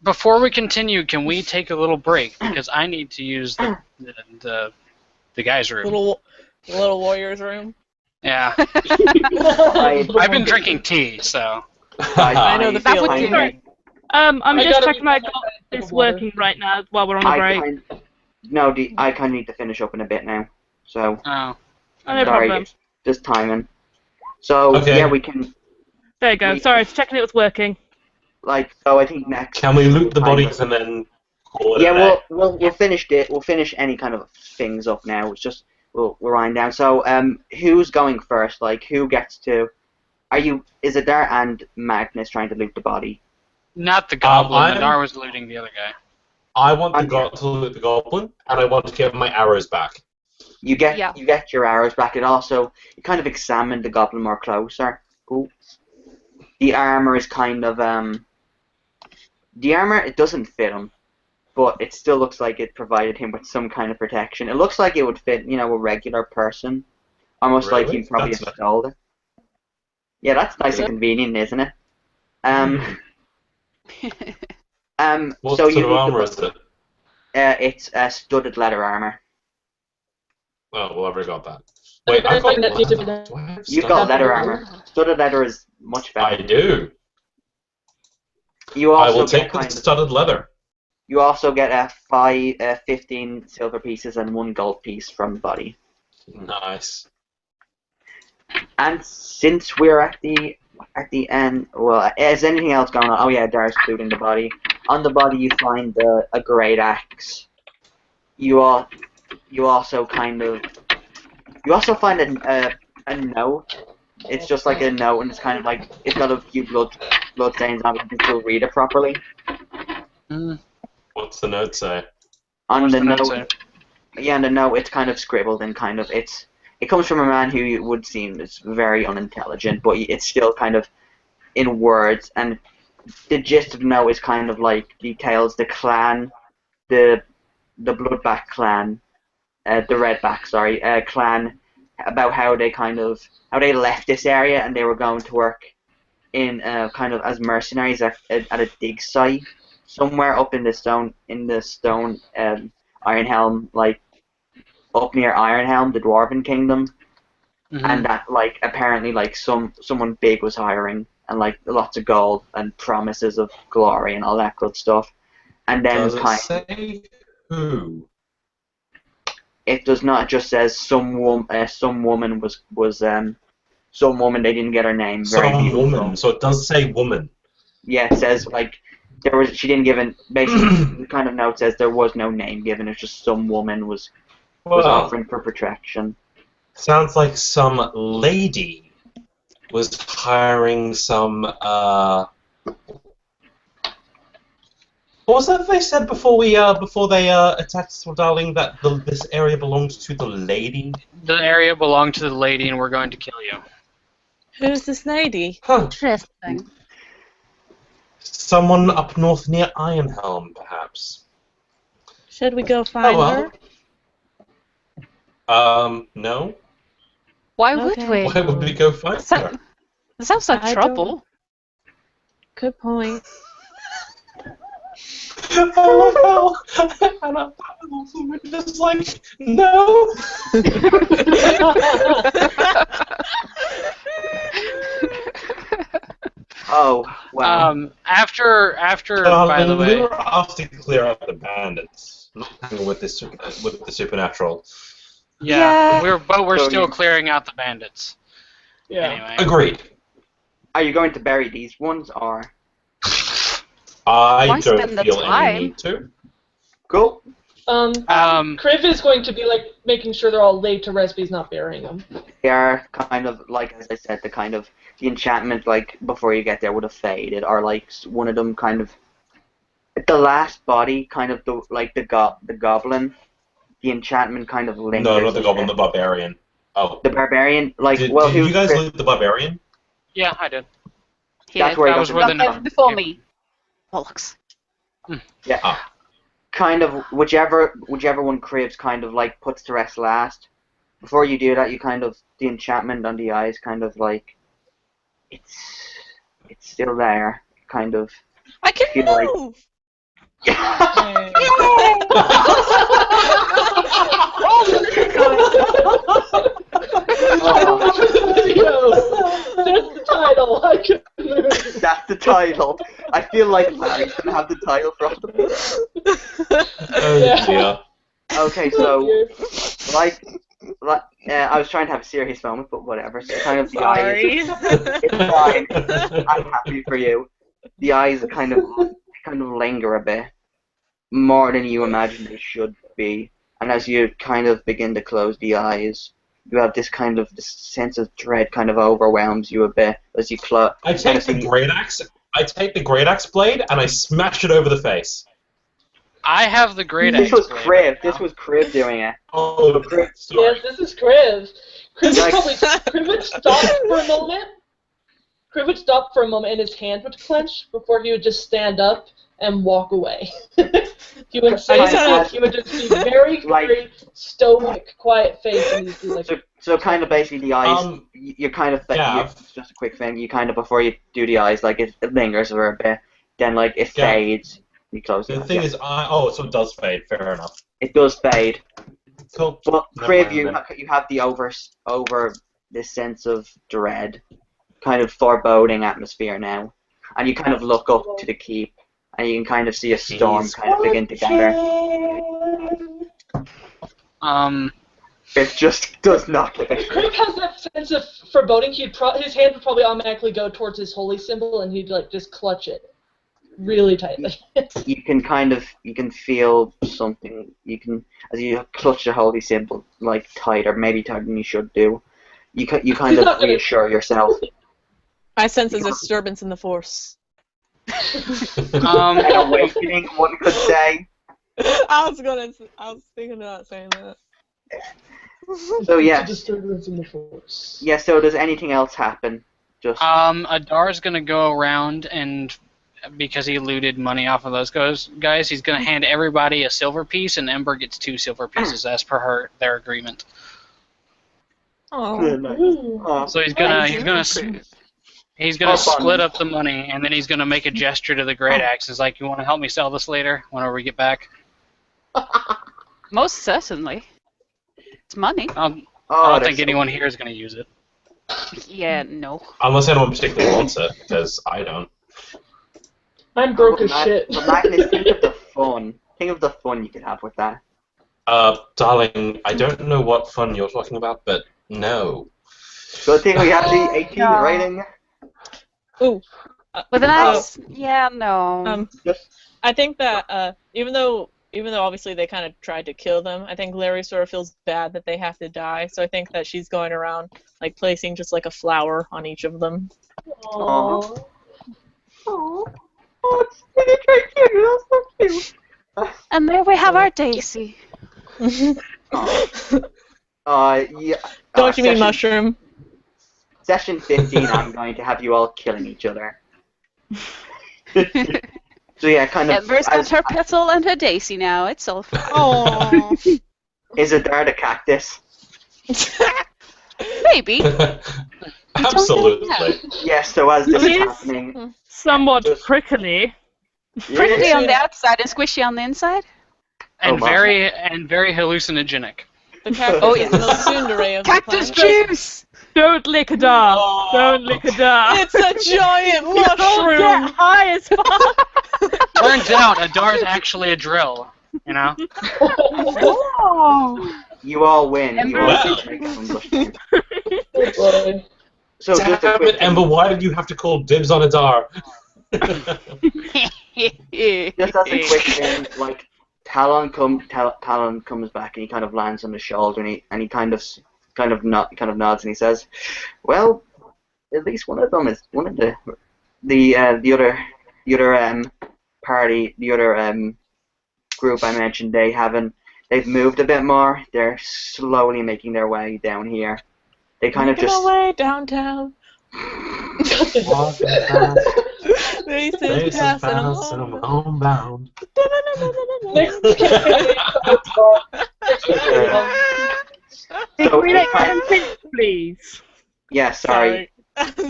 Before we continue, can we take a little break because I need to use the guy's room.
Little warrior's room.
Yeah,
I
I've been drinking tea, so
I know the
That would
feeling.
do it.
I'm
I
just
gotta-
checking my God is working right now while we're on a break.
I kind of need to finish up in a bit now. So,
oh.
Oh, no
sorry,
problem.
just timing. So,
Okay.
yeah, we can,
There you go. Sorry, I was checking it was working.
so I think next...
Can we loot the bodies and then call it
Yeah,
a day?
we'll finish it. We'll finish any kind of things up now. It's just we'll wind down. So, who's going first? Like, who gets to? Is it Dar and Magnus trying to loot the body?
Not the goblin.
I'm-
Nadar was looting the other guy.
I want to loot the goblin, and I want to get my arrows back.
You get
Yeah.
your arrows back. It also you kind of examine the goblin more closer. Ooh. The armor is kind of the armor, it doesn't fit him, but it still looks like it provided him with some kind of protection. It looks like it would fit, a regular person, almost like
Really?
he probably
That's nice.
installed it. Yeah, that's nice and convenient, isn't it?
What
So
sort
you
of
need
armor is it?
it's studded leather armor.
Oh, well, I've already got that. Wait, I've got
That needs to be
leather.
done.
Do I have
You've
stuff?
got leather armor. Studded leather is much
I
better.
do.
You
I
also
will
get
take the
kind of,
studded leather.
you also get 15 silver pieces and 1 gold piece from the body.
Nice.
And since we're at the end, well, is anything else going on? Oh yeah, Dar's looting the body. On the body, you find a great axe. You also find a note. It's just like a note, and it's kind of like it's got a few blood bloodstains on it, you can still read it properly.
What's the note say?
On the
note
note,
say?
yeah, on the note, it's kind of scribbled and kind of it comes from a man who would seem is very unintelligent, but it's still kind of in words. And the gist of the note is kind of like details the clan, the Bloodback clan, the Redback, sorry, clan, about how they left this area and they were going to work in kind of as mercenaries at a dig site somewhere up in the stone Ironhelm, like up near Ironhelm, the Dwarven Kingdom, and that like apparently like someone big was hiring and like lots of gold and promises of glory and all that good stuff. And then
Does it say who?
It does not. It just says some woman some woman, they didn't get her name. Very
Some
beautiful.
woman. So it does say woman.
Yeah, it says like she didn't give an basically the kind of note says there was no name given. It's just some woman was offering for protection.
Sounds like some lady was hiring some. What was that they said before they attacked Darling, that this area belongs to the lady?
The area belonged to the lady, and we're going to kill you.
Who's this lady?
Huh.
Interesting.
Someone up north near Ironhelm, perhaps.
Should we go find her?
No.
Why would we?
Why would we go find her?
That sounds like trouble.
Good point.
I love how Hannah just like, no.
Oh, wow.
After by the way,
we were off to clear out the bandits, not with the supernatural.
Yeah. We're still clearing out the bandits.
Yeah.
Anyway.
Agreed.
Are you going to bury these ones or?
I
Why
don't
spend the
feel
time?
any need to.
Cool.
Kriv is going to be like making sure they're all laid to rest, but he's not burying them.
They are kind of like, as I said, the enchantment like before you get there would have faded, or like one of them kind of the last body, kind of the goblin, the enchantment kind of lingers.
No, not the goblin, the barbarian. Oh,
the barbarian. Like,
did
well,
you guys loot the barbarian?
Yeah, I did.
That's where
that was where the
Got there before me. Bollocks.
Yeah. Kind of whichever one Cribs kind of like puts to rest last. Before you do that, you kind of the enchantment on the eyes kind of like it's still there, kind of.
I can
feel
move.
That's the title. I can move.
That's the title. I feel like Larry's gonna have the title from them.
Oh dear.
Okay, so I was trying to have a serious moment, but whatever. So kind of the eyes. It's fine. I'm happy for you. The eyes kind of linger a bit more than you imagine they should be, and as you kind of begin to close the eyes, you have this sense of dread kind of overwhelms you a bit as you close.
I take the great axe blade and I smash it over the face.
I have the great
This
axe
was
blade
Kriv.
right now.
This was Kriv doing it.
Oh,
Kriv.
sorry.
Yes, this is Kriv. Kriv
Like-
would stop for a moment. Kriv would stop for a moment and his hand would clench before he would just stand up and walk away. He would say something, he would just be very stoic, quiet face, and he'd be like...
So kind of basically the eyes, you're kind of, just a quick thing, you kind of, before you do the eyes, like it lingers for a bit, then like it fades, you close
The thing is, so it does fade, fair enough.
It does fade.
Cool.
But Kriv, you have the over this sense of dread, kind of foreboding atmosphere now, and you kind of look up to the keep, and you can kind of see a storm kind of begin to gather. It just does not get it.
Kriv has that sense of foreboding. His hand would probably automatically go towards his holy symbol, and he'd like just clutch it really tightly.
You can feel something. As you clutch the holy symbol like tighter, maybe tighter than you should do. You kind of reassure yourself.
I sense a disturbance in the force.
An awakening, one could say.
I was thinking about saying that.
So yeah.
Disturbance in the force.
Yeah. So does anything else happen? Just.
Adar's gonna go around and, because he looted money off of those guys, he's gonna hand everybody a silver piece, and Ember gets 2 silver pieces as per their agreement.
Oh.
Nice.
So he's gonna split up the money, and then he's gonna make a gesture to the Great Axe. He's like, "You want to help me sell this later, whenever we get back?"
Most certainly. It's money.
I don't think anyone here is gonna use it.
Yeah, no.
Unless anyone particularly wants it, because I don't.
I'm broke as shit.
But Magnus, think of the fun. Think of the fun you could have with that.
Darling, I don't know what fun you're talking about, but no.
Good thing we have the 18 rating.
Ooh.
With an axe? Yeah, no.
I think that even though obviously they kind of tried to kill them, I think Larry sort of feels bad that they have to die. So I think that she's going around like placing just like a flower on each of them.
Aww. Oh, it's really cute. That's so cute.
And there we have our Daisy.
Yeah.
Don't you mean mushroom?
Session 15, I'm going to have you all killing each other. So yeah, kind of.
Ember's got her petal and her Daisy now. It's all fine.
Oh.
Is it there the cactus?
Maybe.
Absolutely.
Yes. So as this is
Please?
happening,
Somewhat prickly.
Prickly on the outside and squishy on the inside.
And
wow.
very hallucinogenic.
The cactus
Oh,
is
yes.
the most tsundere of
Cactus
the planet.
juice!
Don't lick a dar. Don't lick a dar.
It's a giant
Don't get
mushroom!
high as fuck.
Turns out Adar's actually a drill, you know?
Oh!
you all win. You all
Well.
make some mushroom.
Oh boy.
So just a
Damn
quick
it, Ember, why did you have to call dibs on Adar?
Just as a quick thing, like Talon comes back and he kind of lands on the shoulder and he kind of nods and he says, "Well, at least one of them is one of the other party, the other group I mentioned. They've moved a bit more. They're slowly making their way down here. They kind of
Making
just
our way downtown.
Walking fast,
Races
racing
passing
fast, and I'm
along.
homebound.
So
we let them finish, please?
yeah, sorry.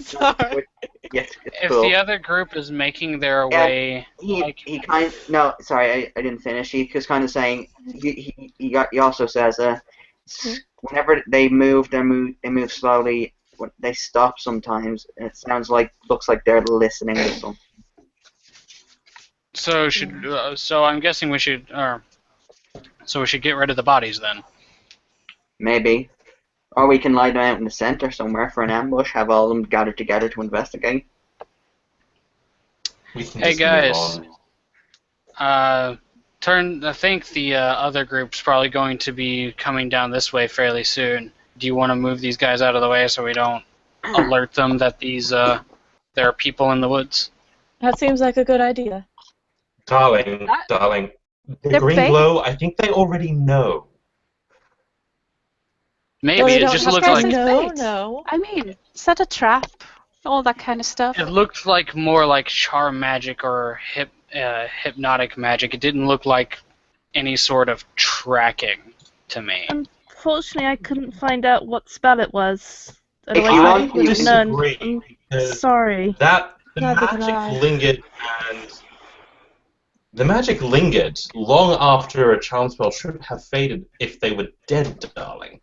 Sorry.
Yes, it's
If
cool.
the other group is making their way,
He kind no, sorry, I didn't finish. He was kind of saying he also says whenever they move slowly. When they stop sometimes. It looks like they're listening to something.
so I'm guessing we should get rid of the bodies then.
Maybe, or we can lie them out in the center somewhere for an ambush. Have all of them gathered together to investigate.
We can
Hey
just
guys.
move on.
I think the other group's probably going to be coming down this way fairly soon. Do you want to move these guys out of the way so we don't alert them that there are people in the woods?
That seems like a good idea.
Darling, the
They're
green
fake.
glow, I think they already know.
Maybe
No, they
it
don't
just
have
looked
to
like
No,
Fate.
no.
I mean, set a trap, all that kind of stuff.
it looked like more like charm magic or hypnotic magic. It didn't look like any sort of tracking to me.
Unfortunately, I couldn't find out what spell it was.
If you
Otherwise, I
want,
would
you
have
can
known.
disagree,
I'm
because
sorry.
the
Neither can
magic
I.
lingered, and the magic lingered long after a charm spell should have faded if they were dead, darling.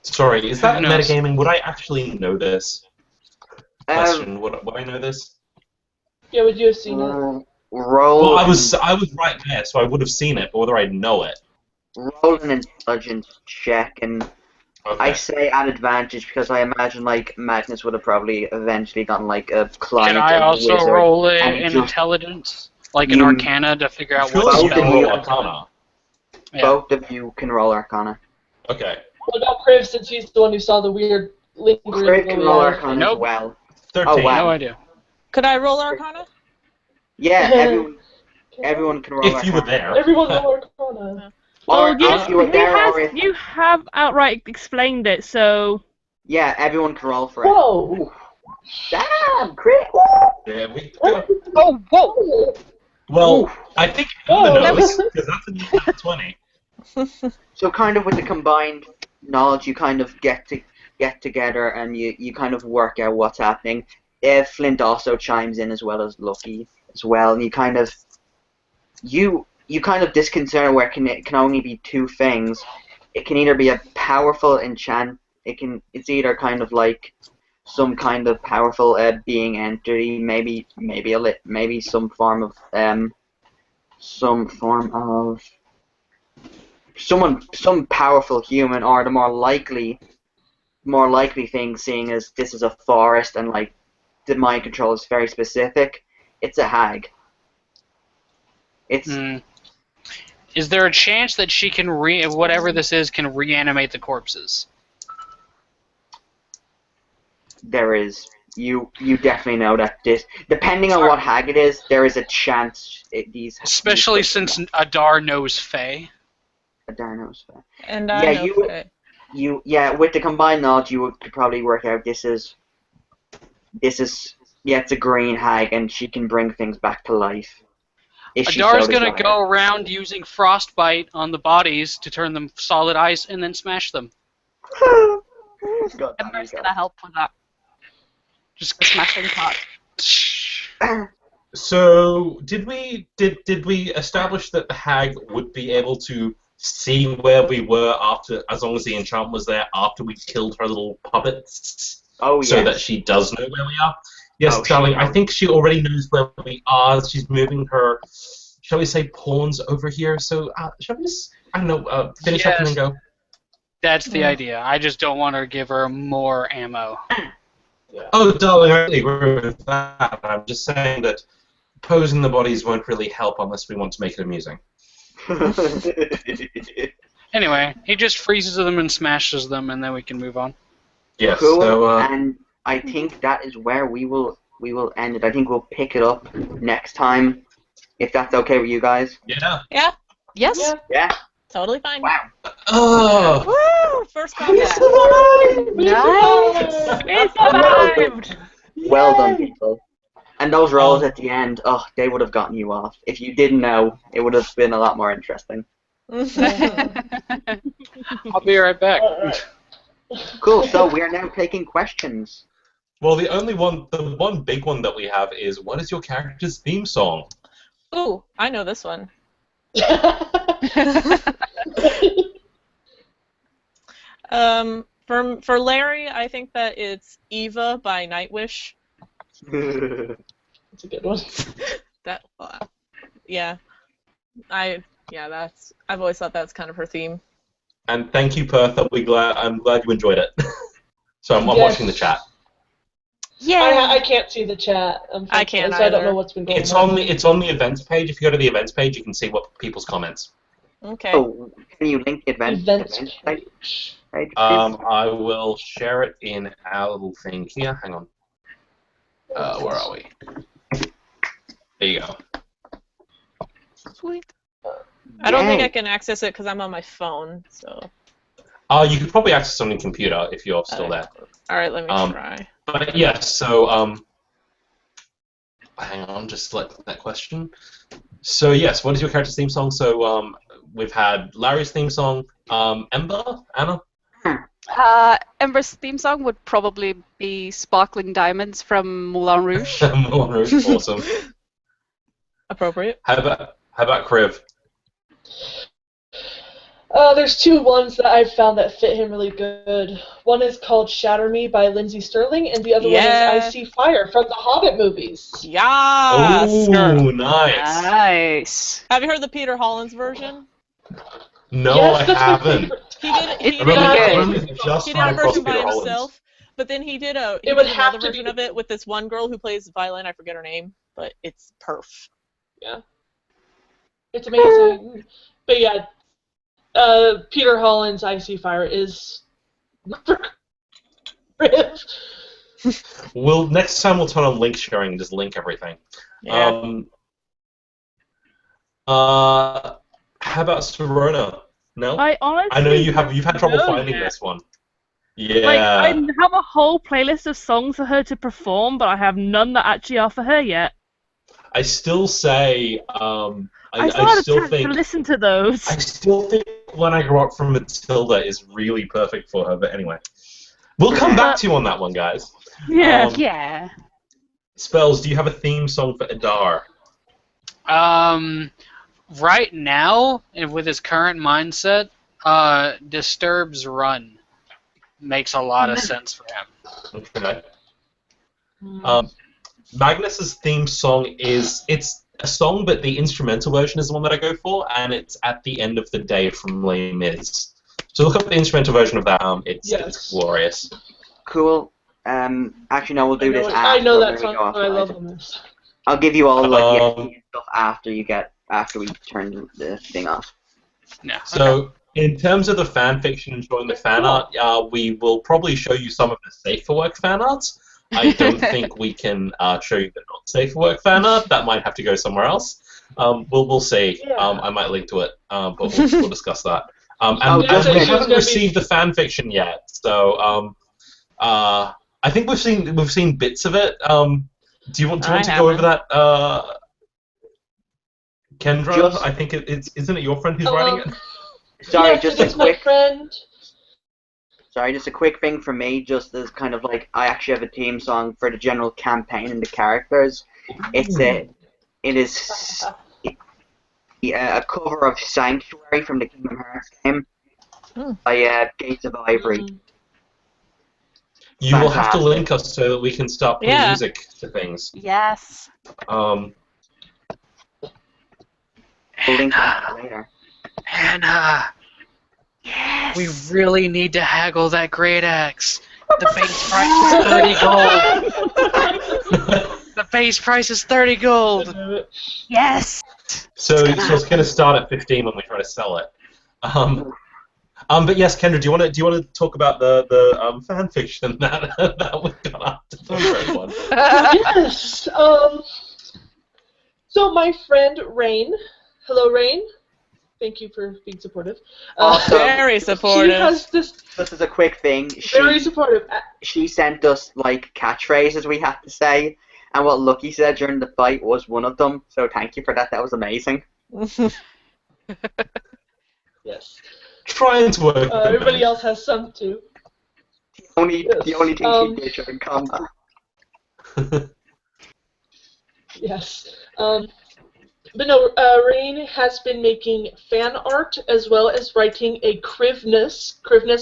Sorry, is that
Who knows?
metagaming? Would I actually know this? Question: Would I know this?
Yeah, would you have seen it?
roll.
Well, I was right there, so I would have seen it, but whether I know it.
Roll an intelligence check, and
Okay.
I say at advantage because I imagine like Magnus would have probably eventually gotten like a client.
Can I
or
also
wizard,
roll
and
an
just-
intelligence, like an
You-
Arcana, to figure out
Sure,
what
you
both
can
of
roll
you-
Arcana.
Yeah.
Both of you can roll Arcana.
Okay.
What about Kriv, since he's the one who saw the weird lingering
Crit can roll
glow?
Arcana
Nope.
as well.
13.
Oh, wow.
No idea.
Could I roll Arcana?
Yeah, everyone can roll.
If you were there.
Everyone roll Arcana.
Or
Well,
if you were there, or if...
you have outright explained it, so...
Yeah, everyone can roll for it.
Whoa!
Ooh. Damn, crit!
There we go.
Oh, whoa!
Well,
Ooh.
I think
Oh.
Emma knows, because that's a new 20.
So kind of with the combined knowledge, you kind of get together and you kind of work out what's happening. Flint also chimes in as well as Lucky as well, and you kind of disconcert where it can only be two things. It can either be a powerful enchant. It's either kind of like some kind of powerful being entity, maybe some form of some powerful human, or the more likely thing, seeing as this is a forest and like the mind control is very specific, it's a hag. It's
Is there a chance that she can whatever this is can reanimate the corpses?
there is you definitely know that this, depending on what hag it is, there is a chance
Especially since Adar knows Fae.
Adar knows Fae.
And I know Fae.
With the combined knowledge, you could probably work out this is it's a green hag, and she can bring things back to life.
Adar's gonna go around using frostbite on the bodies to turn them solid ice and then smash them.
Ember's gonna help with that.
Just
The smashing part.
So, did we establish that the hag would be able to see where we were after, as long as the enchantment was there, after we killed her little puppets?
Oh,
so
yes.
that she does know where we are? Yes,
Oh,
darling, I think she already knows where we are. She's moving her, shall we say, pawns over here. So, shall we just, I don't know, finish up and then go?
That's the idea. I just don't want to give her more ammo.
Yeah. Oh, darling, I really agree with that. I'm just saying that posing the bodies won't really help unless we want to make it amusing.
Anyway, he just freezes them and smashes them, and then we can move on.
Yes.
Cool.
So,
and I think that is where we will end it. I think we'll pick it up next time, if that's okay with you guys.
Yeah.
Yeah,
Yes?
Yeah.
totally fine.
Wow.
Oh.
Woo! First combat.
Nice!
We survived!
Well done, people. And those rolls at the end, they would have gotten you off. If you didn't know, it would have been a lot more interesting.
I'll be right back.
Cool, so we are now taking questions.
Well, the one big one that we have is, what is your character's theme song?
Ooh, I know this one. For Larry, I think that it's Eva by Nightwish.
That's a good one.
I've always thought that's kind of her theme.
And thank you, Perth. I'm glad you enjoyed it. So I'm
Yes.
watching the chat.
Yeah.
I can't see the chat.
I can't
so I don't
either.
know what's been going
It's
on.
on the events page. If you go to the events page, you can see what people's comments.
Okay.
Oh, can you link the event
Page.
page?
I will share it in our little thing here. Hang on. Where are we? There you go.
Sweet.
I don't think
Yay.
I can access it because I'm on my phone. So.
You could probably access it on your computer if you're still there.
All right, let me try.
But yes, so hang on, just select that question. So yes, what is your character's theme song? So we've had Larry's theme song. Ember, Anna.
Ember's theme song would probably be Sparkling Diamonds from Moulin Rouge.
Moulin Rouge, awesome.
Appropriate.
How about Kriv?
There's two ones that I've found that fit him really good. One is called Shatter Me by Lindsay Sterling, and the other one is I See Fire from the Hobbit movies.
Yes.
Oh, nice.
Nice.
Have you heard the Peter Hollins version?
No,
Yes,
I
that's my
haven't.
favorite.
He did. He
It's
did,
really
a,
good.
Just
he did a
ran across
version by
Peter Hollins.
himself, but then he did
It would
another
have to
version
be-
of it with this one girl who plays violin. I forget her name, but it's perf.
Yeah. It's amazing. But yeah, Peter Hollins' I See Fire is
Next time we'll turn on link sharing and just link everything.
Yeah.
How about Serona? No?
I honestly
I know you've had trouble
don't know
finding
yet.
this one. Yeah.
Like, I have a whole playlist of songs for her to perform, but I have none that actually are for her yet.
I still say,
I still had a
still
chance
think,
to listen to those.
I still think When I Grow Up from Matilda is really perfect for her, but anyway. We'll come back to you on that one, guys.
Yeah.
Yeah.
Spells, do you have a theme song for Adar?
Right now, and with his current mindset, Disturb's Run makes a lot of sense for him.
Okay. Magnus's theme song it's a song, but the instrumental version is the one that I go for, and it's At the End of the Day from Les Mis. So look up the instrumental version of that. It's glorious.
Cool. Actually, no, we'll do this after.
I know that
when we
song.
go
I love
offline.
them.
I'll give you all like the stuff after we turn the thing off.
Yeah.
So in terms of the fan fiction and showing the fan art, we will probably show you some of the safe for work fan arts. I don't think we can show you the not safe for work fan art. That might have to go somewhere else. We'll see.
Yeah.
I might link to it, but we'll discuss that. And we haven't received the fan fiction yet, so I think we've seen bits of it. Do you want to go over that, Kendra? I think isn't it your friend who's writing it?
Sorry,
yes,
just
it is my friend.
Sorry, just a quick thing for me, just as kind of like I actually have a theme song for the general campaign and the characters. It is a cover of Sanctuary from the Kingdom Hearts game by Gates of Ivory.
You will have to link us so that we can start putting music to things.
Yes.
We'll link that later.
Hannah!
Yes.
We really need to haggle that great axe. The base price is 30 gold. The base price is 30 gold.
Yes.
So it's going to start at 15 when we try to sell it. But yes, Kendra, do you want to talk about the fan fiction that we've got up to the first one?
Yes. So my friend Rain. Hello, Rain. Thank you for being supportive.
Very supportive.
She has this.
This is a quick thing.
Very supportive.
She sent us like catchphrases we had to say, and what Lucky said during the fight was one of them. So thank you for that. That was amazing.
Yes.
Trying to work.
Everybody else has some too.
The only thing she did during combat.
Yes. But no, Rain has been making fan art as well as writing a Krivnus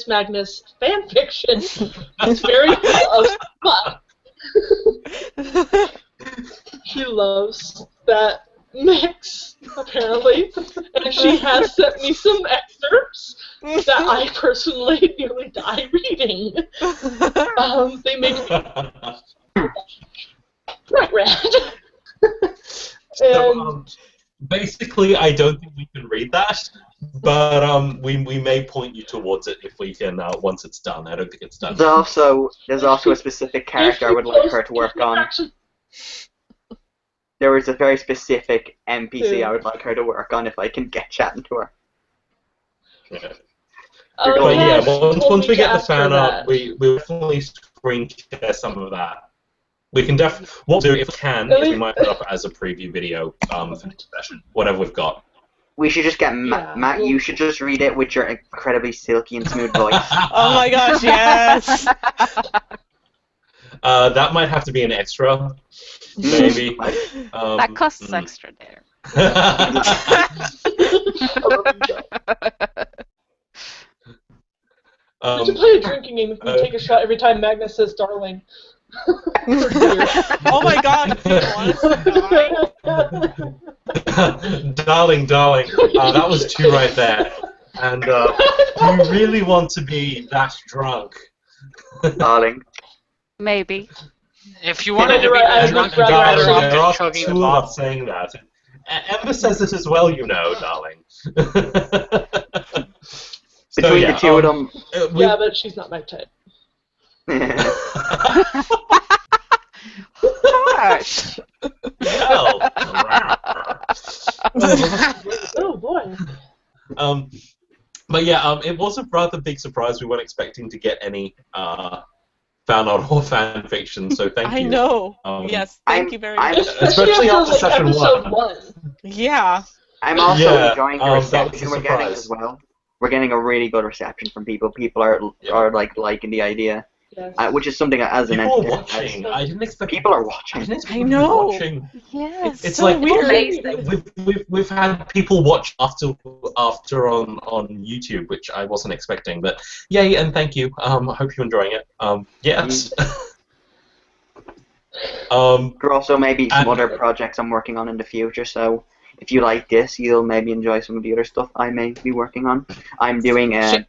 Magnus fan fiction. It's very fun. She loves that mix, apparently. And she has sent me some excerpts that I personally nearly die reading. They make me bright red.
So, basically, I don't think we can read that, but we may point you towards it if we can once it's done. I don't think it's done.
There's also a specific character I would like her to work on. There is a very specific NPC I would like her to work on if I can get chatting to her.
Yeah. But yeah, once we get the fan art, we'll definitely screen share some of that. We can what we'll do if we can is we might put up as a preview video for next session, whatever we've got.
We should just get Matt. You should just read it with your incredibly silky and smooth voice.
Oh my gosh, yes.
That might have to be an extra, maybe.
That costs extra there.
We should play a drinking game if we take a shot every time Magnus says "darling."
Oh my god, do you want
Darling, that was two right there. And you really want to be that drunk.
Darling.
Maybe.
If you wanted to be that drunk, you'd be better off just chugging the
two
bottle.
of us saying that. Ember says this as well, you know, darling.
Between the two of them.
Yeah, but she's not my type.
Gosh.
Well,
Oh boy.
but yeah, it was a rather big surprise. We weren't expecting to get any fan art or fan fiction, so thank you.
I know. Yes, thank you very much.
Especially after
like
session
episode
1.
Yeah.
I'm also enjoying the
that was
reception
a
we're getting
surprise.
as well. We're getting a really good reception from people. People are like liking the idea,
Yes.
which is something as an
People are
editor.
watching. I didn't expect
People are
I
watching.
didn't expect
I
people to be
know.
watching.
Yes.
It's
so
like
weird.
we've had people watch after on YouTube, which I wasn't expecting. But yay and thank you. I hope you're enjoying it. Yes.
There are also maybe some other projects I'm working on in the future. So if you like this, you'll maybe enjoy some of the other stuff I may be working on. I'm doing a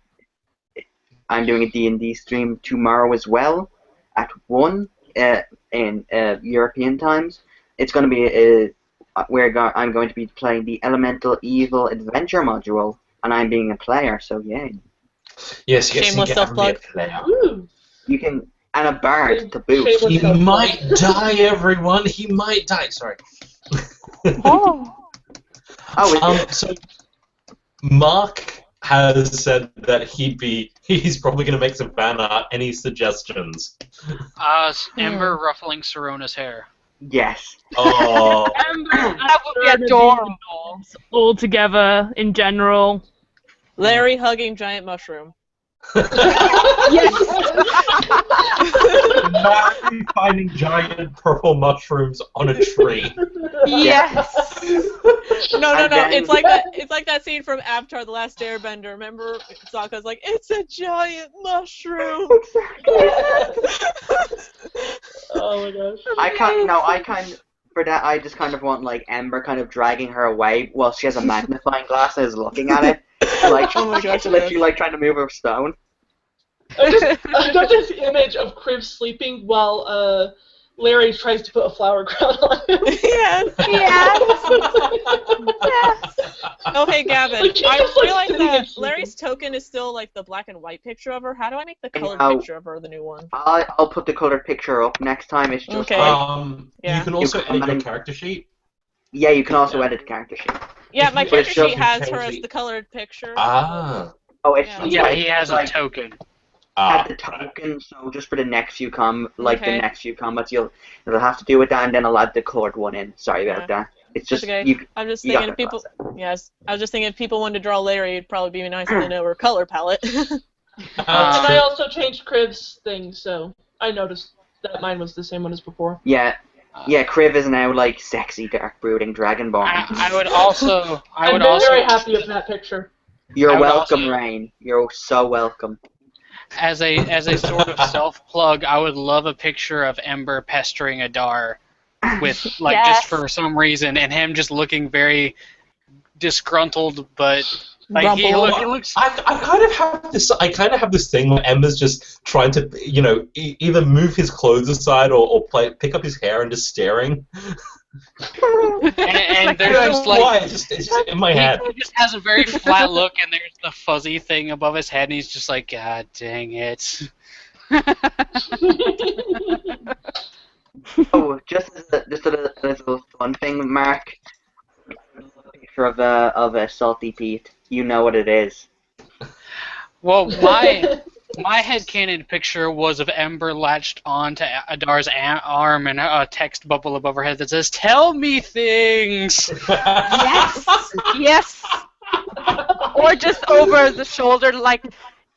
D&D stream tomorrow as well at 1 in European times. It's going to be I'm going to be playing the Elemental Evil Adventure module, and I'm being a player. So yay!
Yes,
Shameless self-plug.
You can, and a bard to boot.
He might die, everyone. He might die. Sorry.
Oh.
So Mark has said that he's probably going to make some fan art. Any suggestions?
Ember ruffling Sorona's hair.
Yes.
Oh.
That
would be adorable.
All together in general.
Larry hugging giant mushroom.
Yes.
Larry finding giant purple mushrooms on a tree.
Yes.
No.
then-
It's like that scene from Avatar: The Last Airbender. Remember, Sokka's like, "It's a giant mushroom."
Oh my gosh.
For that, I just kind of want like Ember kind of dragging her away while she has a magnifying glass and is looking at it, like
Oh my gosh,
literally like trying to move her stone.
I got this image of Crib sleeping while Larry tries to put a flower crown on him.
Yes.
Yes.
Oh, hey, Gavin.
Like, she
I
just, like,
realize
sitting
that
and sleeping.
Larry's token is still like the black and white picture of her. How do I make the colored
Oh.
picture of her, the new one?
I'll put the colored picture up next time. It's just
Okay.
like
You can also edit your character sheet.
yeah, you can also edit the character sheet.
Yeah, my
But
character
it's just
sheet has
change
her as
the-
the colored picture.
Ah.
Oh, it's
Yeah.
Yeah, he has a
like,
token.
Add the token, so just for the next few the
Okay.
next few combats, you'll have to do with that, and then I'll add the colored one in. Sorry about that. It's just
okay.
you.
I'm just
you
thinking
got
if
the
people.
process.
Yes, I was just thinking if people wanted to draw Larry, it'd probably be nice to know her color palette.
And I also changed Crib's thing, so I noticed that mine was the same one as before.
Yeah, Kriv is now like sexy dark brooding dragonborn.
I would also.
I'm very happy with that picture.
You're
I would
welcome,
also-
Rain. You're so welcome.
As a sort of self plug, I would love a picture of Ember pestering Adar with like just for some reason, and him just looking very disgruntled, but like he looks.
I kind of have this thing where Ember's just trying to either move his clothes aside or pick up his hair and just staring.
And there's just like
it's just in my head.
He just has a very flat look, and there's the fuzzy thing above his head, and he's just like, God dang it.
Oh, just a little fun thing, Mark. A picture of a salty Pete. You know what it is.
Well, my headcanon picture was of Ember latched onto Adar's arm and a text bubble above her head that says, "Tell me things."
Yes. Or just over the shoulder, like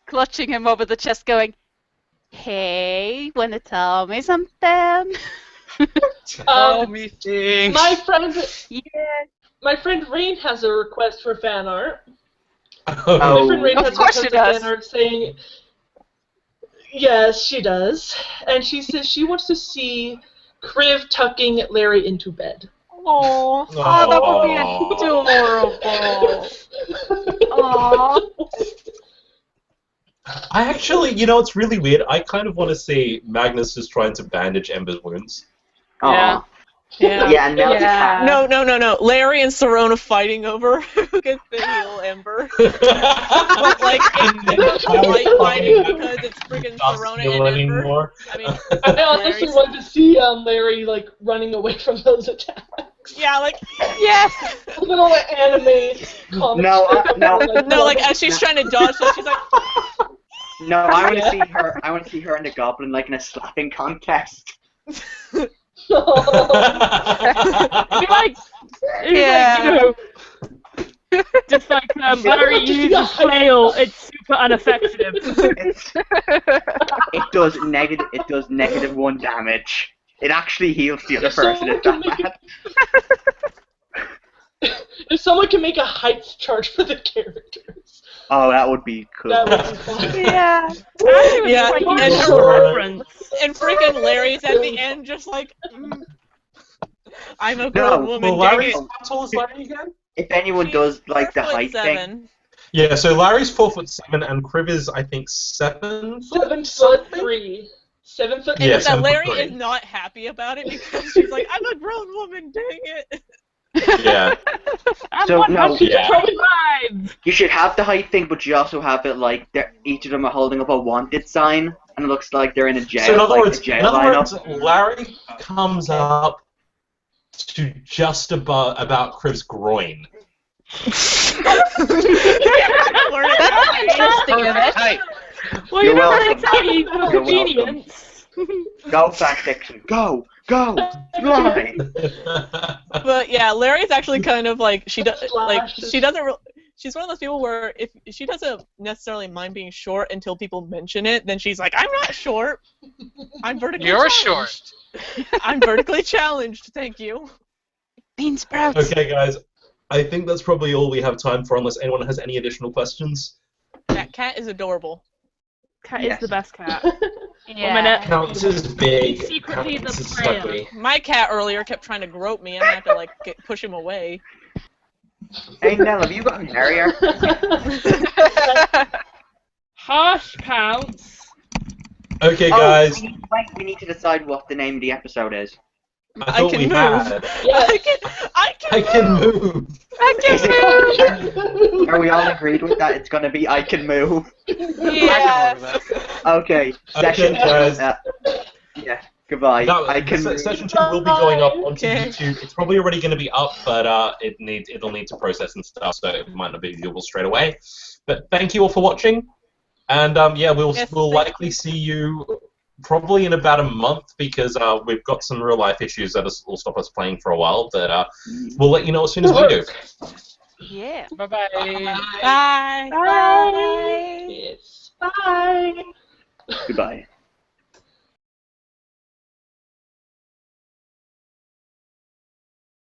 clutching him over the chest, going, "Hey, wanna tell me something?"
Tell me things.
My friend Rain has a request for fan art. My friend Rain has a request for fan art saying, yes, she does. And she says she wants to see Kriv tucking Larry into bed.
Oh, that would be adorable. Aww.
I actually, it's really weird. I kind of want to see Magnus just trying to bandage Ember's wounds.
Yeah. Yeah, Nell's a cat.
No. Larry and Serona fighting over who gets the heal Ember. But like, it's light fighting because it's freaking Serona and Ember.
Anymore.
I mean,
I honestly wanted to see Larry like running away from those attacks.
Yeah, like
Yes.
A little like, anime comic.
No, like as she's trying to dodge, so she's like.
No, I want to see her. I want to see her and the goblin like in a slapping contest.
It'd be like, you know, just like Larry uses flail, it's super ineffective.
It does -1 damage. It actually heals the other person. It's that bad.
If someone can make a heights chart for the characters.
Oh, that would be cool.
That would be fun.
Yeah.
Yeah, and freaking Larry's at the end, just like, I'm a grown woman.
Well, Larry's how tall is Larry again?
If anyone does like the height
4'7".
thing.
Yeah, so Larry's 4'7" and Kriv is I think 7 foot.
7'3". 7 foot.
Yeah,
And Larry
7'3".
is not happy about it because she's like, I'm a grown woman, dang it.
Yeah.
I'm
So,
125!
You should have the height thing, but you also have it like each of them are holding up a wanted sign, and it looks like they're in a jail.
So in other
like
words,
a jail lineup.
Larry comes up to just about Kriv's groin.
That's interesting of it.
Hey,
Well, you
You're
don't
welcome.
really tell you for
You're
convenience.
Go fanfiction. Go. Fly.
But yeah, Larry's actually kind of like she doesn't. She's one of those people where if she doesn't necessarily mind being short until people mention it, then she's like, I'm not short. I'm vertically
you're
challenged.
short.
I'm vertically challenged. Thank you.
Bean sprouts.
Okay, guys. I think that's probably all we have time for, unless anyone has any additional questions.
That cat is adorable.
Cat
Yes.
is the best cat.
Yeah.
1 minute.
Counts as big.
Secretly
Counts
the
as
prey.
fluffy.
My cat earlier kept trying to grope me, and I had to like push him away.
Hey Nell, have you got an area?
Harsh pounce.
Okay, guys.
We need to decide what the name of the episode is.
I thought we had.
I can
move.
Are we all agreed with that? It's gonna be I can move.
Yeah.
Okay. Session
guys.
Yeah. Goodbye. I can move.
Session 2 will be going up onto YouTube. It's probably already going to be up, but it'll need to process and stuff, so it might not be viewable straight away. But thank you all for watching, and yeah, we'll likely see you probably in about a month because we've got some real life issues that will stop us playing for a while. But we'll let you know as soon as we do.
Yeah.
Bye-bye.
Bye.
Yes. Bye.
Goodbye.